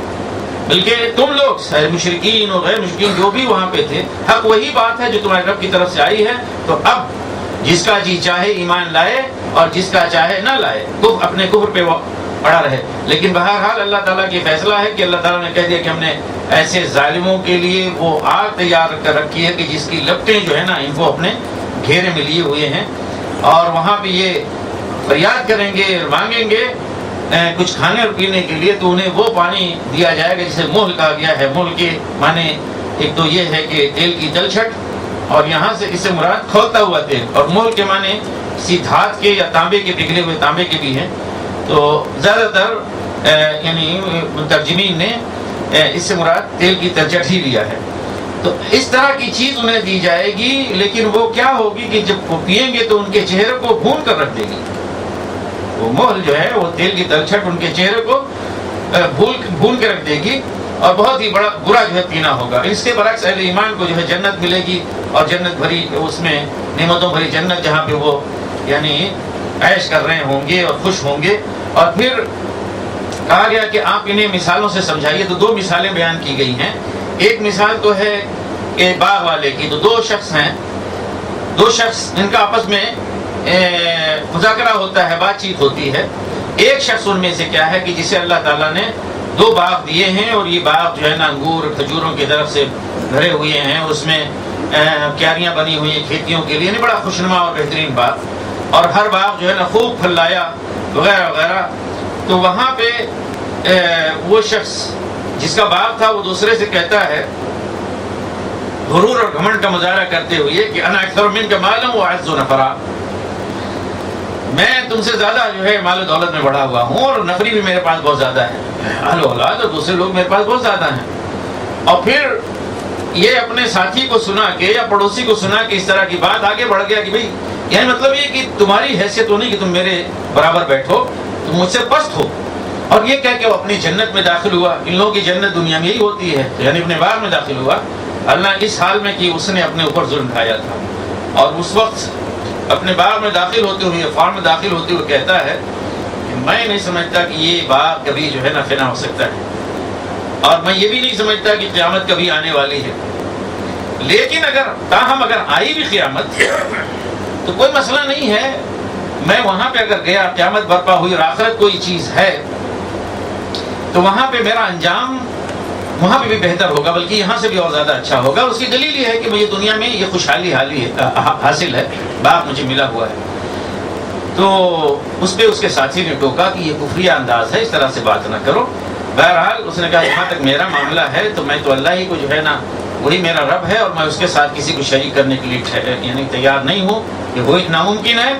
بلکہ تم لوگ مشرکین اور غیر مشرکین جو بھی وہاں پہ تھے، حق وہی بات ہے جو تمہارے رب کی طرف سے آئی ہے، تو اب جس کا جی چاہے ایمان لائے اور جس کا چاہے نہ لائے، اپنے کفر پہ پڑا رہے۔ لیکن بہرحال اللہ تعالیٰ کی فیصلہ ہے کہ اللہ تعالیٰ نے کہہ دیا کہ ہم نے ایسے ظالموں کے لیے وہ آگ تیار کر رکھی ہے کہ جس کی لپٹیں جو ہے نا ان کو اپنے گھیرے میں لیے ہوئے ہیں، اور وہاں پہ یہ فریاد کریں گے، مانگیں گے کچھ کھانے اور پینے کے لیے، تو انہیں وہ پانی دیا جائے گا جسے مہل کہا گیا ہے۔ مہل کے معنی ایک تو یہ ہے کہ تیل کی تلچھٹ، اور یہاں سے اس سے مراد کھولتا ہوا تیل، اور مہل کے معنی کسی دھات کے یا تانبے کے، پگھلے ہوئے تانبے کے بھی ہیں، تو زیادہ تر یعنی مترجمین نے اس سے مراد تیل کی تلچھٹ ہی لیا ہے۔ تو اس طرح کی چیز انہیں دی جائے گی، لیکن وہ کیا ہوگی کہ جب وہ پئیں گے تو ان کے چہرے کو بھون کر رکھ دے گی، وہ مہل جو ہے وہ تیل کی تلچھٹ ان کے چہرے کو بھون کے رکھ دے گی، اور بہت ہی بڑا برا جو ہے پینا ہوگا۔ اس کے برعکس اہل ایمان کو جو ہے جنت ملے گی، اور جنت بھری، اس میں نعمتوں بھری جنت، جہاں پہ وہ یعنی عیش کر رہے ہوں گے اور خوش ہوں گے۔ اور پھر کہا گیا کہ آپ انہیں مثالوں سے سمجھائیے، تو دو مثالیں بیان کی گئی ہیں۔ ایک مثال تو ہے کہ باغ والے کی، تو دو شخص ہیں، دو شخص ان کا آپس میں مذاکرہ ہوتا ہے، بات چیت ہوتی ہے۔ ایک شخص ان میں سے کیا ہے کہ جسے اللہ تعالیٰ نے دو باغ دیے ہیں، اور یہ باغ جو ہے نا انگور کھجوروں کی طرف سے بھرے ہوئے ہیں، اس میں کیاریاں بنی ہوئی ہیں کھیتیوں کے لیے، بڑا خوشنما اور بہترین باغ، اور ہر باغ جو ہے نا خوب پھل لایا وغیرہ وغیرہ۔ تو وہاں پہ وہ شخص جس کا باپ تھا وہ دوسرے سے کہتا ہے غرور اور گھمنڈ کا مظاہرہ کرتے ہوئے کہ انا اکثر منک مالا واعز نفرا، میں تم سے زیادہ جو ہے مال و دولت میں بڑھا ہوا ہوں اور نفری بھی میرے پاس بہت زیادہ ہے، اہل اولاد اور دوسرے لوگ میرے پاس بہت زیادہ ہیں۔ اور پھر یہ اپنے ساتھی کو سنا کے یا پڑوسی کو سنا کہ اس طرح کی بات آگے بڑھ گیا کہ بھئی یعنی مطلب یہ کہ تمہاری حیثیت تو نہیں کہ تم میرے برابر بیٹھو، تم مجھ سے پست ہو۔ اور یہ کہہ کے وہ اپنی جنت میں داخل ہوا۔ ان لوگوں کی جنت دنیا میں یہی ہوتی ہے، یعنی اپنے باغ میں داخل ہوا، اللہ اس حال میں کہ اس نے اپنے اوپر ظلم ڈھایا تھا، اور اس وقت اپنے باغ میں داخل ہوتے ہوئے، فارم میں داخل ہوتے ہوئے کہتا ہے کہ میں نہیں سمجھتا کہ یہ باغ کبھی جو ہے نا فنا ہو سکتا ہے، اور میں یہ بھی نہیں سمجھتا کہ قیامت کبھی آنے والی ہے، لیکن اگر آئی بھی قیامت تو کوئی مسئلہ نہیں ہے، میں وہاں پہ اگر گیا، قیامت برپا ہوئی اور آخرت کوئی چیز ہے تو وہاں پہ میرا انجام وہاں پہ بھی بہتر ہوگا، بلکہ یہاں سے بھی اور زیادہ اچھا ہوگا۔ اس کی دلیل یہ ہے کہ مجھے دنیا میں یہ خوشحالی حاصل ہے، باغ مجھے ملا ہوا ہے۔ تو اس پہ اس کے ساتھی نے ٹوکا کہ یہ کفریہ انداز ہے، اس طرح سے بات نہ کرو۔ بہرحال اس نے کہا جہاں تک میرا معاملہ ہے تو میں تو اللہ ہی کو جو ہے نا، وہی میرا رب ہے، اور میں اس کے ساتھ کسی کو شریک کرنے کے لیے یعنی تیار نہیں ہوں، کہ وہی ناممکن ہے،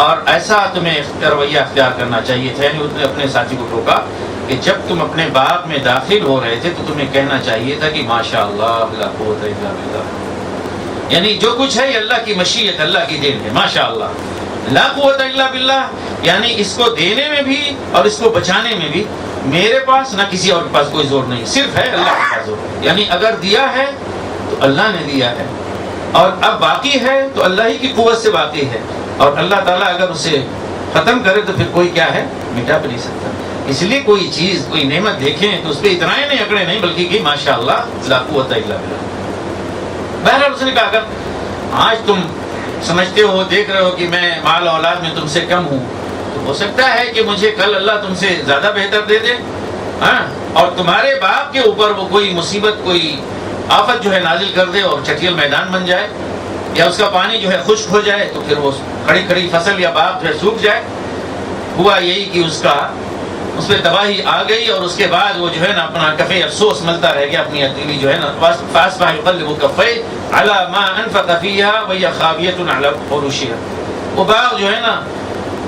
اور ایسا تمہیں رویہ اختیار کرنا چاہیے تھا۔ یعنی اس نے اپنے ساتھی کو ٹوکا کہ جب تم اپنے باغ میں داخل ہو رہے تھے تو تمہیں کہنا چاہیے تھا کہ ماشاء اللہ لا قوت الا باللہ، یعنی جو کچھ ہے یہ اللہ کی مشیت، اللہ کی دین ہے، ماشاء اللہ لا قوت الا باللہ، یعنی اس کو دینے میں بھی اور اس کو بچانے میں بھی میرے پاس نہ کسی اور کے پاس کوئی زور نہیں، صرف ہے اللہ کے پاس زور۔ یعنی اگر دیا ہے تو اللہ نے دیا ہے، اور اب باقی ہے تو اللہ ہی کی قوت سے باقی ہے، اور اللہ تعالیٰ اگر اسے ختم کرے تو پھر کوئی کیا ہے، مٹا بھی نہیں سکتا۔ اس لیے کوئی چیز، کوئی نعمت دیکھیں تو اس پہ اتنا ہی نہیں اکڑے نہیں، بلکہ کہ ماشاء اللہ لا قوت الا باللہ۔ بہرحال اس نے کہا اگر آج تم سمجھتے ہو، دیکھ رہے ہو کہ میں مال اولاد میں تم سے کم ہوں، تو ہو سکتا ہے کہ مجھے کل اللہ تم سے زیادہ بہتر دے دے، ہاں، اور تمہارے باپ کے اوپر وہ کوئی مصیبت، کوئی آفت جو ہے نازل کر دے اور چٹیل میدان بن جائے، یا اس کا پانی جو ہے خشک ہو جائے، تو پھر وہ کھڑی کھڑی فصل یا باغ جو ہے سوکھ جائے۔ ہوا یہی کہ اس پہ تباہی آ گئی، اور اس کے بعد وہ جو ہے نا اپنا کفے افسوس ملتا رہ گیا، اپنی ہتھیلی جو ہے نا فاصبح يقلب كفيه على ما انفق فيها وهي خاوية على عروشها، وہ باغ جو ہے نا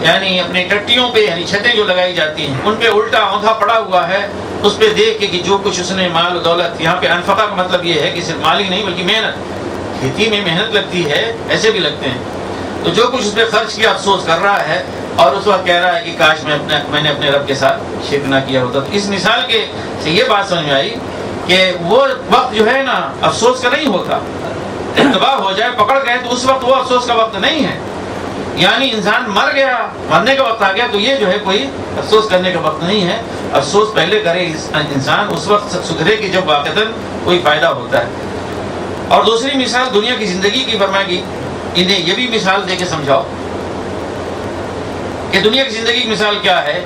یعنی اپنی ٹٹیوں پہ، یعنی چھتیں جو لگائی جاتی ہیں ان پہ الٹا اوندا پڑا ہوا ہے، اس پہ دیکھ کے کہ جو کچھ اس نے مال و دولت، یہاں پہ انفقہ کا مطلب یہ ہے کہ صرف مال ہی نہیں بلکہ محنت، کھیتی میں محنت لگتی ہے، ایسے بھی لگتے ہیں، تو جو کچھ اس پہ خرچ کیا افسوس کر رہا ہے، اور اس وقت کہہ رہا ہے کہ کاش میں نے اپنے رب کے ساتھ شرک نہ کیا ہوتا۔ تو اس مثال کے سے یہ بات سمجھ میں آئی کہ وہ وقت جو ہے نا افسوس کا نہیں ہوتا، تباہ ہو جائے، پکڑ گئے تو اس وقت وہ افسوس کا وقت نہیں ہے، یعنی انسان مر گیا، مرنے کا وقت آ گیا تو یہ جو ہے کوئی افسوس کرنے کا وقت نہیں ہے، افسوس پہلے کرے انسان اس وقت سدھرے کہ جب واقعتاً کوئی فائدہ ہوتا ہے۔ اور دوسری مثال دنیا کی زندگی کی فرمائے گی، انہیں یہ بھی مثال دے کے سمجھاؤ کہ دنیا کی زندگی کی مثال کیا ہے،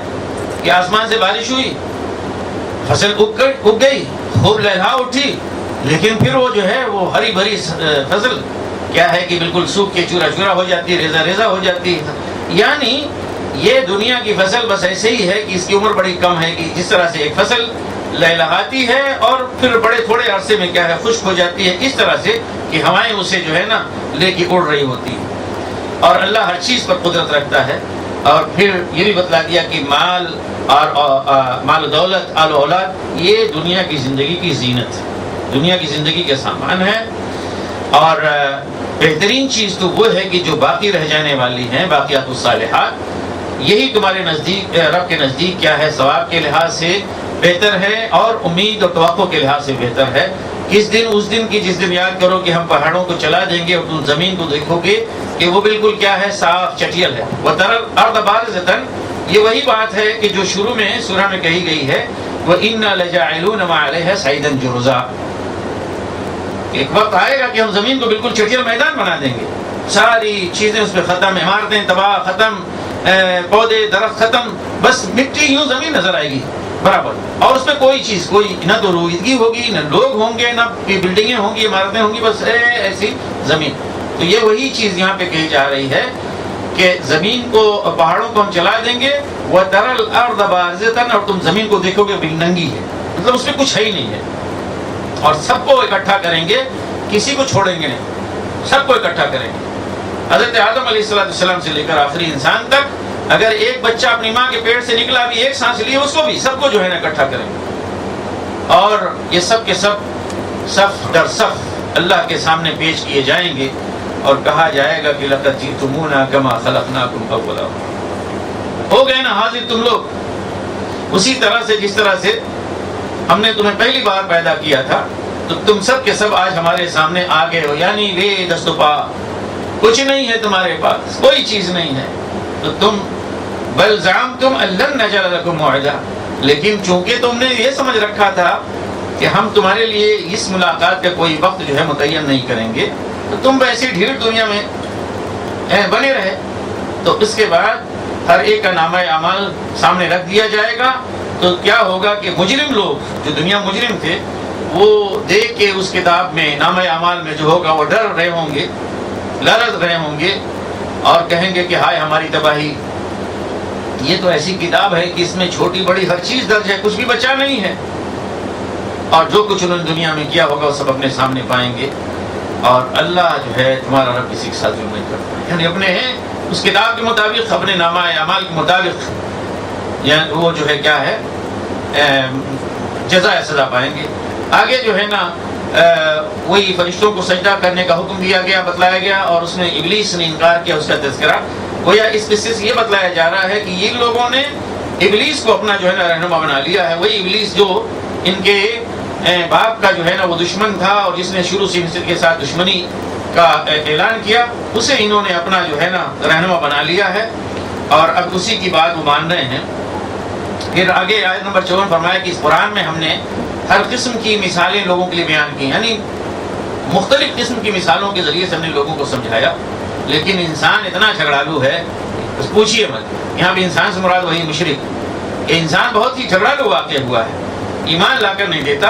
کہ آسمان سے بارش ہوئی، فصل اگ گئی، خوب لہرا اٹھی، لیکن پھر وہ جو ہے وہ ہری بھری فصل کیا ہے کہ بالکل سوکھ کے چورا چورا ہو جاتی ہے، ریزہ ریزہ ہو جاتی ہے۔ یعنی یہ دنیا کی فصل بس ایسے ہی ہے کہ اس کی عمر بڑی کم ہے، کہ جس طرح سے ایک فصل لہلہاتی ہے اور پھر بڑے تھوڑے عرصے میں کیا ہے خشک ہو جاتی ہے، اس طرح سے کہ ہوائیں اسے جو ہے نا لے کے اڑ رہی ہوتی ہیں، اور اللہ ہر چیز پر قدرت رکھتا ہے۔ اور پھر یہ بھی بتلا دیا کہ مال اور مال و دولت، آل و اولاد، یہ دنیا کی زندگی کی زینت، دنیا کی زندگی کے سامان ہے، اور بہترین چیز تو وہ ہے کہ جو باقی رہ جانے والی ہیں، باقیات الصالحات، یہی تمہارے نزدیک، رب کے نزدیک کیا ہے، ثواب کے لحاظ سے بہتر ہے، اور امید اور توقع کے لحاظ سے بہتر ہے۔ کس دن؟ اس دن کی جس دن یاد کرو کہ ہم پہاڑوں کو چلا دیں گے اور تم زمین کو دیکھو گے کہ وہ بالکل کیا ہے، صاف چٹیل ہے۔ وَتَرَى الْأَرْضَ بَارِزَةً، یہ وہی بات ہے کہ جو شروع میں سورہ میں کہی گئی ہے، وَإِنَّا لَجَاعِلُونَ مَا عَلَيْهَا صَعِيدًا جُرُزًا، ایک وقت آئے گا کہ ہم زمین کو بالکل چٹیل میدان بنا دیں گے، ساری چیزیں اس پہ ختم، عمارتیں تباہ، ختم، پودے درخت ختم، بس مٹی یوں زمین نظر آئے گی برابر، اور اس میں کوئی چیز، کوئی نہ تو رویدگی ہوگی، نہ لوگ ہوں گے، نہ بلڈنگیں ہوں گی، عمارتیں ہوں گی، بس ایسی زمین۔ تو یہ وہی چیز یہاں پہ کہی جا رہی ہے کہ زمین کو، پہاڑوں کو ہم چلا دیں گے، وَتَرَى الْأَرْضَ بَارِزَةً، اور تم زمین کو دیکھو گے ننگی ہے، مطلب اس میں کچھ ہے ہی نہیں ہے، اور سب کو اکٹھا کریں گے، کسی کو چھوڑیں گے نہیں، سب کو اکٹھا کریں گے۔ حضرت آدم علیہ السلام سے لے کر آخری انسان تک، اگر ایک بچہ اپنی ماں کے پیٹ سے نکلا بھی، ایک سانس لیے، اس کو بھی، سب کو جو ہے نا اکٹھا کریں گے، اور یہ سب کے سب صف در صف اللہ کے سامنے پیش کیے جائیں گے، اور کہا جائے گا کہ لقد جئتمونا کما خلقناکم اولا، ہو گئے نا حاضر تم لوگ اسی طرح سے جس طرح سے ہم نے تمہیں پہلی بار پیدا کیا تھا، تو تم سب کے سب آج ہمارے سامنے آ گئے ہو، یعنی بے دست و پا، کچھ نہیں ہے تمہارے پاس، کوئی چیز نہیں ہے، تو تم بل زعمتم ان لن نجعل لکم موعدا، لیکن چونکہ تم نے یہ سمجھ رکھا تھا کہ ہم تمہارے لیے اس ملاقات کا کوئی وقت جو ہے متعین نہیں کریں گے، تو تم ویسی ڈھیر دنیا میں بنے رہے۔ تو اس کے بعد ہر ایک کا نامہ اعمال سامنے رکھ دیا جائے گا، تو کیا ہوگا کہ مجرم لوگ جو دنیا مجرم تھے، وہ دیکھ کے اس کتاب میں نامہ اعمال میں جو ہوگا وہ ڈر رہے ہوں گے، لرز رہے ہوں گے، اور کہیں گے کہ ہائے ہماری تباہی، یہ تو ایسی کتاب ہے کہ اس میں چھوٹی بڑی ہر چیز درج ہے، کچھ بھی بچا نہیں ہے، اور جو کچھ انہوں نے دنیا میں کیا ہوگا وہ سب اپنے سامنے پائیں گے، اور اللہ جو ہے تمہارا رب کسی کے ساتھ ظلم نہیں کرتا، یعنی اپنے ہیں اس کتاب کے مطابق، اپنے نامہ اعمال کے مطابق، یعنی وہ جو ہے کیا ہے جزا سزا پائیں گے۔ آگے جو ہے نا وہی فرشتوں کو سجدہ کرنے کا حکم دیا گیا، بتلایا گیا، اور اس میں ابلیس نے انکار کیا، اس کا تذکرہ گویا اس قصے سے یہ بتلایا جا رہا ہے کہ یہ لوگوں نے ابلیس کو اپنا جو ہے نا رہنما بنا لیا ہے، وہی ابلیس جو ان کے باپ کا جو ہے نا وہ دشمن تھا، اور جس نے شروع سے ان کے ساتھ دشمنی کا اعلان کیا، اسے انہوں نے اپنا جو ہے نا رہنما بنا لیا ہے، اور اب اسی کی بات وہ مان رہے ہیں۔ پھر آگے آیت نمبر 54 فرمایا کہ اس قرآن میں ہم نے ہر قسم کی مثالیں لوگوں کے لیے بیان کی، یعنی مختلف قسم کی مثالوں کے ذریعے سے ہم نے لوگوں کو سمجھایا، لیکن انسان اتنا جھگڑالو ہے، بس پوچھیے مت، یہاں بھی انسان سے مراد وہی مشرک، کہ انسان بہت ہی جھگڑالو واقع ہوا ہے، ایمان لا کر نہیں دیتا،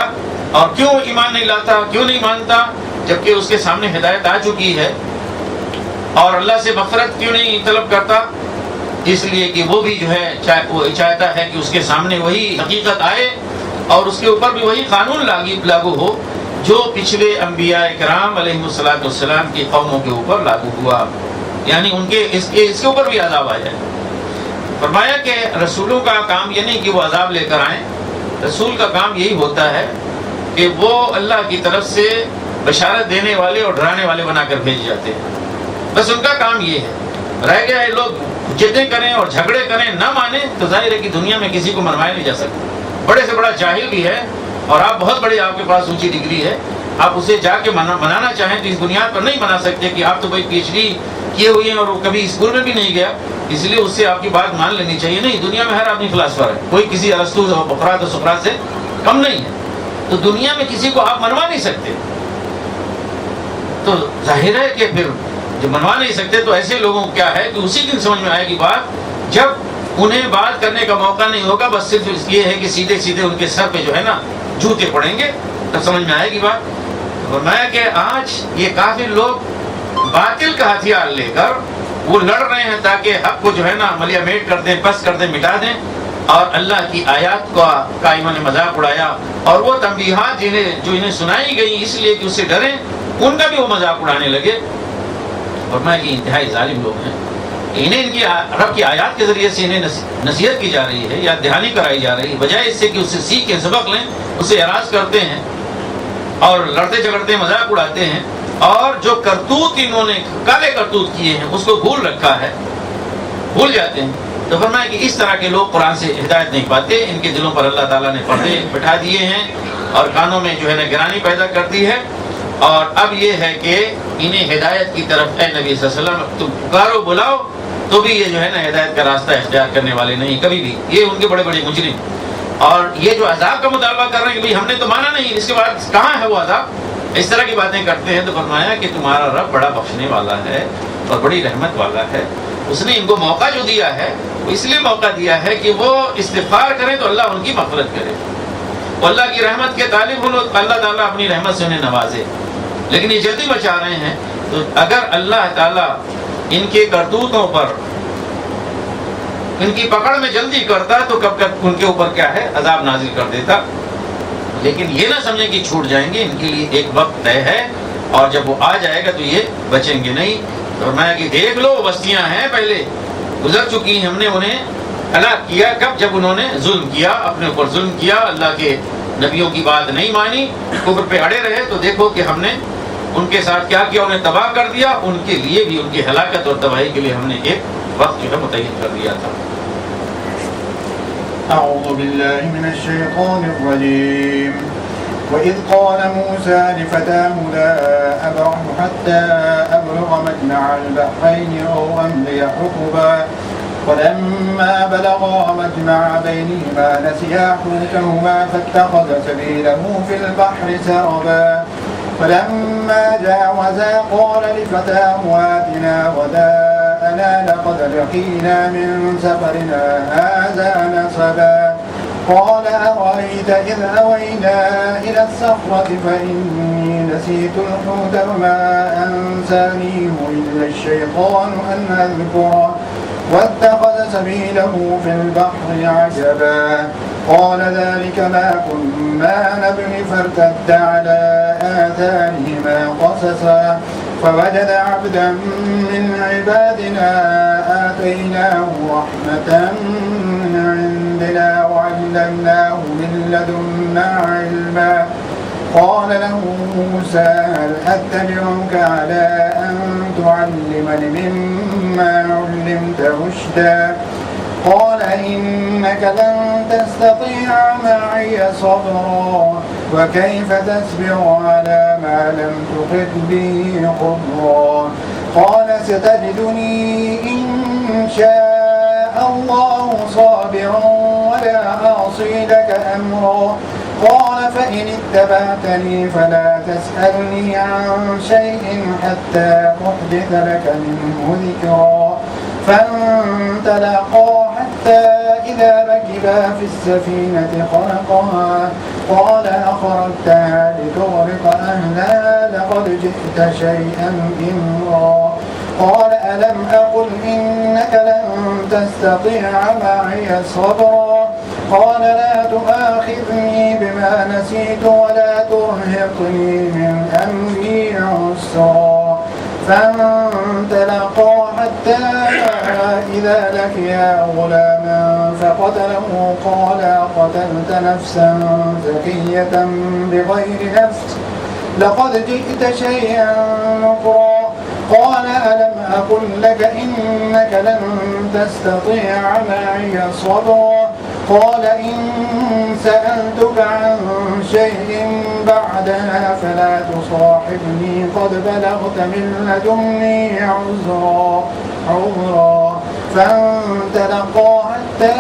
اور کیوں ایمان نہیں لاتا، کیوں نہیں مانتا، جبکہ اس کے سامنے ہدایت آ چکی ہے، اور اللہ سے مغفرت کیوں نہیں طلب کرتا، اس لیے کہ وہ بھی جو ہے وہ چاہتا ہے کہ اس کے سامنے وہی حقیقت آئے، اور اس کے اوپر بھی وہی قانون لاگو ہو جو پچھلے انبیاء کرام علیہ السلام کی قوموں کے اوپر لاگو ہوا، یعنی ان کے اس کے اوپر بھی عذاب آ جائے۔ فرمایا کہ رسولوں کا کام یہ نہیں کہ وہ عذاب لے کر آئیں، رسول کا کام یہی ہوتا ہے کہ وہ اللہ کی طرف سے بشارت دینے والے اور ڈرانے والے بنا کر بھیج جاتے ہیں، بس ان کا کام یہ ہے۔ رہ گیا ہے لوگ جدیں کریں اور جھگڑے کریں، نہ مانیں، تو ظاہر ہے کہ دنیا میں کسی کو منوایا نہیں جا سکتا، بڑے سے بڑا جاہل بھی ہے، اور آپ بہت بڑی آپ کے پاس اونچی ڈگری ہے، آپ اسے جا کے منانا چاہیں تو اس بنیاد پر نہیں منا سکتے کہ آپ تو بھائی پی ایچ ڈی کیے ہوئے ہیں اور وہ کبھی اسکول میں بھی نہیں گیا، اس لیے اس سے آپ کی بات مان لینی چاہیے۔ نہیں، دنیا میں ہر آدمی فلاسفر ہے، کوئی کسی ارسطو افلاطون و سقراط سے کم نہیں ہے، تو دنیا میں کسی کو آپ منوا نہیں سکتے، تو ظاہر ہے کہ پھر جب منوا نہیں سکتے تو ایسے لوگوں کو کیا ہے کہ اسی دن سمجھ میں آئے گی بات، جب انہیں بات کرنے کا موقع نہیں ہوگا، بس صرف یہ ہے کہ سیدھے سیدھے ان کے سر پہ جو ہے نا جوتے پڑیں گے، تب سمجھ میں آئے گی بات۔ فرمایا کہ آج یہ کافر لوگ باطل کا ہتھیار لے کر وہ لڑ رہے ہیں تاکہ حق کو جو ہے نا ملیا میٹ کر دیں، پس کر دیں، مٹا دیں، اور اللہ کی آیات کا انہوں نے مذاق اڑایا، اور وہ تنبیہات جو انہیں سنائی گئی اس لیے کہ اس سے ڈریں، ان کا بھی وہ مذاق اڑانے لگے۔ فرمایا کہ انتہائی ظالم لوگ ہیں، انہیں ان کی رب کی آیات کے ذریعے سے انہیں نصیحت کی جا رہی ہے، یاد دہانی کرائی جا رہی ہے، بجائے اس سے کہ اس سے سیکھیں، سبق لیں، اس سے اعراض کرتے ہیں اور لڑتے جھگڑتے مذاق اڑاتے ہیں، اور جو کرتوت انہوں نے کالے کرتوت کیے ہیں اس کو بھول رکھا ہے، بھول جاتے ہیں۔ تو فرمایا کہ اس طرح کے لوگ قرآن سے ہدایت نہیں پاتے، ان کے دلوں پر اللہ تعالیٰ نے پردے بٹھا دیے ہیں اور کانوں میں جو ہے نا گرانی پیدا کر دی ہے، اور اب یہ ہے کہ انہیں ہدایت کی طرف اے نبی صلی اللہ علیہ وسلم تم پکارو بلاؤ تو بھی یہ جو ہے نا ہدایت کا راستہ اختیار کرنے والے نہیں کبھی بھی، یہ ان کے بڑے بڑے مجرم، اور یہ جو عذاب کا مطالبہ کر رہے ہیں کہ بھئی ہم نے تو مانا نہیں، اس کے بعد کہاں ہے وہ عذاب، اس طرح کی باتیں کرتے ہیں۔ تو فرمایا کہ تمہارا رب بڑا بخشنے والا ہے اور بڑی رحمت والا ہے، اس نے ان کو موقع جو دیا ہے وہ اس لیے موقع دیا ہے کہ وہ استغفار کریں تو اللہ ان کی مغفرت کرے، وہ اللہ کی رحمت کے طالب ہوں، اللہ تعالیٰ اپنی رحمت سے انہیں نوازے، لیکن یہ جلدی بچا رہے ہیں۔ تو اگر اللہ تعالیٰ ان کے کرتوتوں پر ان کی پکڑ میں جلدی کرتا تو کب تک ان کے اوپر کیا ہے عذاب نازل کر دیتا۔ لیکن یہ نہ سمجھیں کہ چھوٹ جائیں گے، ان کے لیے ایک وقت طے ہے، اور جب وہ آ جائے گا تو یہ بچیں گے نہیں۔ فرمایا کہ دیکھ لو بستیاں ہیں پہلے گزر چکی ہیں، ہم نے انہیں ہلاک کیا کب؟ جب انہوں نے ظلم کیا، اپنے اوپر ظلم کیا، اللہ کے نبیوں کی بات نہیں مانی، کفر پہ اڑے رہے، تو دیکھو کہ ہم نے ان کے ساتھ کیا کیا، انہیں تباہ کر دیا۔ ان کے لیے بھی ان کی ہلاکت اور تباہی کے لیے ہم نے ایک وقت جو ہے متعین کر دیا تھا۔ أعوذ بالله من الشيطان الرجيم وإذ قال موسى لفتاه لا أبرح حتى أبلغ مجمع البحرين أو أمضي حقبا ولما بلغا مجمع بينهما نسيا حوتهما فاتخذ سبيله في البحر سربا فلما جاوزا قال لفتاه آتنا غداءنا لقد لقينا من سفرنا هذا نصبا قال أرأيت إذ أوينا إلى الصخرة فإني نسيت الحوت وما أنسانيه إلا الشيطان أن أذكره واتخذ سبيله في البحر عجبا قال ذلك ما كنا نبغي فارتد على آثارهما قصصا فوجد عبدا من عبادنا آتيناه رحمة من عندنا وعلمناه من لدنا علما قال له موسى هل أتبعك على أن تعلمني مما علمت رشدا قال إنك لن تستطيع معي صبرا وكيف تصبر على ما لم تحط به خبرا قال ستجدني إن شاء الله صابرا ولا أعصي لك أمرا قال فإن اتبعتني فلا تسألني عن شيء حتى أحدث لك منه ذكرا فانطلقا حتى إذا ركبا في السفينة خرقها قال أخرجتها لتغرق أهلها لقد جئت شيئا إمرا قال ألم أقل إنك لن تستطيع معي صبرا قال لا تؤاخذني بما نسيت ولا ترهقني من أمري عسرا فانطلقا حتى إذا لقيا غلاما فقتله قال قتلت نفسا زكية بغير نفس لقد جئت شيئا نكرا قال ألم أقل لك إنك لن تستطيع معي صبرا قال إن سألتك عن شيء بعدها فلا تصاحبني قد بلغت من لدني عذرا فانطلقا حتى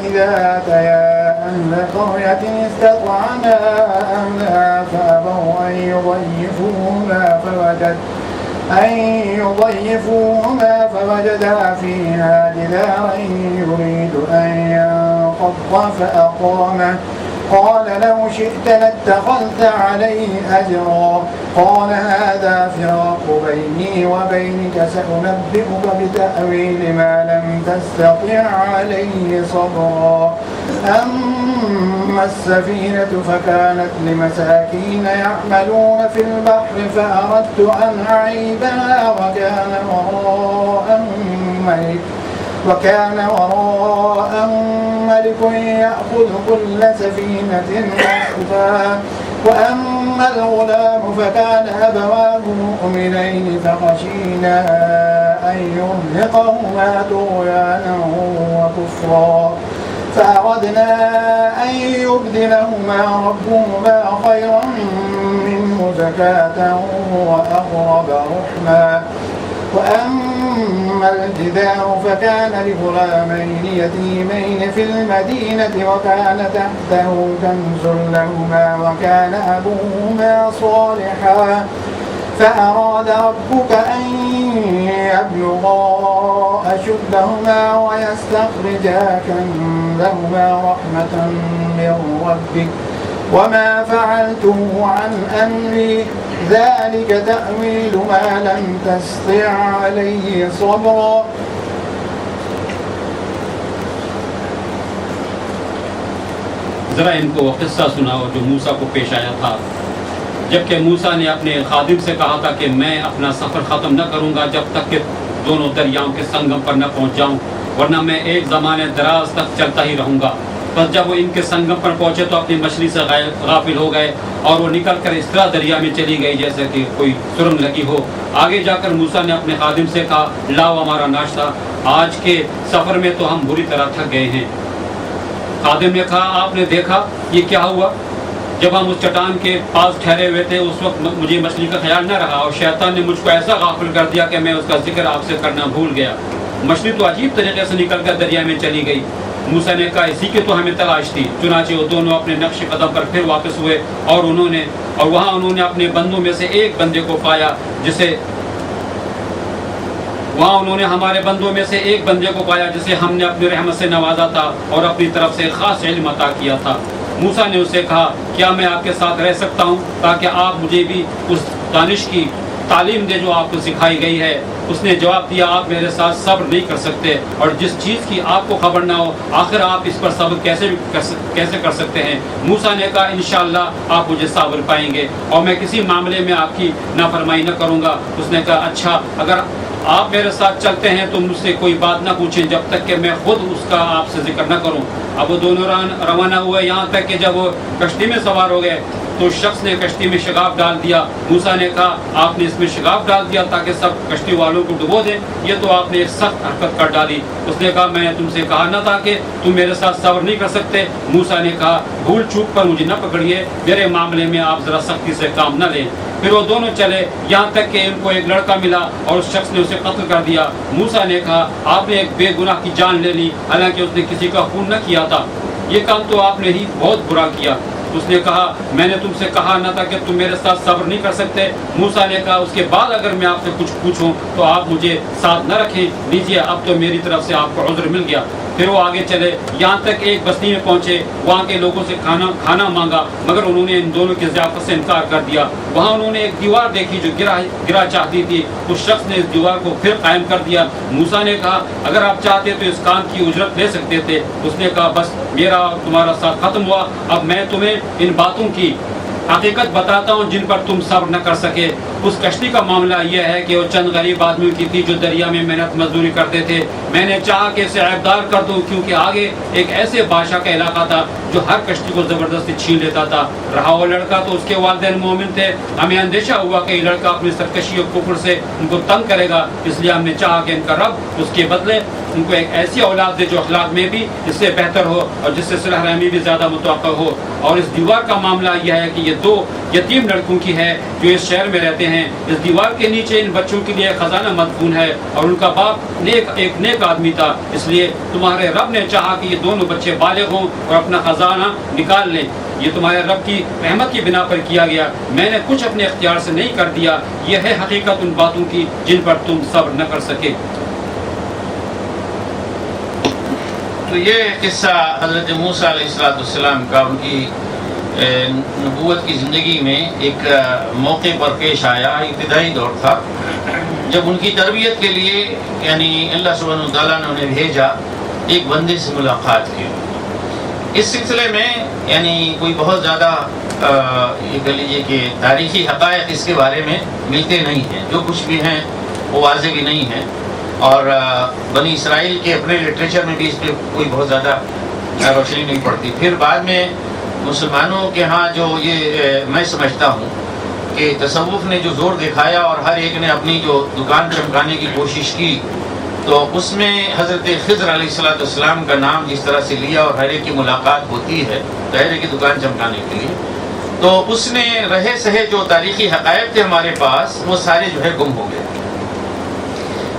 إذا أتيا أهل قرية استطعما أهلها فأبوا أن يضيفوهما فوجدا فيها جدارا يريد أن ينقض فأقامه قال لو شئت لاتخذت عليه أجرا قال هذا فراق بيني وبينك سأنبئك بتأويل ما لم تستطع عليه صبرا أما السفينة فكانت لمساكين يعملون في البحر فأردت أن أعيبها وكان وراءهم ملك يأخذ كل سفينة غصبا وأما الغلام فكان أبواه مؤمنين فخشينا أن يرهقهما طغيانا وكفرا فأردنا أن يبدلهما ربهما خيرا منه زكاة وأقرب رحما وأما الجدار فكان لغلامين يتيمين في المدينة وكان تحته كنز لهما وكان أبوهما صالحا فأراد ربك أن يبلغا أشدهما ويستخرجا كنزهما رحمة من ربك وما فعلته عن أمري ذلك تأويل ما لم تستطع عليه صبرا ذرا ان کو وہ قصہ سناؤ جو موسیٰ کو پیش آیا تھا، جبکہ موسیٰ نے اپنے خادم سے کہا تھا کہ میں اپنا سفر ختم نہ کروں گا جب تک کہ دونوں دریاؤں کے سنگم پر نہ پہنچ جاؤں، ورنہ میں ایک زمانے دراز تک چلتا ہی رہوں گا۔ بس جب وہ ان کے سنگم پر پہنچے تو اپنی مچھلی سے غافل ہو گئے اور وہ نکل کر اس طرح دریا میں چلی گئی جیسے کہ کوئی سرنگ لگی ہو۔ آگے جا کر موسیٰ نے اپنے خادم سے کہا، لاؤ ہمارا ناشتہ، آج کے سفر میں تو ہم بری طرح تھک گئے ہیں۔ خادم نے کہا، آپ نے دیکھا یہ کیا ہوا؟ جب ہم اس چٹان کے پاس ٹھہرے ہوئے تھے اس وقت مجھے مچھلی کا خیال نہ رہا اور شیطان نے مجھ کو ایسا غافل کر دیا کہ میں اس کا ذکر آپ سے کرنا بھول گیا۔ مچھلی تو عجیب طریقے سے نکل کر دریا میں چلی گئی۔ موسیٰ نے کہا، اسی کی تو ہمیں تلاش تھی۔ چنانچہ وہ دونوں اپنے نقش قدم پر پھر واپس ہوئے اور وہاں انہوں نے اپنے بندوں میں سے ایک بندے کو پایا جسے ہم نے اپنی رحمت سے نوازا تھا اور اپنی طرف سے خاص علم عطا کیا تھا۔ موسیٰ نے اسے کہا، کیا میں آپ کے ساتھ رہ سکتا ہوں تاکہ آپ مجھے بھی اس دانش کی تعلیم دے جو آپ کو سکھائی گئی ہے؟ اس نے جواب دیا، آپ میرے ساتھ صبر نہیں کر سکتے، اور جس چیز کی آپ کو خبر نہ ہو آخر آپ اس پر صبر کیسے کر سکتے ہیں؟ موسیٰ نے کہا، انشاءاللہ آپ مجھے صابر پائیں گے اور میں کسی معاملے میں آپ کی نافرمانی نہ کروں گا۔ اس نے کہا، اچھا اگر آپ میرے ساتھ چلتے ہیں تو مجھ سے کوئی بات نہ پوچھیں جب تک کہ میں خود اس کا آپ سے ذکر نہ کروں۔ اب وہ دونوں روانہ ہوئے، یہاں تک کہ جب وہ کشتی میں سوار ہو گئے تو شخص نے کشتی میں شگاف ڈال دیا۔ موسیٰ نے کہا، آپ نے اس میں شگاف ڈال دیا تاکہ سب کشتی والوں کو ڈبو دیں؟ یہ تو آپ نے ایک سخت حرکت کر ڈالی۔ اس نے کہا، میں نے تم سے کہا نہ تھا کہ تم میرے ساتھ صبر نہیں کر سکتے؟ موسیٰ نے کہا، بھول چوک پر مجھے نہ پکڑیے، میرے معاملے میں آپ ذرا سختی سے کام نہ لیں۔ پھر وہ دونوں چلے یہاں تک کہ ان کو ایک لڑکا ملا اور اس شخص نے اسے قتل کر دیا۔ موسیٰ نے کہا، آپ نے ایک بے گناہ کی جان لے لی حالانکہ اس نے کسی کا خون نہ کیا تھا، یہ کام تو آپ نے ہی بہت برا کیا۔ اس نے کہا، میں نے تم سے کہا نہ تھا کہ تم میرے ساتھ صبر نہیں کر سکتے؟ موسیٰ نے کہا، اس کے بعد اگر میں آپ سے کچھ پوچھوں تو آپ مجھے ساتھ نہ رکھیں؟ لیجیے، اب تو میری طرف سے آپ کو عذر مل گیا۔ پھر وہ آگے چلے یہاں تک ایک بستی میں پہنچے، وہاں کے لوگوں سے کھانا مانگا مگر انہوں نے ان دونوں کی ضیافت سے انکار کر دیا۔ وہاں انہوں نے ایک دیوار دیکھی جو گرا چاہتی تھی، اس شخص نے اس دیوار کو پھر قائم کر دیا۔ موسیٰ نے کہا، اگر آپ چاہتے تو اس کام کی اجرت لے سکتے تھے۔ اس نے کہا، بس میرا اور تمہارا ساتھ ختم ہوا، اب میں تمہیں ان باتوں کی حقیقت بتاتا ہوں جن پر تم صبر نہ کر سکے۔ اس کشتی کا معاملہ یہ ہے کہ وہ چند غریب آدمیوں کی تھی جو دریا میں محنت مزدوری کرتے تھے۔ میں نے چاہا کہ اسے عیبدار کر دوں کیونکہ آگے ایک ایسے بادشاہ کا علاقہ تھا جو ہر کشتی کو زبردستی چھین لیتا تھا۔ رہا وہ لڑکا تو اس کے والدین مومن تھے، ہمیں اندیشہ ہوا کہ یہ لڑکا اپنی سرکشی اور کفر سے ان کو تنگ کرے گا، اس لیے ہم نے چاہا کہ ان کا رب اس کے بدلے ان کو ایک ایسی اولاد دے جو اخلاق میں بھی اس سے بہتر ہو اور جس سے صلح رحمی بھی زیادہ متوقع ہو۔ اور اس دیوار کا معاملہ یہ ہے کہ یہ دو یتیم لڑکوں کی ہے جو اس شہر میں رہتے ہیں۔ اس دیوار کے نیچے ان بچوں کے لیے خزانہ مدفون ہے اور ان کا باپ ایک نیک آدمی تھا، اس لیے تمہارے رب نے چاہا کہ یہ دونوں بچے بالغ ہوں اور اپنا خزانہ نکال لیں۔ یہ تمہارے رب کی رحمت کی بنا پر کیا گیا، میں نے کچھ اپنے اختیار سے نہیں کر دیا۔ یہ ہے حقیقت ان باتوں کی جن پر تم صبر نہ کر سکے۔ تو یہ قصہ حضرت موسیٰ علیہ السلام کا ان کی نبوت کی زندگی میں ایک موقع پر پیش آیا، ابتدائی دور تھا جب ان کی تربیت کے لیے یعنی اللہ سبحانہ وتعالیٰ نے انہیں بھیجا، ایک بندے سے ملاقات کی۔ اس سلسلے میں یعنی کوئی بہت زیادہ یہ کہہ لیجیے کہ تاریخی حقائق اس کے بارے میں ملتے نہیں ہیں، جو کچھ بھی ہیں وہ واضح بھی نہیں ہیں، اور بنی اسرائیل کے اپنے لٹریچر میں بھی اس پہ کوئی بہت زیادہ روشنی نہیں پڑتی۔ پھر بعد میں مسلمانوں کے ہاں جو یہ میں سمجھتا ہوں کہ تصوف نے جو زور دکھایا اور ہر ایک نے اپنی جو دکان چمکانے کی کوشش کی، تو اس میں حضرت خضر علیہ السلام کا نام جس طرح سے لیا اور ہر ایک کی ملاقات ہوتی ہے ہر کی دکان چمکانے کے لیے، تو اس نے رہے سہے جو تاریخی حقائق تھے ہمارے پاس وہ سارے جو ہے گم ہو گئے۔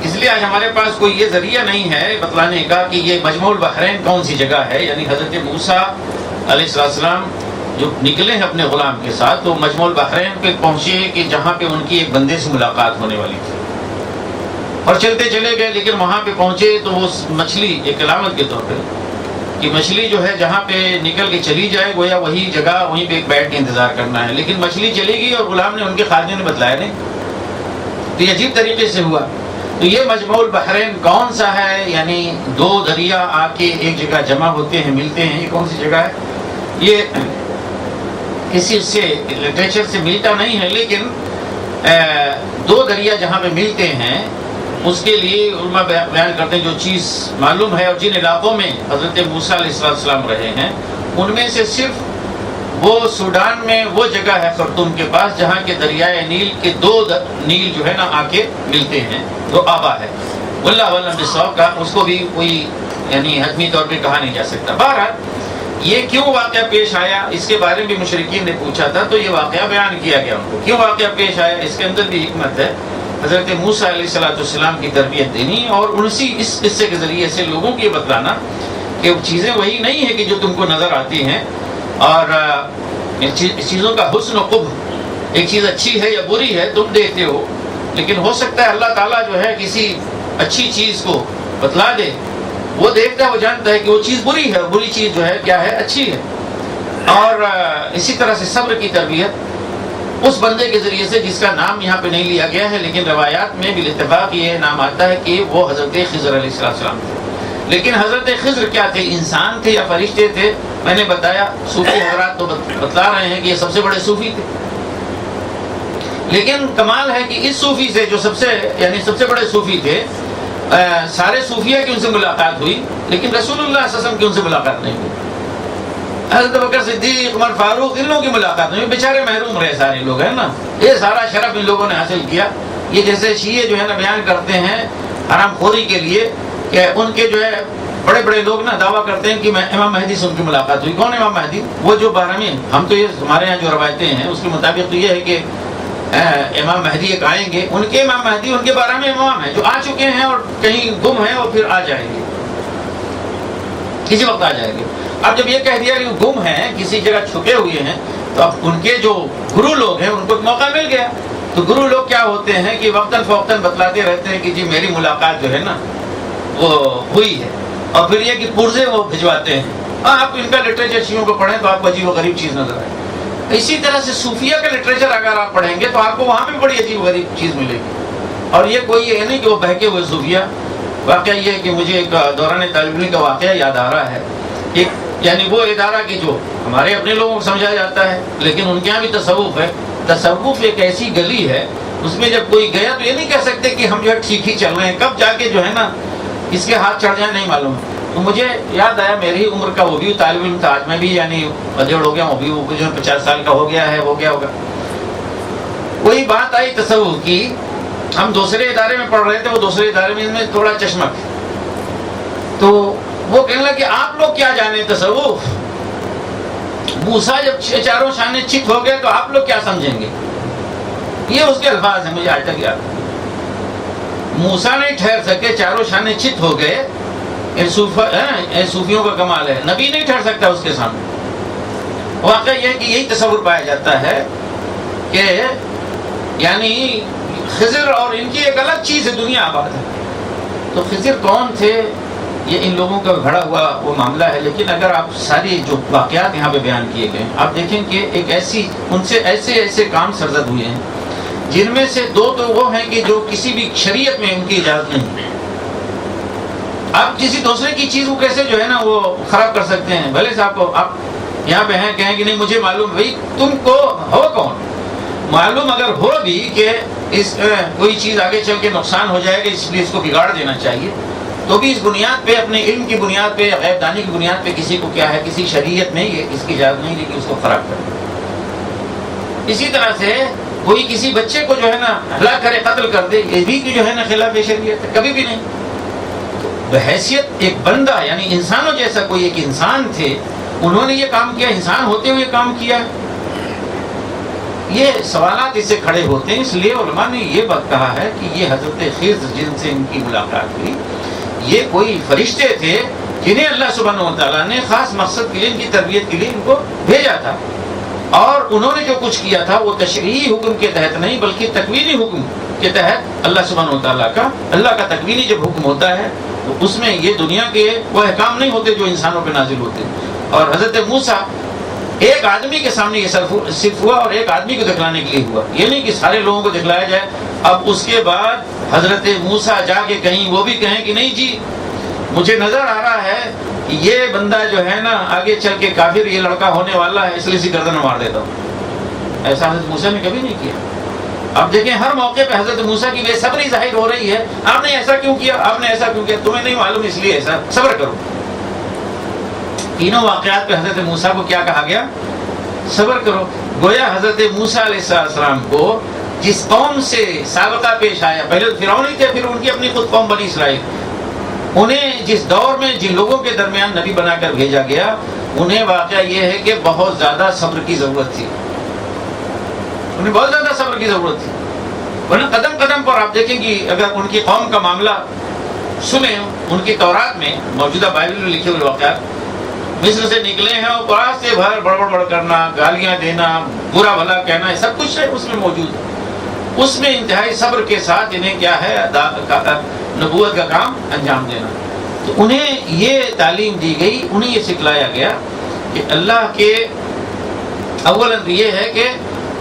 اس لیے آج ہمارے پاس کوئی یہ ذریعہ نہیں ہے بتلانے کا کہ یہ مجمع البحرین کون سی جگہ ہے، یعنی حضرت موسیٰ علیہ السلام جو نکلے ہیں اپنے غلام کے ساتھ تو مجمع البحرین پہ پہنچے کہ جہاں پہ ان کی ایک بندے سے ملاقات ہونے والی تھی، اور چلتے چلے گئے، لیکن وہاں پہ پہنچے تو وہ مچھلی ایک علامت کے طور پہ کہ مچھلی جو ہے جہاں پہ نکل کے چلی جائے گویا وہی جگہ وہیں پہ بیٹھ کے انتظار کرنا ہے، لیکن مچھلی چلی گئی اور غلام نے ان کے خادم نے بتلایا نہیں، تو یہ عجیب طریقے سے ہوا۔ تو یہ مجمع البحرین کون سا ہے، یعنی دو دریا آ کے ایک جگہ جمع ہوتے ہیں، ملتے ہیں، یہ کون سی جگہ ہے؟ یہ کسی سے لٹریچر سے ملتا نہیں ہے، لیکن دو دریا جہاں پہ ملتے ہیں اس کے لیے علماء بیان کرتے ہیں جو چیز معلوم ہے، اور جن علاقوں میں حضرت موسیٰ علیہ السلام رہے ہیں ان میں سے صرف وہ سوڈان میں وہ جگہ ہے خرطوم کے پاس جہاں کے دریائے نیل کے دو نیل جو ہے نا آ کے ملتے ہیں، دو آبا ہے، واللہ علم بالصواب کا اس کو بھی کوئی یعنی حتمی طور پہ کہا نہیں جا سکتا۔ بہرحال یہ کیوں واقعہ پیش آیا اس کے بارے میں مشرکین نے پوچھا تھا، تو یہ واقعہ بیان کیا گیا ان کو کیوں واقعہ پیش آیا، اس کے اندر بھی حکمت ہے۔ حضرت موسیٰ علیہ السلام کی تربیت دینی اور انسی اس قصے کے ذریعے سے لوگوں کو یہ بتلانا کہ چیزیں وہی نہیں ہیں کہ جو تم کو نظر آتی ہیں، اور چیزوں کا حسن و قبح، ایک چیز اچھی ہے یا بری ہے تم دیکھتے ہو، لیکن ہو سکتا ہے اللہ تعالیٰ جو ہے کسی اچھی چیز کو بتلا دے، وہ دیکھتا ہے، وہ جانتا ہے کہ وہ چیز بری ہے، بری چیز جو ہے کیا ہے، اچھی ہے۔ اور اسی طرح سے صبر کی تربیت اس بندے کے ذریعے سے جس کا نام یہاں پہ نہیں لیا گیا ہے، لیکن روایات میں بالاتفاق یہ نام آتا ہے کہ وہ حضرت خضر علیہ السلام تھے۔ لیکن حضرت خضر کیا تھے، انسان تھے یا فرشتے تھے؟ میں نے بتایا صوفی حضرات تو بتلا رہے ہیں کہ یہ سب سے بڑے صوفی تھے، لیکن کمال ہے کہ اس صوفی سے جو سب سے بڑے صوفی تھے، سارے صوفیہ کی ان سے ملاقات ہوئی، لیکن رسول اللہ صلی اللہ علیہ وسلم کی ان سے ملاقات نہیں ہوئی۔ حضرت بکر صدیق، عمر فاروق، ان لوگوں کی ملاقات نہیں ہوئی، بیچارے محروم رہے سارے لوگ، ہے نا، یہ سارا شرف ان لوگوں نے حاصل کیا۔ یہ جیسے شیعہ جو ہے نا بیان کرتے ہیں حرام خوری کے لیے کہ ان کے جو ہے بڑے بڑے لوگ نا دعویٰ کرتے ہیں کہ امام مہدی سے ان کی ملاقات ہوئی۔ کون امام مہدی؟ وہ جو 12ویں، ہم تو یہ ہمارے یہاں جو روایتیں ہیں اس کے مطابق تو یہ ہے کہ امام مہدی ایک آئیں گے، ان کے امام مہدی ان کے 12ویں امام ہیں جو آ چکے ہیں اور کہیں گم ہیں اور پھر آ جائیں گے، کسی وقت آ جائیں گے۔ اب جب یہ کہہ دیا کہ گم ہیں، کسی جگہ چھپے ہوئے ہیں، تو اب ان کے جو گرو لوگ ہیں ان کو موقع مل گیا۔ تو گرو لوگ کیا ہوتے ہیں کہ وقتاً فوقتاً بتلاتے رہتے ہیں کہ جی میری ملاقات جو ہے نا وہ ہوئی ہے، اور پھر یہ کہ پرزے وہ بھجواتے ہیں۔ آپ ان کا لٹریچر شیعوں کو پڑھیں تو آپ کو عجیب و غریب چیز نظر آئے۔ اسی طرح سے صوفیہ کا لٹریچر اگر آپ پڑھیں گے تو آپ کو وہاں پہ بڑی عجیب و غریب چیز ملے گی، اور یہ کوئی یہ نہیں کہ وہ بہکے ہوئے صوفیہ۔ واقعہ یہ ہے کہ مجھے ایک دوران طالب علم کا واقعہ یاد آ رہا ہے، ایک یعنی وہ ادارہ کہ جو ہمارے اپنے لوگوں کو سمجھا جاتا ہے لیکن ان کے یہاں بھی تصوف ہے۔ تصوف ایک ایسی گلی ہے، اس میں جب کوئی گیا تو یہ نہیں کہہ سکتے کہ ہم جو ہے ٹھیک ہی چل رہے ہیں، کب جا کے جو ہے نا اس کے ہاتھ چڑھ جائیں نہیں معلوم۔ تو مجھے یاد آیا میری عمر کا وہ بھی طالب علم تھا، آج میں بھی یعنی اجڑ ہو گیا، وہ بھی جو 50 سال کا ہو گیا ہے، ہو گیا ہوگا۔ وہی بات آئی تصوف کی، ہم دوسرے ادارے میں پڑھ رہے تھے، وہ دوسرے ادارے میں تھوڑا چشمک، تو وہ کہنے لگا کہ آپ لوگ کیا جانے تصوف، موسیٰ جب چاروں شانے چت ہو گئے تو آپ لوگ کیا سمجھیں گے؟ یہ اس کے الفاظ ہیں، مجھے آج تک یاد ہے۔ موسیٰ نہیں ٹھہر سکے، چاروں شانے چت ہو گئے، صوفیوں کا کمال ہے، نبی نہیں ٹھہر سکتا اس کے سامنے۔ واقعہ یہ ہے کہ یہی تصور پایا جاتا ہے کہ یعنی خضر اور ان کی ایک الگ چیز ہے، دنیا آباد ہے۔ تو خضر کون تھے یہ ان لوگوں کا گھڑا ہوا وہ معاملہ ہے، لیکن اگر آپ ساری جو واقعات یہاں پہ بیان کیے گئے آپ دیکھیں کہ ایک ان سے ایسے کام سرزد ہوئے ہیں جن میں سے دو تو وہ ہیں کہ جو کسی بھی شریعت میں ان کی اجازت نہیں۔ آپ کسی دوسرے کی چیز کو کیسے جو ہے نا وہ خراب کر سکتے ہیں؟ بھلے صاحب کو آپ یہاں پہ ہیں کہیں کہ نہیں مجھے معلوم، بھائی تم کو ہو کون معلوم، اگر ہو بھی کہ کوئی چیز آگے چل کے نقصان ہو جائے گا اس لیے اس کو بگاڑ دینا چاہیے، تو بھی اس بنیاد پہ اپنے علم کی بنیاد پہ، غیب دانی کی بنیاد پہ کسی کو کیا ہے، کسی شریعت میں یہ اس کی اجازت نہیں دی کہ اس کو خراب کرے۔ اسی طرح سے کوئی کسی بچے کو جو ہے نا ہلاک کرے، قتل کر دے، یہ بھی جو ہے نا خلاف شریعت ہے، کبھی بھی نہیں۔ بحیثیت ایک بندہ یعنی انسانوں جیسا کوئی ایک انسان تھے، انہوں نے یہ کام کیا، انسان ہوتے ہوئے کام کیا۔ یہ سوالات اس سے کھڑے ہوتے ہیں، اس لیے علماء نے یہ بات کہا ہے کہ یہ حضرت خضر جن سے ان کی ملاقات ہوئی یہ کوئی فرشتے تھے جنہیں اللہ سبحانہ و تعالیٰ نے خاص مقصد کے لیے، ان کی تربیت کے لیے ان کو بھیجا تھا، اور انہوں نے جو کچھ کیا تھا وہ تشریعی حکم کے تحت نہیں بلکہ تکوینی حکم کے تحت اللہ سبحانہ و تعالیٰ کا، اللہ کا تکوینی جب حکم ہوتا ہے تو اس میں یہ دنیا کے وہ احکام نہیں ہوتے جو انسانوں پہ نازل ہوتے۔ اور حضرت موسیٰ ایک آدمی کے سامنے یہ صرف ہوا اور ایک آدمی کو دکھلانے کے لیے ہوا، یہ نہیں کہ سارے لوگوں کو دکھلایا جائے۔ اب اس کے بعد حضرت موسیٰ جا کے کہیں وہ بھی کہیں کہ نہیں جی مجھے نظر آ رہا ہے یہ بندہ جو ہے نا آگے چل کے کافر یہ لڑکا ہونے والا ہے، اس لیے اسی گردن مار دیتا ہوں. ایسا حضرت موسیٰ نے کبھی نہیں کیا. آپ دیکھیں ہر موقع پہ حضرت موسیٰ کی بے صبری ظاہر ہو رہی ہے. آپ نے ایسا کیوں کیا، آپ نے ایسا کیوں کیا، تمہیں نہیں معلوم اس لیے ایسا، صبر کرو. تینوں واقعات پہ حضرت موسیٰ کو کیا کہا گیا؟ صبر کرو. گویا حضرت موسیٰ علیہ السلام کو جس قوم سے سابقہ پیش آیا، پہلے تو فرعون ہی تھے، پھر ان کی اپنی خود قوم بنی اسرائیل، انہیں جس دور میں جن لوگوں کے درمیان نبی بنا کر بھیجا گیا، انہیں واقعہ یہ ہے کہ بہت زیادہ صبر کی ضرورت تھی. انہیں بہت زیادہ صبر کی ضرورت تھی. ورنہ قدم قدم پر آپ دیکھیں کہ اگر ان کی قوم کا معاملہ سنیں، ان کی تورات میں موجودہ بائبل میں لکھے ہوئے واقعات، مصر سے نکلے ہیں اور راستے بھر بڑبڑ کرنا، گالیاں دینا، برا بھلا کہنا، سب کچھ ہے اس میں موجود ہے. اس میں انتہائی صبر کے ساتھ انہیں کیا ہے نبوت کا کام انجام دینا. تو انہیں یہ تعلیم دی گئی، انہیں یہ سکھلایا گیا کہ اللہ کے اولاً یہ ہے کہ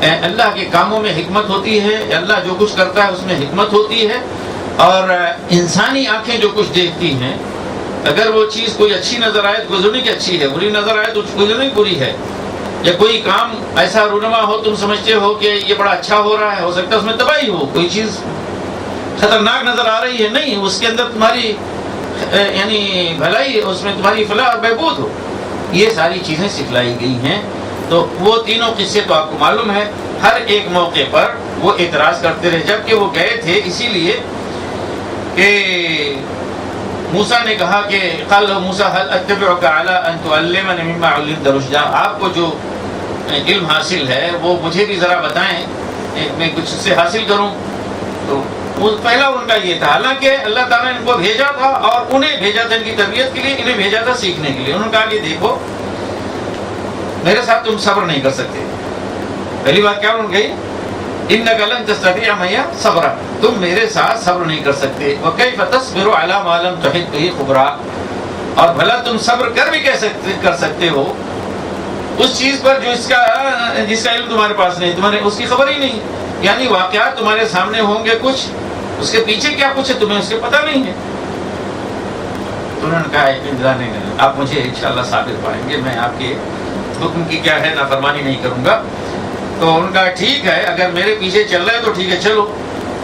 اللہ کے کاموں میں حکمت ہوتی ہے، اللہ جو کچھ کرتا ہے اس میں حکمت ہوتی ہے، اور انسانی آنکھیں جو کچھ دیکھتی ہیں، اگر وہ چیز کوئی اچھی نظر آئے تو گزرنے کی اچھی ہے، بری نظر آئے تو گزرنے کی بری ہے. یا کوئی کام ایسا رونما ہو، تم سمجھتے ہو کہ یہ بڑا اچھا ہو رہا ہے، ہو سکتا ہے اس میں تباہی ہو، کوئی چیز خطرناک نظر آ رہی ہے، نہیں، اس کے اندر تمہاری یعنی بھلائی، اس میں تمہاری فلاح اور بہبود ہو. یہ ساری چیزیں سکھلائی گئی ہیں. تو وہ تینوں قصے تو آپ کو معلوم ہے. ہر ایک موقع پر وہ اعتراض کرتے رہے، جبکہ وہ گئے تھے اسی لیے کہ موسیٰ نے کہا کہ قال موسیٰ هل اتبعك على ان تعلمني مما علمت رشدا، آپ کو جو علم حاصل ہے وہ مجھے بھی ذرا بتائیں، میں کچھ سے حاصل کروں. تو پہلا ان کا یہ تھا، حالانکہ اللہ تعالیٰ نے ان کو بھیجا تھا اور انہیں بھیجا تھا ان کی تربیت کے لیے، انہیں بھیجا تھا سیکھنے کے لیے. انہوں نے کہا کہ دیکھو میرے ساتھ تم صبر نہیں کر سکتے. پہلی بات کیا انہوں نے کہی؟ انک لن تستطیع معی صبرا، تم میرے ساتھ صبر نہیں کر سکتے. وکیف تصبر علی ما لم تحط به خبرا، اور بھلا تم صبر بھی کر سکتے ہو اس چیز پر جس کا علم تمہارے پاس نہیں، تمہارے اس کی خبر ہی نہیں. یعنی واقعات تمہارے سامنے ہوں گے کچھ، اس کے پیچھے کیا کچھ ہے تمہیں اس کے پتہ نہیں ہے. تو انہوں نے کہا انتظار نہیں کرنا، آپ مجھے انشاءاللہ ثابت پائیں گے، میں آپ کے حکم کی کیا ہے نافرمانی نہیں کروں گا. تو ان کا ٹھیک ہے، اگر میرے پیچھے چل رہا ہے تو ٹھیک ہے چلو،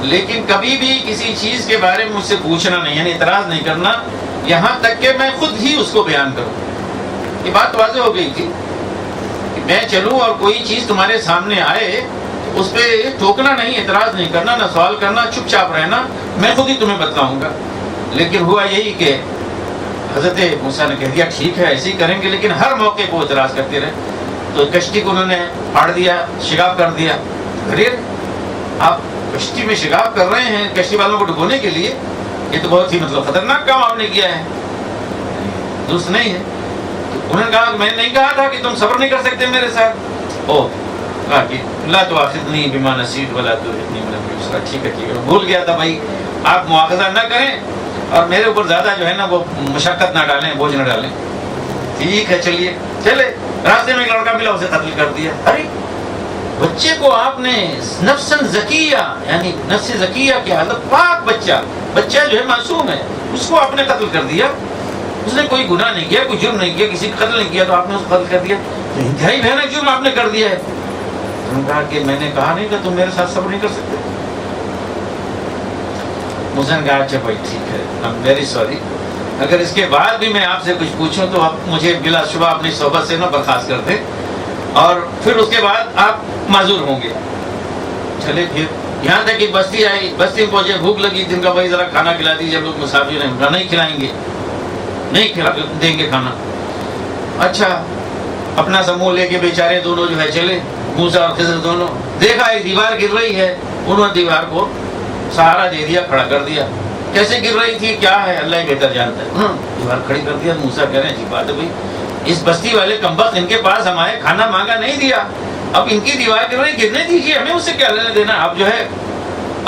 لیکن کبھی بھی کسی چیز کے بارے میں مجھ سے پوچھنا نہیں، یعنی اعتراض نہیں کرنا، یہاں تک کہ میں خود ہی اس کو بیان کروں. یہ بات واضح ہو گئی تھی کہ میں چلوں اور کوئی چیز تمہارے سامنے آئے اس پہ ٹوکنا نہیں، اعتراض نہیں کرنا، نہ سوال کرنا، چپ چاپ رہنا، میں خود ہی تمہیں بتلاؤں گا. لیکن ہوا یہی کہ حضرت موسیٰ نے کہہ دیا ٹھیک ہے ایسے ہی کریں گے، لیکن ہر موقع کو اعتراض کرتے رہے. تو کشتی کو انہوں نے پھاڑ دیا، شگاف کر دیا. ارے آپ کشتی میں شگاف کر رہے ہیں کشتی والوں کو ڈبونے کے لیے، یہ تو بہت ہی خطرناک کام آپ نے کیا ہے، درست نہیں ہے. تو انہوں نے کہا کہ میں نے نہیں کہا تھا کہ تم صبر نہیں کر سکتے میرے ساتھ. کہا کہ لا تؤاخذنی بما نسیت ولا ترهقنی من امری عسرا. ٹھیک ہے بھول گیا تھا بھائی، آپ مواخذہ نہ کریں اور میرے اوپر زیادہ جو ہے نا وہ مشقت نہ ڈالیں، بوجھ نہ ڈالیں. ٹھیک ہے چلیے چلے. راستے میں ایک لڑکا ملا، اسے قتل کر دیا. ارے بچے کو آپ نے نفسن زکیہ، یعنی نفس زکیہ کی حالت، پاک بچہ جو ہے معصوم ہے، اس کو آپ نے قتل کر دیا. اس نے کوئی گناہ نہیں کیا، کوئی جرم نہیں کیا، کسی کا قتل نہیں کیا، تو آپ نے اس کو قتل کر دیا. انتہائی بھیانک جرم آپ نے کر دیا ہے. انہوں نے کہا کہ میں نے کہا نہیں کہ تم میرے ساتھ صبر نہیں کر سکتے. موسیٰ نے کہا اچھا بھائی ٹھیک ہے، I'm very sorry، اگر اس کے بعد بھی میں آپ سے کچھ پوچھوں تو آپ مجھے بلا شبہ اپنی صحبت سے نہ برخاست کر دیں، اور پھر اس کے بعد آپ معذور ہوں گے. چلے پھر یہاں تک کہ بستی آئی، بستی میں پہنچے، بھوک لگی، جن کا بھائی ذرا کھانا کھلا دیجیے، لوگ مسافر ہیں، نہیں کھلائیں گے، نہیں دیں گے کھانا. اچھا اپنا سموہ لے کے بیچارے دونوں جو ہے چلے، موسیٰ اور خضر دونوں. دیکھا ایک دیوار گر رہی ہے، انہوں نے دیوار کو سہارا دے دیا، کھڑا کر دیا. کیسے گر رہی تھی کیا ہے اللہ ہی بہتر جانتا ہے. دیوار کھڑی کر دیا. موسیٰ کہہ رہے ہیں عجیب بات ہے بھائی، اس بستی والے کمبخت ان کے پاس ہم آئے، کھانا مانگا نہیں دیا، اب ان کی دیوار گر رہی، گرنے دیجیے، ہمیں اس سے کیا لینا دینا. آپ جو ہے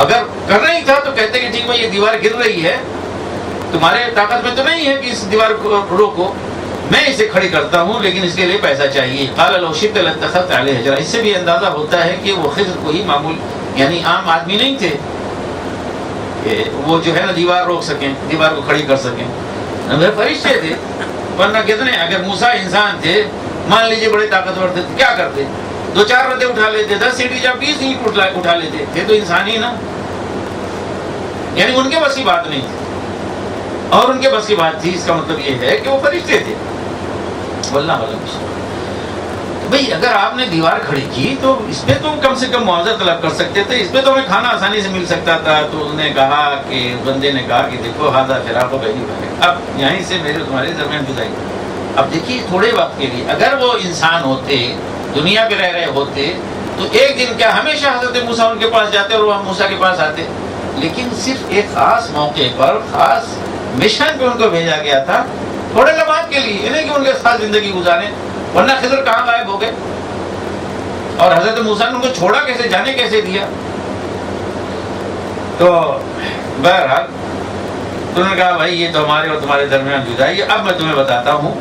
اگر کرنا ہی تھا تو کہتے کہ ٹھیک بھائی یہ دیوار گر رہی ہے، تمہارے طاقت میں تو نہیں ہے کہ اس دیوار کو روکو، میں اسے کھڑی کرتا ہوں، لیکن اس کے لیے پیسہ چاہیے. قال لو شئت لاتخذت علیہ اجرا. اس سے بھی اندازہ ہوتا ہے کہ وہ خضر کوئی معمول یعنی عام آدمی نہیں تھے کہ وہ جو ہے نا دیوار روک سکیں، دیوار کو کھڑی کر سکیں. فرشتے تھے. ورنہ کتنے اگر موسیٰ انسان تھے، مان لیجیے بڑے طاقتور تھے، کیا کرتے؟ 2-4 رتیں اٹھا لیتے، 10 سیڑھی یا 20 اینٹ اٹھا لیتے تھے، تو انسان ہی نا. یعنی ان کے بس کی بات نہیں تھی، اور ان کے بس کی بات تھی، اس کا مطلب یہ ہے کہ وہ فرشتے تھے. واللہ علم. بھئی اگر آپ نے دیوار کھڑی کی تو اس پہ تو کم سے کم معاوضہ طلب کر سکتے تھے، اس پہ تو ہمیں کھانا آسانی سے مل سکتا تھا. تو انہوں نے کہا کہ بندے نے کہا کہ دیکھو ہادہ فراق و بینی ہے، اب یہیں سے میرے تمہارے درمیان جدائی. اب دیکھیے تھوڑے وقت کے لیے اگر وہ انسان ہوتے، دنیا پہ رہ رہے ہوتے، تو ایک دن کیا ہمیشہ حضرت موسیٰ ان کے پاس جاتے اور وہ موسیٰ کے پاس آتے. لیکن صرف ایک خاص موقع پر، خاص مشن پہ ان کو بھیجا گیا تھا، تھوڑے لمحات کے لیے، نہیں کہ ان کے ساتھ زندگی گزارے. ورنہ خضر کہاں غائب ہو گئے؟ اور حضرت موسیٰ نے ان کو چھوڑا کیسے، جانے کیسے دیا؟ تو بہرحال انہوں نے کہا بھائی یہ تو ہمارے اور تمہارے درمیان جدائی ہے. اب میں تمہیں بتاتا ہوں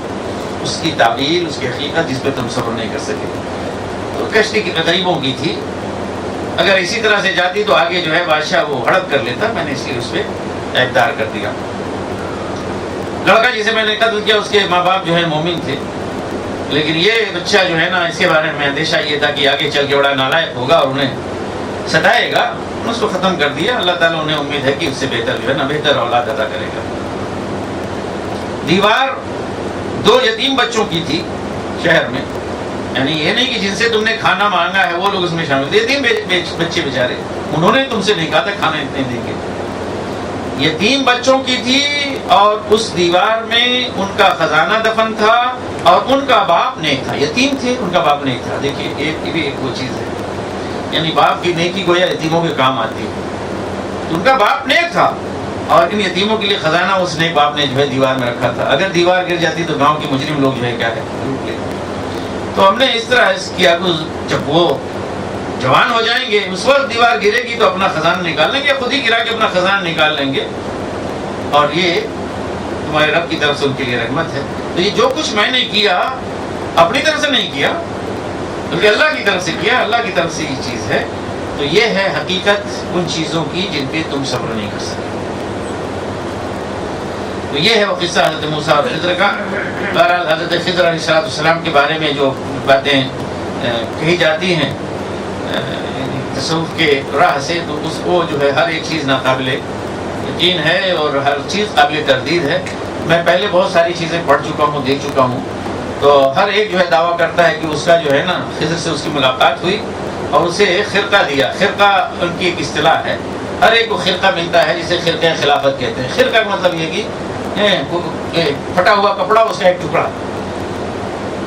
اس کی تعبیر، اس کی حقیقت جس پہ تم صبر نہیں کر سکے. تو کشتی کی غریبوں کی تھی، اگر اسی طرح سے جاتی تو آگے جو ہے بادشاہ وہ ہڑپ کر لیتا. میں نے اس لیے اس پہ اعتبار کر دیا. لڑکا جسے میں نے قتل کیا اس کے ماں باپ جو ہے مومن تھے، لیکن یہ بچہ جو ہے نا اس کے بارے میں اندیشہ یہ تھا کہ آگے چل کے بڑا نالائق ہوگا اور انہیں ستائے گا. اس کو ختم کر دیا. اللہ تعالیٰ انہیں امید ہے کہ اس سے بہتر جو ہے نا بہتر اولاد عطا کرے گا. دیوار 2 یتیم بچوں کی تھی شہر میں، یعنی یہ نہیں کہ جن سے تم نے کھانا مانگا ہے وہ لوگ اس میں شامل تھے. یتیم بچے بیچارے، انہوں نے تم سے نہیں کہا تھا کھانا اتنے دیں گے. یتیم بچوں کی تھی اور اس دیوار میں ان کا خزانہ دفن تھا اور ان کا باپ نیک تھا. یتیم تھے، ان کا باپ نیک تھا. دیکھیے ایک بھی ایک وہ چیز ہے، یعنی باپ کی نیکی گویا یتیموں کے کام آتی ہے. ان کا باپ نیک تھا اور ان یتیموں کے لیے خزانہ اس نیک باپ نے جو ہے دیوار میں رکھا تھا. اگر دیوار گر جاتی تو گاؤں کے مجرم لوگ جو ہے کیا ہے لوٹ لیتے. تو ہم نے اس طرح کیا کہ جب وہ جوان ہو جائیں گے اس وقت دیوار گرے گی تو اپنا خزانہ نکال لیں گے، خود ہی گرا کے اپنا خزانہ نکال لیں گے. اور یہ تمہارے رب کی طرف سے ان کے لیے رحمت ہے. تو یہ جو کچھ میں نے کیا اپنی طرف سے نہیں کیا بلکہ اللہ کی طرف سے کیا. اللہ کی طرف سے یہ چیز ہے. تو یہ ہے حقیقت ان چیزوں کی جن پہ تم صبر نہیں کر سکتے. تو یہ ہے وہ قصہ حضرت موسیٰ اور خضر کا. بہرحال حضرت خضر علیہ السلام کے بارے میں جو باتیں کہی جاتی ہیں تصوف کے راہ سے، تو اس کو جو ہے ہر ایک چیز ناقابل یقین ہے اور ہر چیز قابل تردید ہے. میں پہلے بہت ساری چیزیں پڑھ چکا ہوں، دیکھ چکا ہوں. تو ہر ایک جو ہے دعویٰ کرتا ہے کہ اس کا جو ہے نا خضر سے اس کی ملاقات ہوئی اور اسے خرقہ دیا. خرقہ ان کی ایک اصطلاح ہے، ہر ایک کو خرقہ ملتا ہے جسے خرقہ خلافت کہتے ہیں. خرقہ کا مطلب یہ کہ پھٹا ہوا کپڑا اس کا ایک ٹکڑا.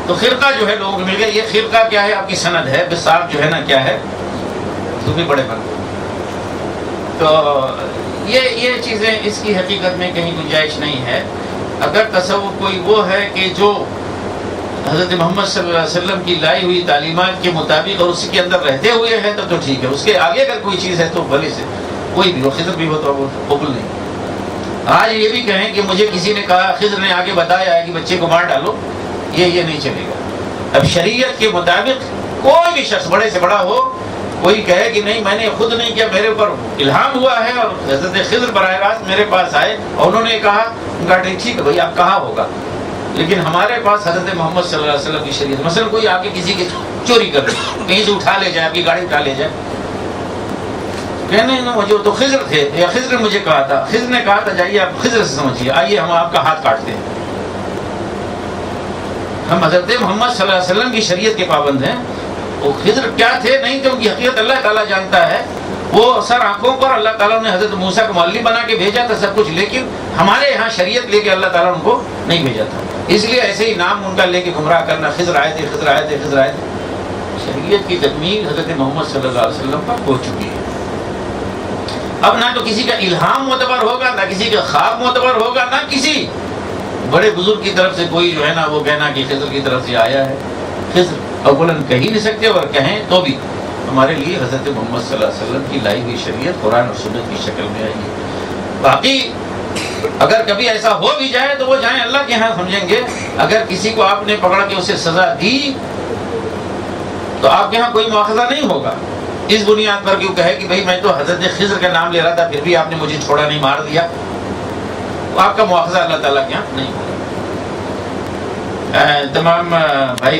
تو خرقہ جو ہے لوگوں کو مل گیا. یہ خرقہ کیا ہے؟ آپ کی سند ہے، بس آپ جو ہے نا کیا ہے تو بھی بڑے بن. تو یہ چیزیں اس کی حقیقت میں کہیں گنجائش نہیں ہے. اگر تصور کوئی وہ ہے کہ جو حضرت محمد صلی اللہ علیہ وسلم کی لائی ہوئی تعلیمات کے مطابق اور اسی کے اندر رہتے ہوئے ہے تو ٹھیک ہے. اس کے آگے اگر کوئی چیز ہے تو بھلے سے کوئی بھی ہو، خضر بھی ہو تو وہ قبول نہیں. آج یہ بھی کہیں کہ مجھے کسی نے کہا، خضر نے آگے بتایا ہے کہ بچے کو مار ڈالو، یہ نہیں چلے گا. اب شریعت کے مطابق کوئی بھی شخص بڑے سے بڑا ہو، کوئی کہے کہ نہیں میں نے خود نہیں کیا، میرے اوپر الہام ہوا ہے اور حضرت خضر براہ راست میرے پاس آئے اور انہوں نے کہا، ان کا ٹھیک ہے بھائی آپ کہا ہوگا. لیکن ہمارے پاس حضرت محمد صلی اللہ علیہ وسلم کی شریعت، مثلا کوئی آ کے کسی کی چوری کر لے، کہیں سے اٹھا لے جائے، آپ کی گاڑی اٹھا لے جائے، کہنے نا مجھے تو خضر تھے یا خضر نے مجھے کہا تھا. خضر نے کہا تھا جائیے آپ خضر سے سمجھیے، آئیے ہم آپ کا ہاتھ کاٹتے ہیں. ہم حضرت محمد صلی اللہ علیہ وسلم کی شریعت کے پابند ہیں. وہ خضر کیا تھے نہیں تھے ان کی حقیقت اللہ تعالیٰ جانتا ہے. وہ سر آنکھوں پر اللہ تعالیٰ نے حضرت موسیٰ کو معلم بنا کے بھیجا تھا سب کچھ، لیکن ہمارے یہاں شریعت لے کے اللہ تعالیٰ ان کو نہیں بھیجا تھا. اس لیے ایسے ہی نام ان کا لے کے گمراہ کرنا، خضر آئے تھے، خضر آئے تھے، خضر آئے تھے. شریعت کی تکمیل حضرت محمد صلی اللہ علیہ وسلم پر ہو چکی ہے. اب نہ تو کسی کا الہام معتبر ہوگا، نہ کسی کا خواب معتبر ہوگا، نہ کسی بڑے بزرگ کی طرف سے کوئی جو ہے نا وہ کہنا کہ خضر کی طرف سے آیا ہے. خضر اولاً کہہ نہیں سکتے اور کہیں تو بھی ہمارے لیے حضرت محمد صلی اللہ علیہ وسلم کی لائی ہوئی شریعت قرآن اور سنت کی شکل میں آئی ہے. باقی اگر کبھی ایسا ہو بھی جائے تو وہ جائیں اللہ کے ہاں سمجھیں گے. اگر کسی کو آپ نے پکڑ کے اسے سزا دی تو آپ کے ہاں کوئی مواخذہ نہیں ہوگا اس بنیاد پر کہ وہ کہے کہ بھئی میں تو حضرت خضر کا نام لے رہا تھا پھر بھی آپ نے مجھے چھوڑا نہیں، مار دیا. تو آپ کا مواخذہ اللہ تعالیٰ کے ہاں نہیں ہوگا. تمام بھائی